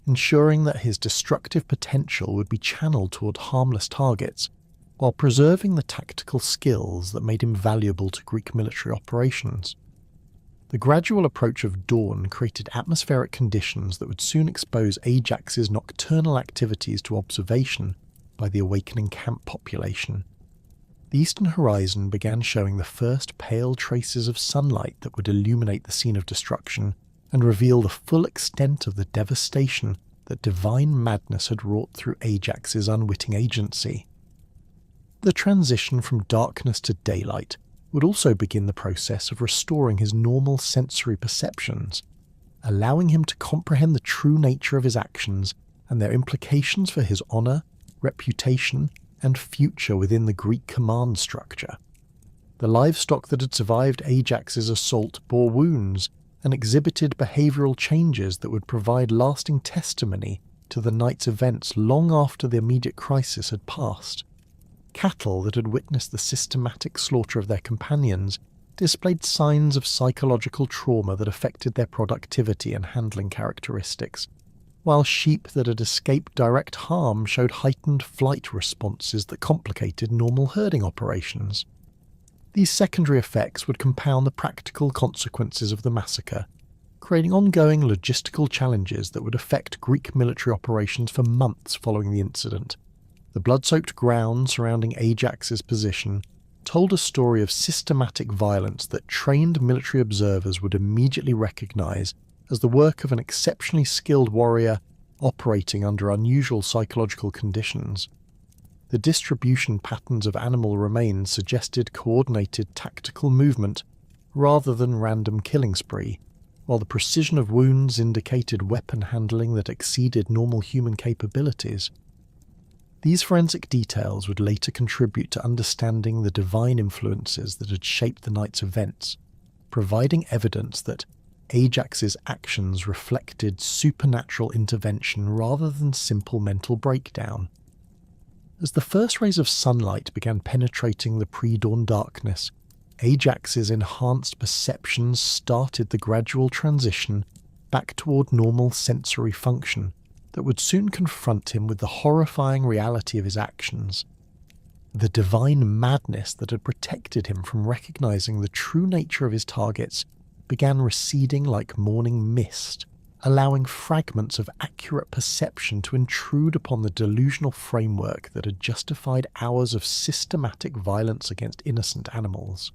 ensuring that his destructive potential would be channeled toward harmless targets, while preserving the tactical skills that made him valuable to Greek military operations. The gradual approach of dawn created atmospheric conditions that would soon expose Ajax's nocturnal activities to observation by the awakening camp population. The eastern horizon began showing the first pale traces of sunlight that would illuminate the scene of destruction and reveal the full extent of the devastation that divine madness had wrought through Ajax's unwitting agency. The transition from darkness to daylight would also begin the process of restoring his normal sensory perceptions, allowing him to comprehend the true nature of his actions and their implications for his honour, reputation, and future within the Greek command structure. The livestock that had survived Ajax's assault bore wounds and exhibited behavioural changes that would provide lasting testimony to the night's events long after the immediate crisis had passed. Cattle that had witnessed the systematic slaughter of their companions displayed signs of psychological trauma that affected their productivity and handling characteristics, while sheep that had escaped direct harm showed heightened flight responses that complicated normal herding operations. These secondary effects would compound the practical consequences of the massacre, creating ongoing logistical challenges that would affect Greek military operations for months following the incident. The blood-soaked ground surrounding Ajax's position told a story of systematic violence that trained military observers would immediately recognise as the work of an exceptionally skilled warrior operating under unusual psychological conditions. The distribution patterns of animal remains suggested coordinated tactical movement rather than random killing spree, while the precision of wounds indicated weapon handling that exceeded normal human capabilities. These forensic details would later contribute to understanding the divine influences that had shaped the night's events, providing evidence that Ajax's actions reflected supernatural intervention rather than simple mental breakdown. As the first rays of sunlight began penetrating the pre-dawn darkness, Ajax's enhanced perceptions started the gradual transition back toward normal sensory function that would soon confront him with the horrifying reality of his actions. The divine madness that had protected him from recognizing the true nature of his targets began receding like morning mist, allowing fragments of accurate perception to intrude upon the delusional framework that had justified hours of systematic violence against innocent animals.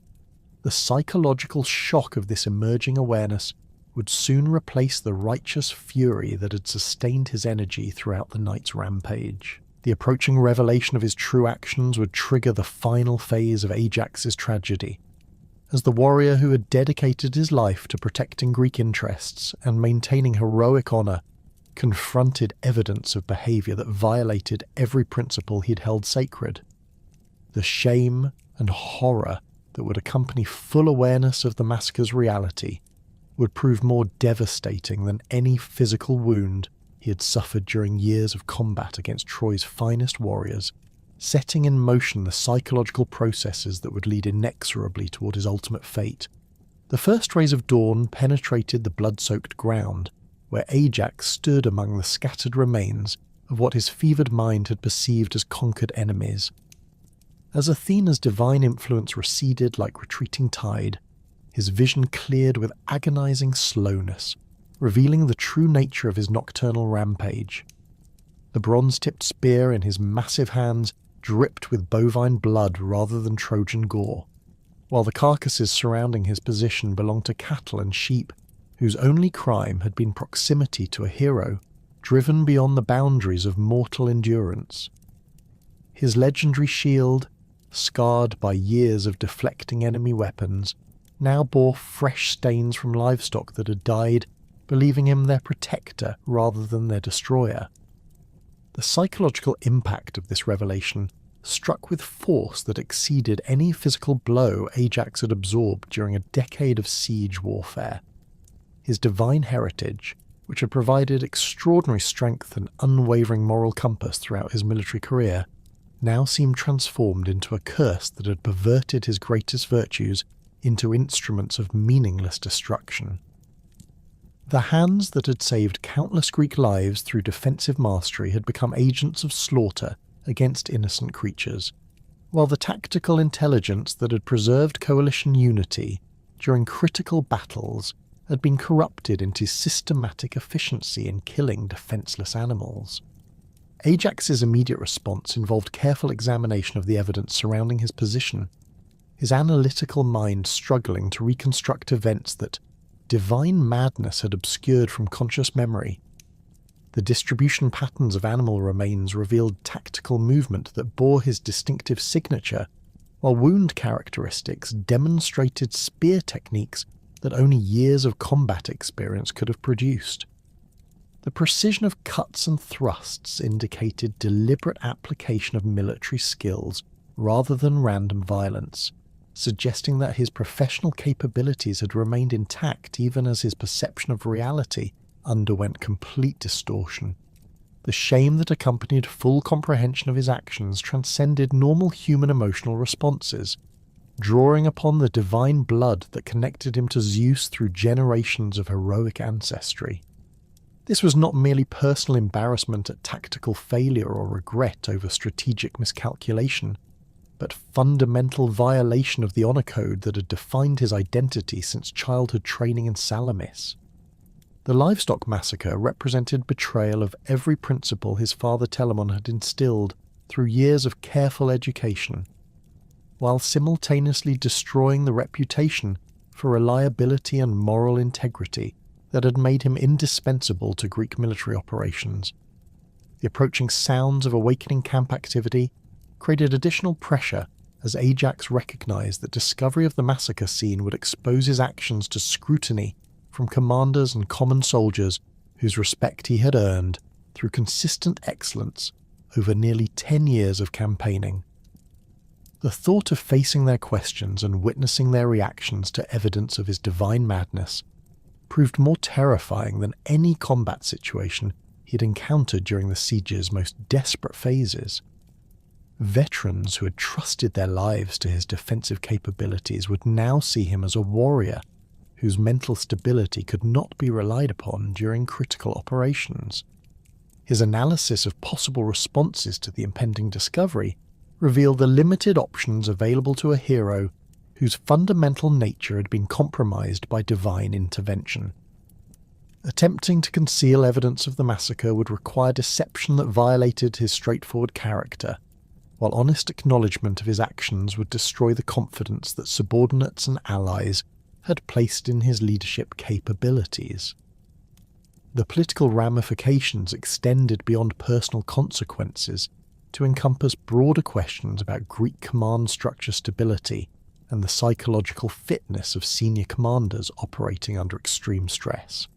The psychological shock of this emerging awareness would soon replace the righteous fury that had sustained his energy throughout the night's rampage. The approaching revelation of his true actions would trigger the final phase of Ajax's tragedy, as the warrior who had dedicated his life to protecting Greek interests and maintaining heroic honour confronted evidence of behaviour that violated every principle he'd held sacred. The shame and horror that would accompany full awareness of the massacre's reality would prove more devastating than any physical wound he had suffered during years of combat against Troy's finest warriors, setting in motion the psychological processes that would lead inexorably toward his ultimate fate. The first rays of dawn penetrated the blood-soaked ground, where Ajax stood among the scattered remains of what his fevered mind had perceived as conquered enemies. As Athena's divine influence receded like retreating tide, his vision cleared with agonizing slowness, revealing the true nature of his nocturnal rampage. The bronze-tipped spear in his massive hands dripped with bovine blood rather than Trojan gore, while the carcasses surrounding his position belonged to cattle and sheep whose only crime had been proximity to a hero, driven beyond the boundaries of mortal endurance. His legendary shield, scarred by years of deflecting enemy weapons, now bore fresh stains from livestock that had died, believing him their protector rather than their destroyer. The psychological impact of this revelation struck with force that exceeded any physical blow Ajax had absorbed during a decade of siege warfare. His divine heritage, which had provided extraordinary strength and unwavering moral compass throughout his military career, now seemed transformed into a curse that had perverted his greatest virtues into instruments of meaningless destruction. The hands that had saved countless Greek lives through defensive mastery had become agents of slaughter against innocent creatures, while the tactical intelligence that had preserved coalition unity during critical battles had been corrupted into systematic efficiency in killing defenseless animals. Ajax's immediate response involved careful examination of the evidence surrounding his position, his analytical mind struggling to reconstruct events that divine madness had obscured from conscious memory. The distribution patterns of animal remains revealed tactical movement that bore his distinctive signature, while wound characteristics demonstrated spear techniques that only years of combat experience could have produced. The precision of cuts and thrusts indicated deliberate application of military skills rather than random violence, suggesting that his professional capabilities had remained intact even as his perception of reality underwent complete distortion. The shame that accompanied full comprehension of his actions transcended normal human emotional responses, drawing upon the divine blood that connected him to Zeus through generations of heroic ancestry. This was not merely personal embarrassment at tactical failure or regret over strategic miscalculation, but fundamental violation of the honor code that had defined his identity since childhood training in Salamis. The livestock massacre represented betrayal of every principle his father Telamon had instilled through years of careful education, while simultaneously destroying the reputation for reliability and moral integrity that had made him indispensable to Greek military operations. The approaching sounds of awakening camp activity created additional pressure as Ajax recognized that discovery of the massacre scene would expose his actions to scrutiny from commanders and common soldiers whose respect he had earned through consistent excellence over nearly 10 years of campaigning. The thought of facing their questions and witnessing their reactions to evidence of his divine madness proved more terrifying than any combat situation he had encountered during the siege's most desperate phases. Veterans who had trusted their lives to his defensive capabilities would now see him as a warrior whose mental stability could not be relied upon during critical operations. His analysis of possible responses to the impending discovery revealed the limited options available to a hero whose fundamental nature had been compromised by divine intervention. Attempting to conceal evidence of the massacre would require deception that violated his straightforward character, while honest acknowledgement of his actions would destroy the confidence that subordinates and allies had placed in his leadership capabilities. The political ramifications extended beyond personal consequences to encompass broader questions about Greek command structure stability and the psychological fitness of senior commanders operating under extreme stress.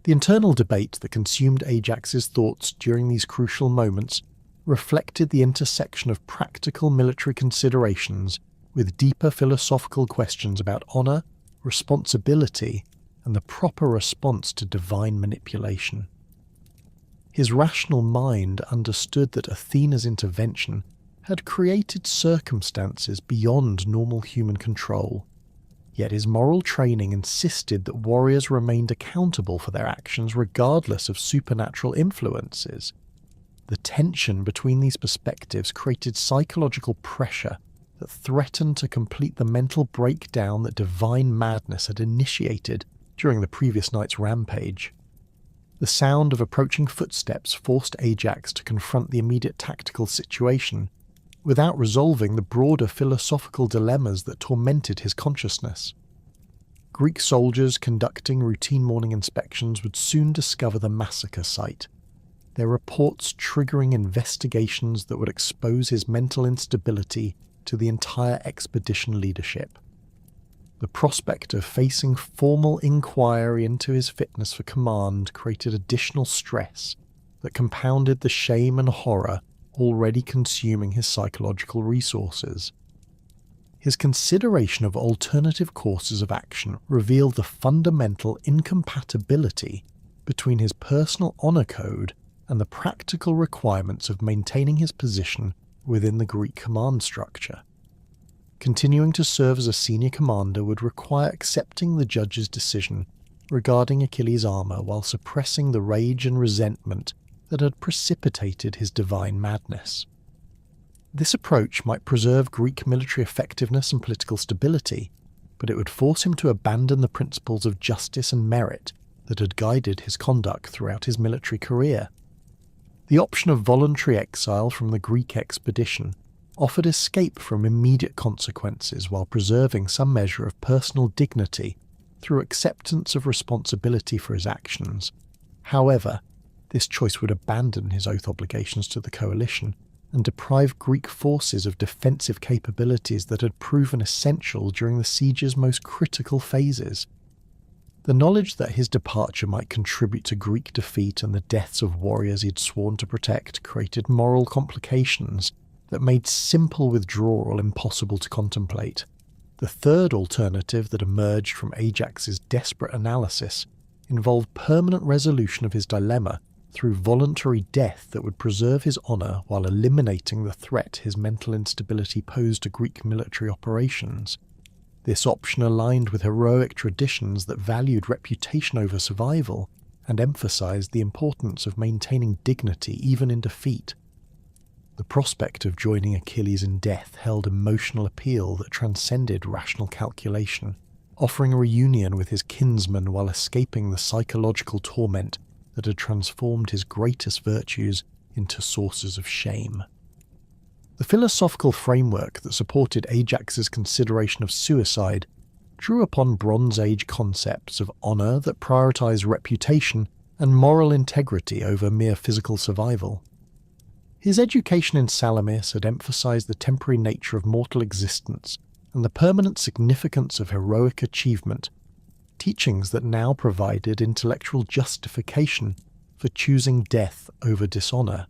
The internal debate that consumed Ajax's thoughts during these crucial moments reflected the intersection of practical military considerations with deeper philosophical questions about honor, responsibility, and the proper response to divine manipulation. His rational mind understood that Athena's intervention had created circumstances beyond normal human control, yet his moral training insisted that warriors remained accountable for their actions regardless of supernatural influences. The tension between these perspectives created psychological pressure that threatened to complete the mental breakdown that divine madness had initiated during the previous night's rampage. The sound of approaching footsteps forced Ajax to confront the immediate tactical situation, without resolving the broader philosophical dilemmas that tormented his consciousness. Greek soldiers conducting routine morning inspections would soon discover the massacre site, their reports triggering investigations that would expose his mental instability to the entire expedition leadership. The prospect of facing formal inquiry into his fitness for command created additional stress that compounded the shame and horror already consuming his psychological resources. His consideration of alternative courses of action revealed the fundamental incompatibility between his personal honor code and the practical requirements of maintaining his position within the Greek command structure. Continuing to serve as a senior commander would require accepting the judge's decision regarding Achilles' armor while suppressing the rage and resentment that had precipitated his divine madness. This approach might preserve Greek military effectiveness and political stability, but it would force him to abandon the principles of justice and merit that had guided his conduct throughout his military career. The option of voluntary exile from the Greek expedition offered escape from immediate consequences while preserving some measure of personal dignity through acceptance of responsibility for his actions. However, this choice would abandon his oath obligations to the coalition and deprive Greek forces of defensive capabilities that had proven essential during the siege's most critical phases. The knowledge that his departure might contribute to Greek defeat and the deaths of warriors he had sworn to protect created moral complications that made simple withdrawal impossible to contemplate. The third alternative that emerged from Ajax's desperate analysis involved permanent resolution of his dilemma through voluntary death that would preserve his honor while eliminating the threat his mental instability posed to Greek military operations. This option aligned with heroic traditions that valued reputation over survival and emphasized the importance of maintaining dignity even in defeat. The prospect of joining Achilles in death held emotional appeal that transcended rational calculation, offering a reunion with his kinsman while escaping the psychological torment that had transformed his greatest virtues into sources of shame. The philosophical framework that supported Ajax's consideration of suicide drew upon Bronze Age concepts of honor that prioritized reputation and moral integrity over mere physical survival. His education in Salamis had emphasized the temporary nature of mortal existence and the permanent significance of heroic achievement, teachings that now provided intellectual justification for choosing death over dishonor.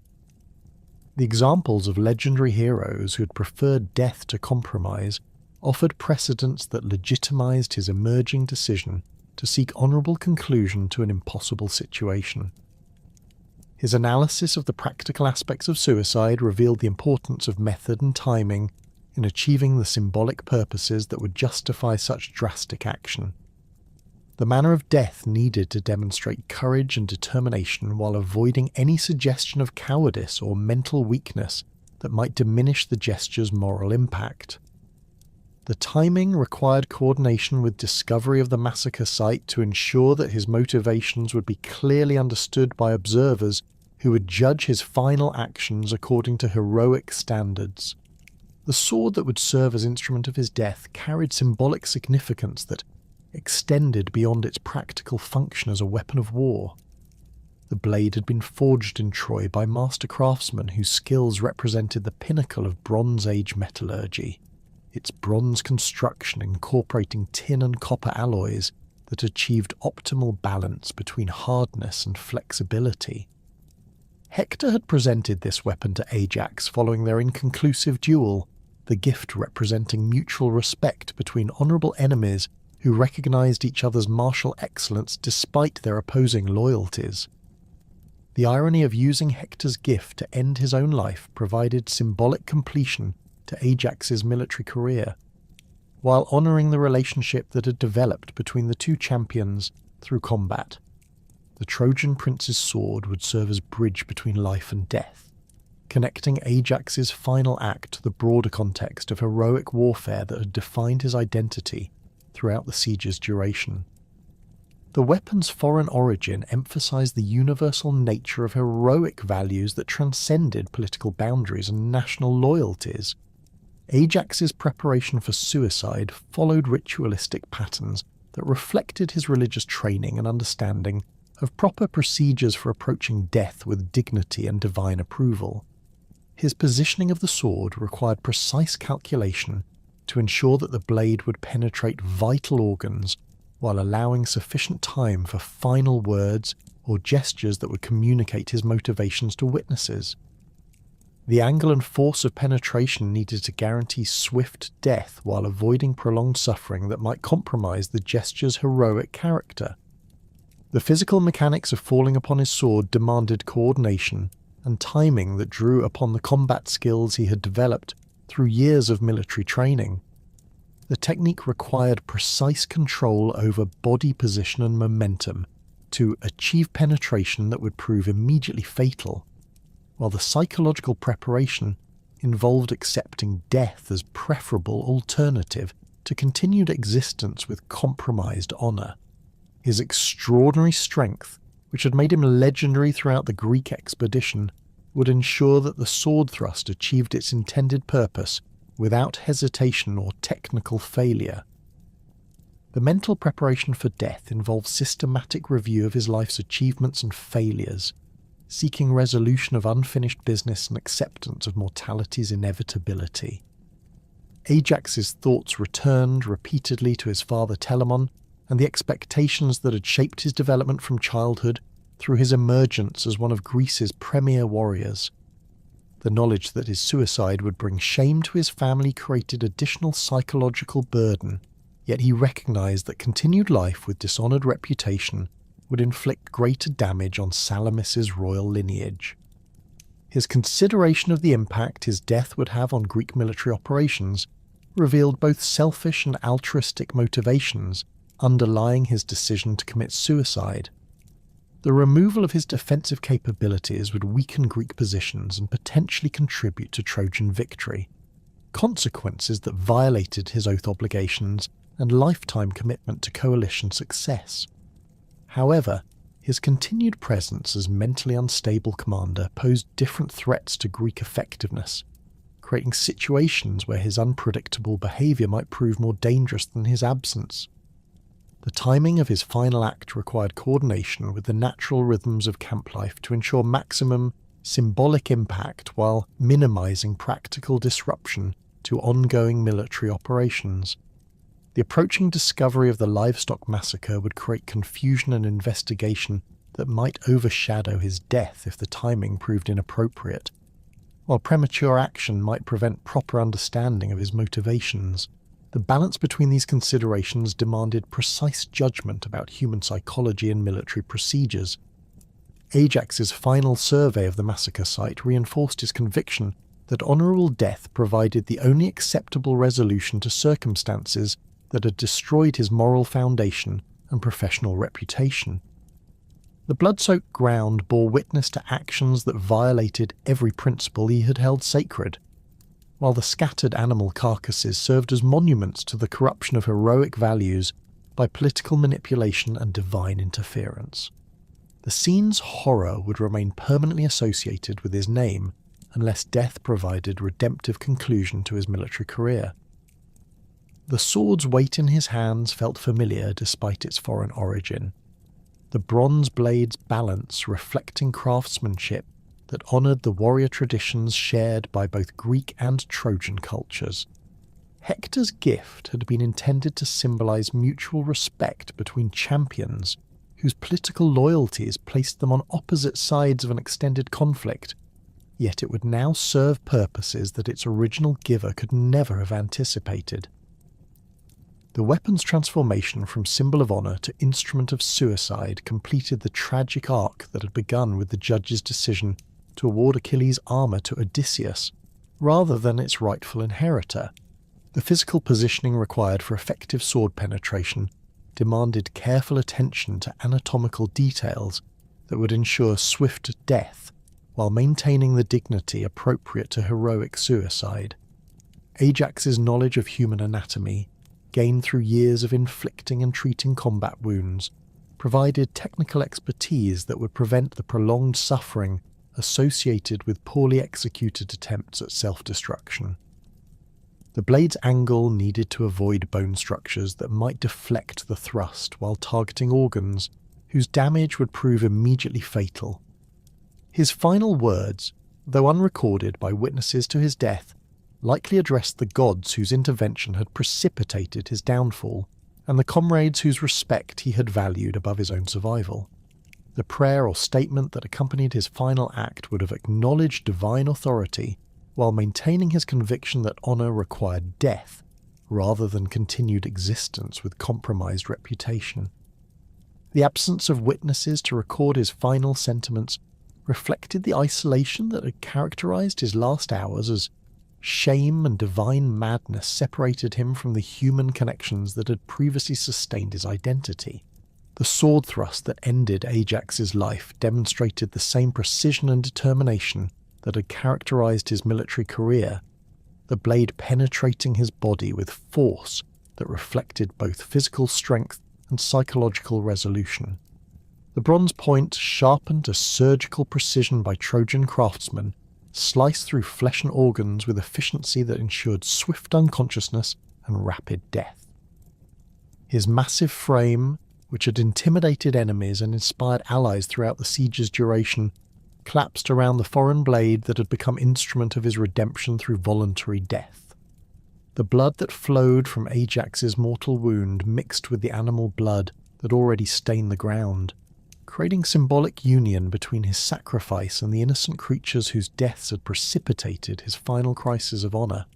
The examples of legendary heroes who had preferred death to compromise offered precedents that legitimized his emerging decision to seek honorable conclusion to an impossible situation. His analysis of the practical aspects of suicide revealed the importance of method and timing in achieving the symbolic purposes that would justify such drastic action. The manner of death needed to demonstrate courage and determination while avoiding any suggestion of cowardice or mental weakness that might diminish the gesture's moral impact. The timing required coordination with discovery of the massacre site to ensure that his motivations would be clearly understood by observers who would judge his final actions according to heroic standards. The sword that would serve as instrument of his death carried symbolic significance that extended beyond its practical function as a weapon of war. The blade had been forged in Troy by master craftsmen whose skills represented the pinnacle of Bronze Age metallurgy, its bronze construction incorporating tin and copper alloys that achieved optimal balance between hardness and flexibility. Hector had presented this weapon to Ajax following their inconclusive duel, the gift representing mutual respect between honorable enemies who recognized each other's martial excellence despite their opposing loyalties. The irony of using Hector's gift to end his own life provided symbolic completion to Ajax's military career, while honoring the relationship that had developed between the two champions through combat. The Trojan prince's sword would serve as bridge between life and death, connecting Ajax's final act to the broader context of heroic warfare that had defined his identity throughout the siege's duration. The weapon's foreign origin emphasized the universal nature of heroic values that transcended political boundaries and national loyalties. Ajax's preparation for suicide followed ritualistic patterns that reflected his religious training and understanding of proper procedures for approaching death with dignity and divine approval. His positioning of the sword required precise calculation to ensure that the blade would penetrate vital organs while allowing sufficient time for final words or gestures that would communicate his motivations to witnesses. The angle and force of penetration needed to guarantee swift death while avoiding prolonged suffering that might compromise the gesture's heroic character. The physical mechanics of falling upon his sword demanded coordination and timing that drew upon the combat skills he had developed through years of military training. The technique required precise control over body position and momentum to achieve penetration that would prove immediately fatal, while the psychological preparation involved accepting death as preferable alternative to continued existence with compromised honour. His extraordinary strength, which had made him legendary throughout the Greek expedition, would ensure that the sword thrust achieved its intended purpose without hesitation or technical failure. The mental preparation for death involved systematic review of his life's achievements and failures, seeking resolution of unfinished business and acceptance of mortality's inevitability. Ajax's thoughts returned repeatedly to his father Telamon and the expectations that had shaped his development from childhood through his emergence as one of Greece's premier warriors. The knowledge that his suicide would bring shame to his family created additional psychological burden, yet he recognized that continued life with dishonored reputation would inflict greater damage on Salamis's royal lineage. His consideration of the impact his death would have on Greek military operations revealed both selfish and altruistic motivations underlying his decision to commit suicide. The removal of his defensive capabilities would weaken Greek positions and potentially contribute to Trojan victory, consequences that violated his oath obligations and lifetime commitment to coalition success. However, his continued presence as mentally unstable commander posed different threats to Greek effectiveness, creating situations where his unpredictable behaviour might prove more dangerous than his absence. The timing of his final act required coordination with the natural rhythms of camp life to ensure maximum symbolic impact while minimizing practical disruption to ongoing military operations. The approaching discovery of the livestock massacre would create confusion and investigation that might overshadow his death if the timing proved inappropriate, while premature action might prevent proper understanding of his motivations. The balance between these considerations demanded precise judgment about human psychology and military procedures. Ajax's final survey of the massacre site reinforced his conviction that honourable death provided the only acceptable resolution to circumstances that had destroyed his moral foundation and professional reputation. The blood-soaked ground bore witness to actions that violated every principle he had held sacred, while the scattered animal carcasses served as monuments to the corruption of heroic values by political manipulation and divine interference. The scene's horror would remain permanently associated with his name unless death provided redemptive conclusion to his military career. The sword's weight in his hands felt familiar despite its foreign origin, the bronze blade's balance reflecting craftsmanship that honoured the warrior traditions shared by both Greek and Trojan cultures. Hector's gift had been intended to symbolise mutual respect between champions whose political loyalties placed them on opposite sides of an extended conflict, yet it would now serve purposes that its original giver could never have anticipated. The weapon's transformation from symbol of honour to instrument of suicide completed the tragic arc that had begun with the judge's decision to award Achilles' armour to Odysseus, rather than its rightful inheritor. The physical positioning required for effective sword penetration demanded careful attention to anatomical details that would ensure swift death while maintaining the dignity appropriate to heroic suicide. Ajax's knowledge of human anatomy, gained through years of inflicting and treating combat wounds, provided technical expertise that would prevent the prolonged suffering associated with poorly executed attempts at self-destruction. The blade's angle needed to avoid bone structures that might deflect the thrust while targeting organs whose damage would prove immediately fatal. His final words, though unrecorded by witnesses to his death, likely addressed the gods whose intervention had precipitated his downfall, and the comrades whose respect he had valued above his own survival. The prayer or statement that accompanied his final act would have acknowledged divine authority while maintaining his conviction that honour required death rather than continued existence with compromised reputation. The absence of witnesses to record his final sentiments reflected the isolation that had characterized his last hours, as shame and divine madness separated him from the human connections that had previously sustained his identity. The sword thrust that ended Ajax's life demonstrated the same precision and determination that had characterized his military career, the blade penetrating his body with force that reflected both physical strength and psychological resolution. The bronze point, sharpened to surgical precision by Trojan craftsmen, sliced through flesh and organs with efficiency that ensured swift unconsciousness and rapid death. His massive frame, which had intimidated enemies and inspired allies throughout the siege's duration, collapsed around the foreign blade that had become instrument of his redemption through voluntary death. The blood that flowed from Ajax's mortal wound mixed with the animal blood that already stained the ground, creating symbolic union between his sacrifice and the innocent creatures whose deaths had precipitated his final crisis of honour.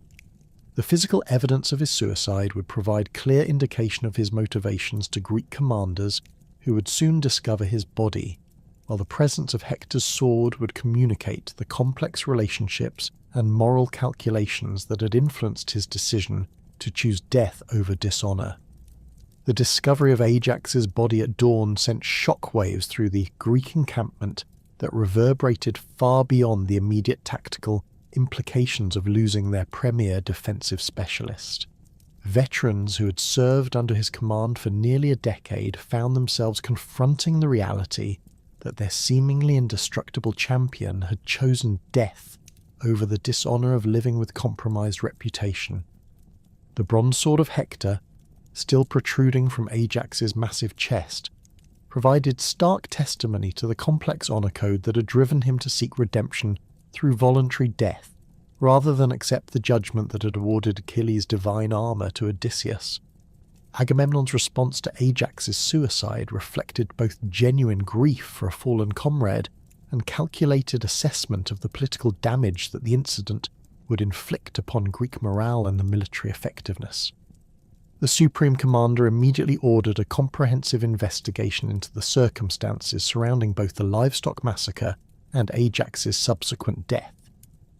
The physical evidence of his suicide would provide clear indication of his motivations to Greek commanders who would soon discover his body, while the presence of Hector's sword would communicate the complex relationships and moral calculations that had influenced his decision to choose death over dishonour. The discovery of Ajax's body at dawn sent shockwaves through the Greek encampment that reverberated far beyond the immediate tactical implications of losing their premier defensive specialist. Veterans who had served under his command for nearly a decade found themselves confronting the reality that their seemingly indestructible champion had chosen death over the dishonour of living with compromised reputation. The bronze sword of Hector, still protruding from Ajax's massive chest, provided stark testimony to the complex honour code that had driven him to seek redemption through voluntary death, rather than accept the judgment that had awarded Achilles' divine armour to Odysseus. Agamemnon's response to Ajax's suicide reflected both genuine grief for a fallen comrade and calculated assessment of the political damage that the incident would inflict upon Greek morale and the military effectiveness. The Supreme Commander immediately ordered a comprehensive investigation into the circumstances surrounding both the livestock massacre and Ajax's subsequent death,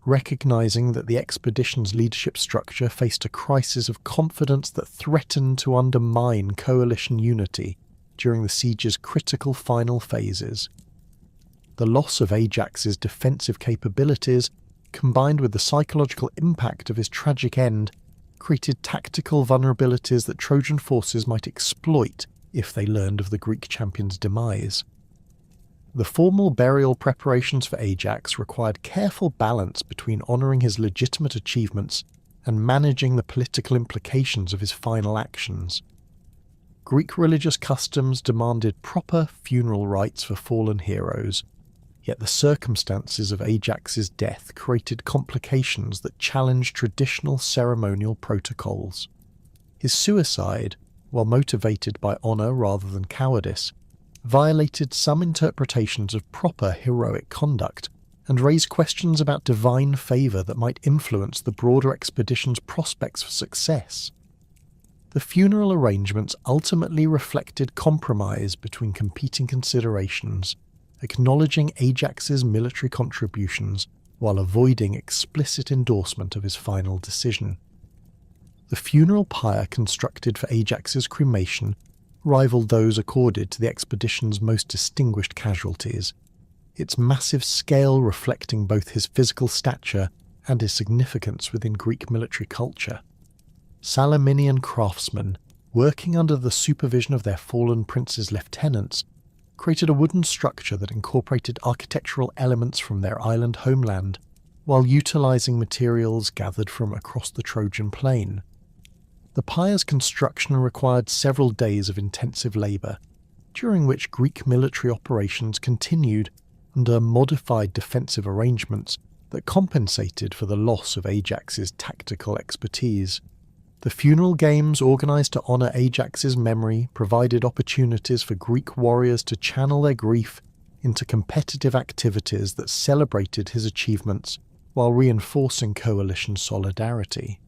recognizing that the expedition's leadership structure faced a crisis of confidence that threatened to undermine coalition unity during the siege's critical final phases. The loss of Ajax's defensive capabilities, combined with the psychological impact of his tragic end, created tactical vulnerabilities that Trojan forces might exploit if they learned of the Greek champion's demise. The formal burial preparations for Ajax required careful balance between honouring his legitimate achievements and managing the political implications of his final actions. Greek religious customs demanded proper funeral rites for fallen heroes, yet the circumstances of Ajax's death created complications that challenged traditional ceremonial protocols. His suicide, while motivated by honour rather than cowardice, violated some interpretations of proper heroic conduct and raised questions about divine favour that might influence the broader expedition's prospects for success. The funeral arrangements ultimately reflected compromise between competing considerations, acknowledging Ajax's military contributions while avoiding explicit endorsement of his final decision. The funeral pyre constructed for Ajax's cremation rivaled those accorded to the expedition's most distinguished casualties, its massive scale reflecting both his physical stature and his significance within Greek military culture. Salaminian craftsmen, working under the supervision of their fallen prince's lieutenants, created a wooden structure that incorporated architectural elements from their island homeland, while utilising materials gathered from across the Trojan plain. The pyre's construction required several days of intensive labour, during which Greek military operations continued under modified defensive arrangements that compensated for the loss of Ajax's tactical expertise. The funeral games organised to honour Ajax's memory provided opportunities for Greek warriors to channel their grief into competitive activities that celebrated his achievements while reinforcing coalition solidarity.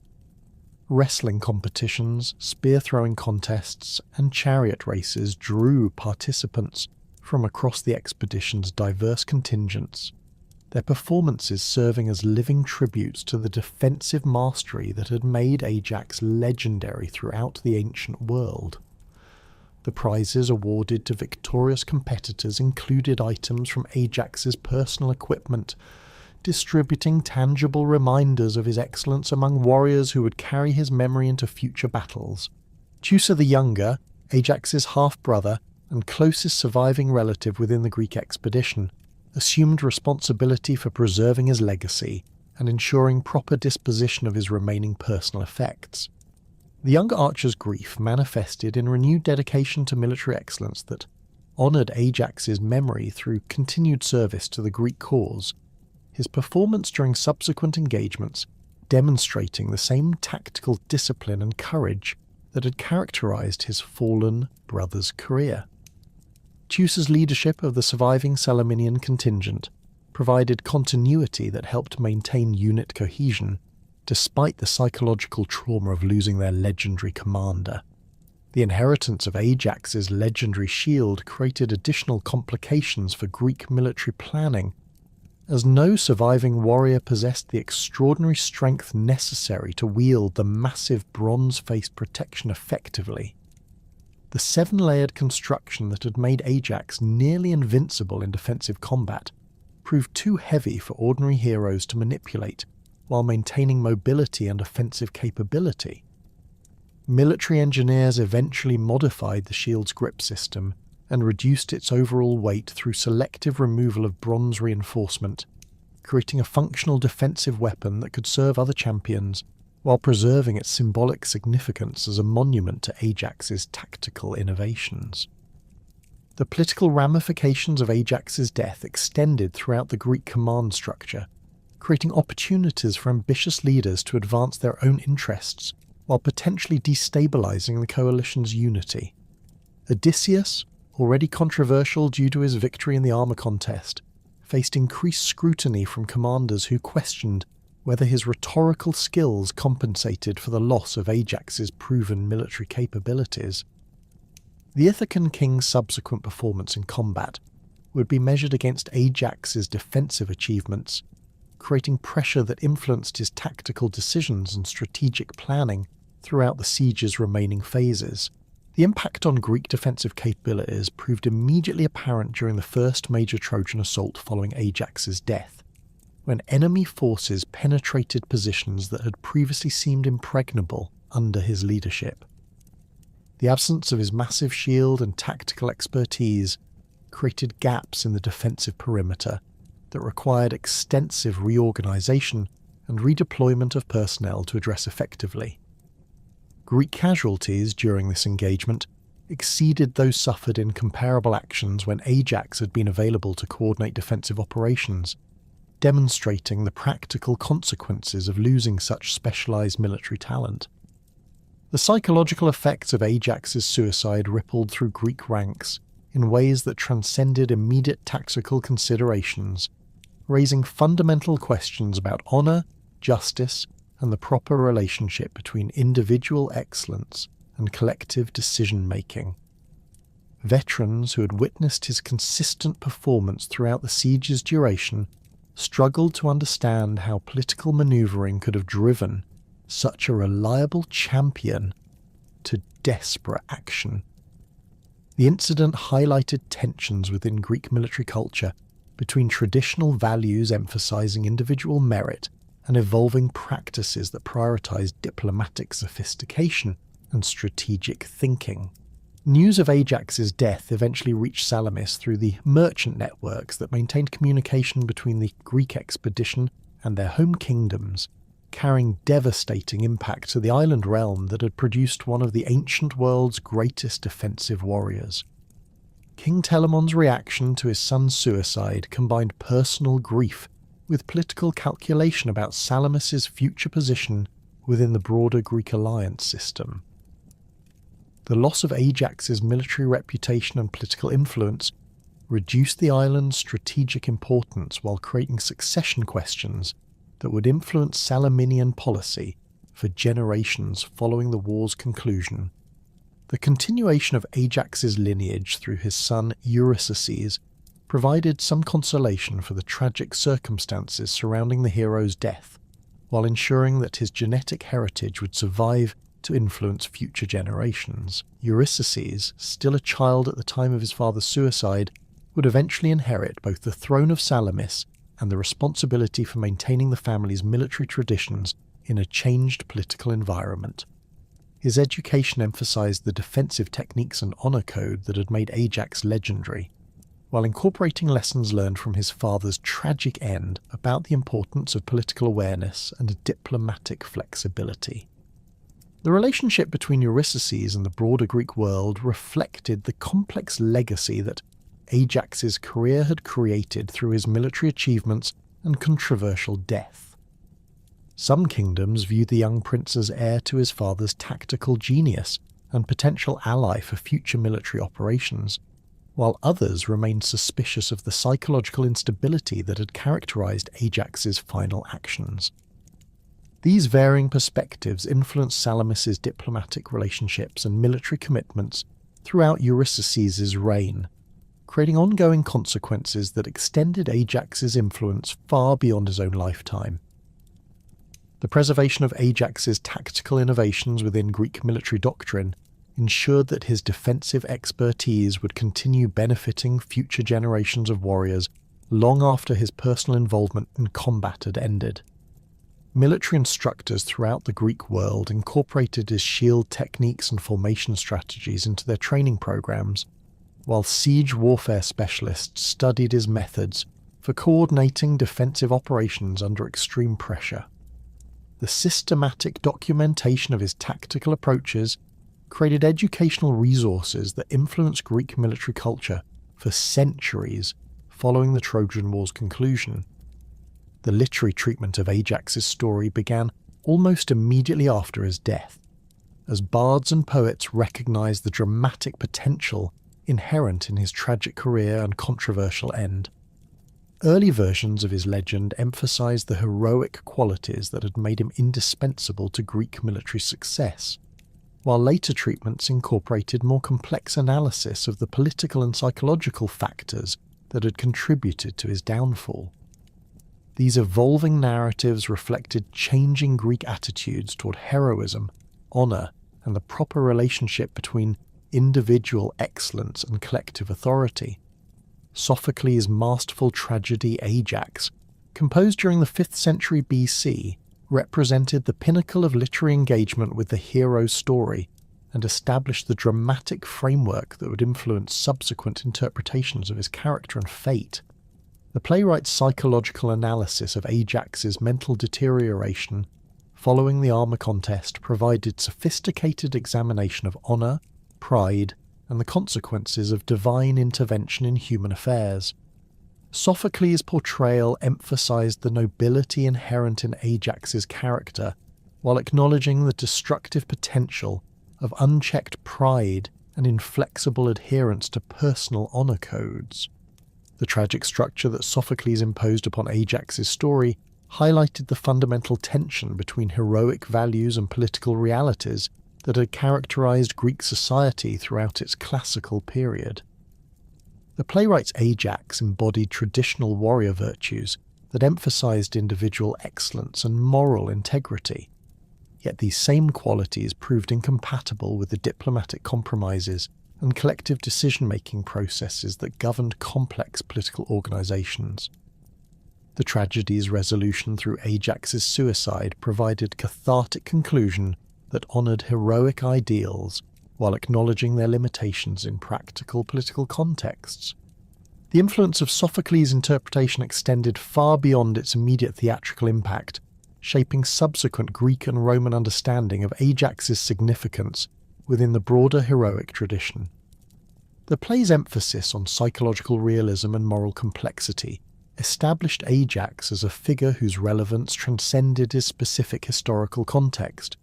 Wrestling competitions, spear-throwing contests, and chariot races drew participants from across the expedition's diverse contingents, their performances serving as living tributes to the defensive mastery that had made Ajax legendary throughout the ancient world. The prizes awarded to victorious competitors included items from Ajax's personal equipment, distributing tangible reminders of his excellence among warriors who would carry his memory into future battles. Teucer the Younger, Ajax's half-brother and closest surviving relative within the Greek expedition, assumed responsibility for preserving his legacy and ensuring proper disposition of his remaining personal effects. The younger archer's grief manifested in renewed dedication to military excellence that honoured Ajax's memory through continued service to the Greek cause, his performance during subsequent engagements demonstrating the same tactical discipline and courage that had characterised his fallen brother's career. Teucer's leadership of the surviving Salaminian contingent provided continuity that helped maintain unit cohesion, despite the psychological trauma of losing their legendary commander. The inheritance of Ajax's legendary shield created additional complications for Greek military planning, as no surviving warrior possessed the extraordinary strength necessary to wield the massive bronze-faced protection effectively. The 7-layered construction that had made Ajax nearly invincible in defensive combat proved too heavy for ordinary heroes to manipulate while maintaining mobility and offensive capability. Military engineers eventually modified the shield's grip system and reduced its overall weight through selective removal of bronze reinforcement, creating a functional defensive weapon that could serve other champions while preserving its symbolic significance as a monument to Ajax's tactical innovations. The political ramifications of Ajax's death extended throughout the Greek command structure, creating opportunities for ambitious leaders to advance their own interests while potentially destabilizing the coalition's unity. Odysseus, already controversial due to his victory in the armour contest, faced increased scrutiny from commanders who questioned whether his rhetorical skills compensated for the loss of Ajax's proven military capabilities. The Ithacan king's subsequent performance in combat would be measured against Ajax's defensive achievements, creating pressure that influenced his tactical decisions and strategic planning throughout the siege's remaining phases. The impact on Greek defensive capabilities proved immediately apparent during the first major Trojan assault following Ajax's death, when enemy forces penetrated positions that had previously seemed impregnable under his leadership. The absence of his massive shield and tactical expertise created gaps in the defensive perimeter that required extensive reorganisation and redeployment of personnel to address effectively. Greek casualties during this engagement exceeded those suffered in comparable actions when Ajax had been available to coordinate defensive operations, demonstrating the practical consequences of losing such specialised military talent. The psychological effects of Ajax's suicide rippled through Greek ranks in ways that transcended immediate tactical considerations, raising fundamental questions about honour, justice, and the proper relationship between individual excellence and collective decision-making. Veterans who had witnessed his consistent performance throughout the siege's duration struggled to understand how political manoeuvring could have driven such a reliable champion to desperate action. The incident highlighted tensions within Greek military culture between traditional values emphasizing individual merit and evolving practices that prioritized diplomatic sophistication, and strategic thinking. News of Ajax's death eventually reached Salamis through the merchant networks that maintained communication between the Greek expedition and their home kingdoms, carrying devastating impact to the island realm that had produced one of the ancient world's greatest defensive warriors. King Telamon's reaction to his son's suicide combined personal grief with political calculation about Salamis's future position within the broader Greek alliance system. The loss of Ajax's military reputation and political influence reduced the island's strategic importance while creating succession questions that would influence Salaminian policy for generations following the war's conclusion. The continuation of Ajax's lineage through his son Eurystheus provided some consolation for the tragic circumstances surrounding the hero's death, while ensuring that his genetic heritage would survive to influence future generations. Eurystheus, still a child at the time of his father's suicide, would eventually inherit both the throne of Salamis and the responsibility for maintaining the family's military traditions in a changed political environment. His education emphasized the defensive techniques and honor code that had made Ajax legendary, while incorporating lessons learned from his father's tragic end about the importance of political awareness and diplomatic flexibility. The relationship between Eurystheus and the broader Greek world reflected the complex legacy that Ajax's career had created through his military achievements and controversial death. Some kingdoms viewed the young prince as heir to his father's tactical genius and potential ally for future military operations, while others remained suspicious of the psychological instability that had characterized Ajax's final actions. These varying perspectives influenced Salamis's diplomatic relationships and military commitments throughout Eurystheus's reign, creating ongoing consequences that extended Ajax's influence far beyond his own lifetime. The preservation of Ajax's tactical innovations within Greek military doctrine ensured that his defensive expertise would continue benefiting future generations of warriors long after his personal involvement in combat had ended. Military instructors throughout the Greek world incorporated his shield techniques and formation strategies into their training programs, while siege warfare specialists studied his methods for coordinating defensive operations under extreme pressure. The systematic documentation of his tactical approaches created educational resources that influenced Greek military culture for centuries following the Trojan War's conclusion. The literary treatment of Ajax's story began almost immediately after his death, as bards and poets recognized the dramatic potential inherent in his tragic career and controversial end. Early versions of his legend emphasized the heroic qualities that had made him indispensable to Greek military success, while later treatments incorporated more complex analysis of the political and psychological factors that had contributed to his downfall. These evolving narratives reflected changing Greek attitudes toward heroism, honor, and the proper relationship between individual excellence and collective authority. Sophocles' masterful tragedy Ajax, composed during the 5th century BC, represented the pinnacle of literary engagement with the hero's story and established the dramatic framework that would influence subsequent interpretations of his character and fate. The playwright's psychological analysis of Ajax's mental deterioration following the armour contest provided sophisticated examination of honour, pride, and the consequences of divine intervention in human affairs. Sophocles' portrayal emphasized the nobility inherent in Ajax's character, while acknowledging the destructive potential of unchecked pride and inflexible adherence to personal honor codes. The tragic structure that Sophocles imposed upon Ajax's story highlighted the fundamental tension between heroic values and political realities that had characterized Greek society throughout its classical period. The playwright's Ajax embodied traditional warrior virtues that emphasized individual excellence and moral integrity, yet these same qualities proved incompatible with the diplomatic compromises and collective decision-making processes that governed complex political organizations. The tragedy's resolution through Ajax's suicide provided cathartic conclusion that honoured heroic ideals while acknowledging their limitations in practical political contexts. The influence of Sophocles' interpretation extended far beyond its immediate theatrical impact, shaping subsequent Greek and Roman understanding of Ajax's significance within the broader heroic tradition. The play's emphasis on psychological realism and moral complexity established Ajax as a figure whose relevance transcended his specific historical context,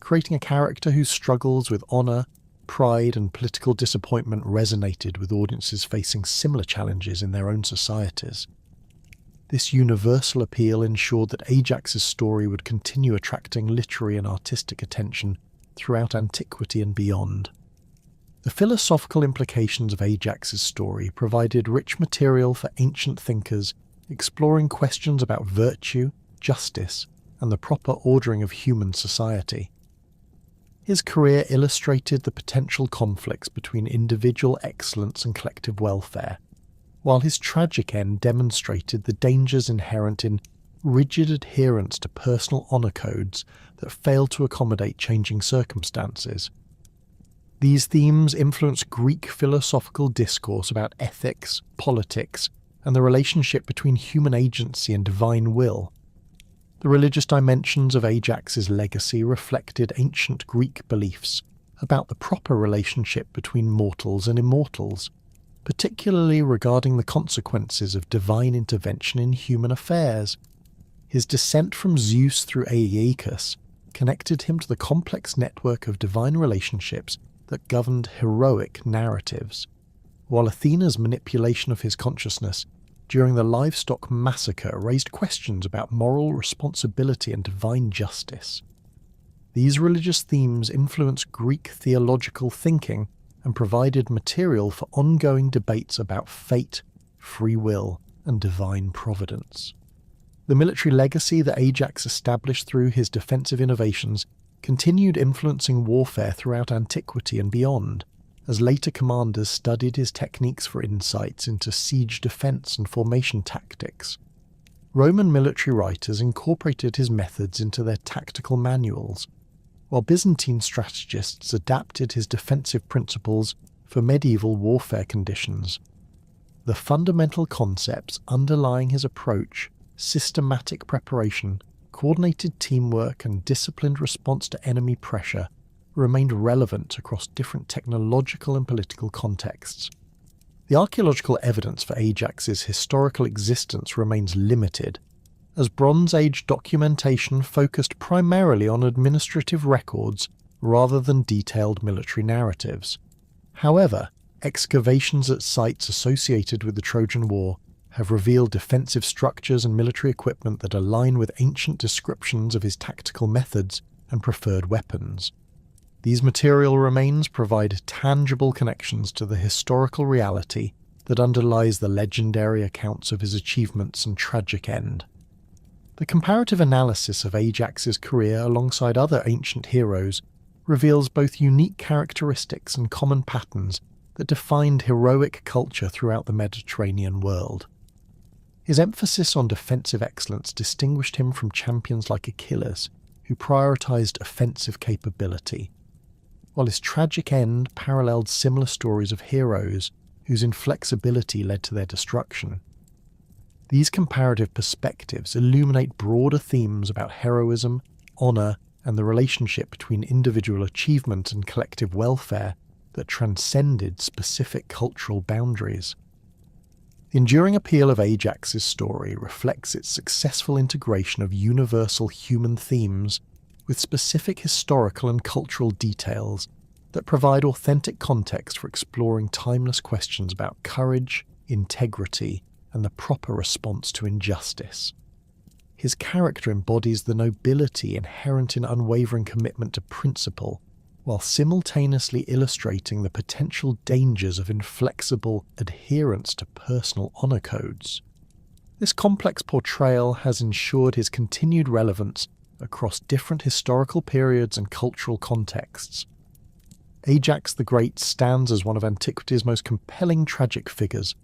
creating a character whose struggles with honour, pride and political disappointment resonated with audiences facing similar challenges in their own societies. This universal appeal ensured that Ajax's story would continue attracting literary and artistic attention throughout antiquity and beyond. The philosophical implications of Ajax's story provided rich material for ancient thinkers exploring questions about virtue, justice, and the proper ordering of human society. His career illustrated the potential conflicts between individual excellence and collective welfare, while his tragic end demonstrated the dangers inherent in rigid adherence to personal honour codes that failed to accommodate changing circumstances. These themes influenced Greek philosophical discourse about ethics, politics, and the relationship between human agency and divine will. The religious dimensions of Ajax's legacy reflected ancient Greek beliefs about the proper relationship between mortals and immortals, particularly regarding the consequences of divine intervention in human affairs. His descent from Zeus through Aeacus connected him to the complex network of divine relationships that governed heroic narratives, while Athena's manipulation of his consciousness during the livestock massacre raised questions about moral responsibility and divine justice. These religious themes influenced Greek theological thinking and provided material for ongoing debates about fate, free will, and divine providence. The military legacy that Ajax established through his defensive innovations continued influencing warfare throughout antiquity and beyond, as later commanders studied his techniques for insights into siege defense and formation tactics. Roman military writers incorporated his methods into their tactical manuals, while Byzantine strategists adapted his defensive principles for medieval warfare conditions. The fundamental concepts underlying his approach, systematic preparation, coordinated teamwork and disciplined response to enemy pressure, remained relevant across different technological and political contexts. The archaeological evidence for Ajax's historical existence remains limited, as Bronze Age documentation focused primarily on administrative records rather than detailed military narratives. However, excavations at sites associated with the Trojan War have revealed defensive structures and military equipment that align with ancient descriptions of his tactical methods and preferred weapons. These material remains provide tangible connections to the historical reality that underlies the legendary accounts of his achievements and tragic end. The comparative analysis of Ajax's career alongside other ancient heroes reveals both unique characteristics and common patterns that defined heroic culture throughout the Mediterranean world. His emphasis on defensive excellence distinguished him from champions like Achilles, who prioritized offensive capability, while his tragic end paralleled similar stories of heroes whose inflexibility led to their destruction. These comparative perspectives illuminate broader themes about heroism, honor, and the relationship between individual achievement and collective welfare that transcended specific cultural boundaries. The enduring appeal of Ajax's story reflects its successful integration of universal human themes with specific historical and cultural details that provide authentic context for exploring timeless questions about courage, integrity, and the proper response to injustice. His character embodies the nobility inherent in unwavering commitment to principle, while simultaneously illustrating the potential dangers of inflexible adherence to personal honor codes. This complex portrayal has ensured his continued relevance across different historical periods and cultural contexts. Ajax the Great stands as one of antiquity's most compelling tragic figures,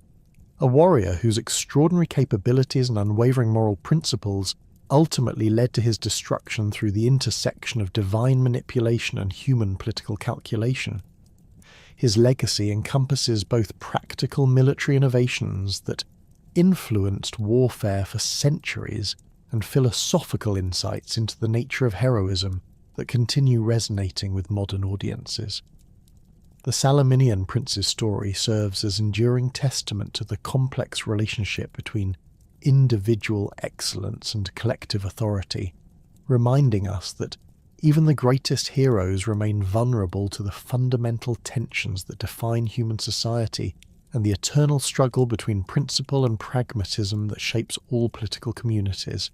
a warrior whose extraordinary capabilities and unwavering moral principles ultimately led to his destruction through the intersection of divine manipulation and human political calculation. His legacy encompasses both practical military innovations that influenced warfare for centuries and philosophical insights into the nature of heroism that continue resonating with modern audiences. The Salaminian prince's story serves as enduring testament to the complex relationship between individual excellence and collective authority, reminding us that even the greatest heroes remain vulnerable to the fundamental tensions that define human society and the eternal struggle between principle and pragmatism that shapes all political communities.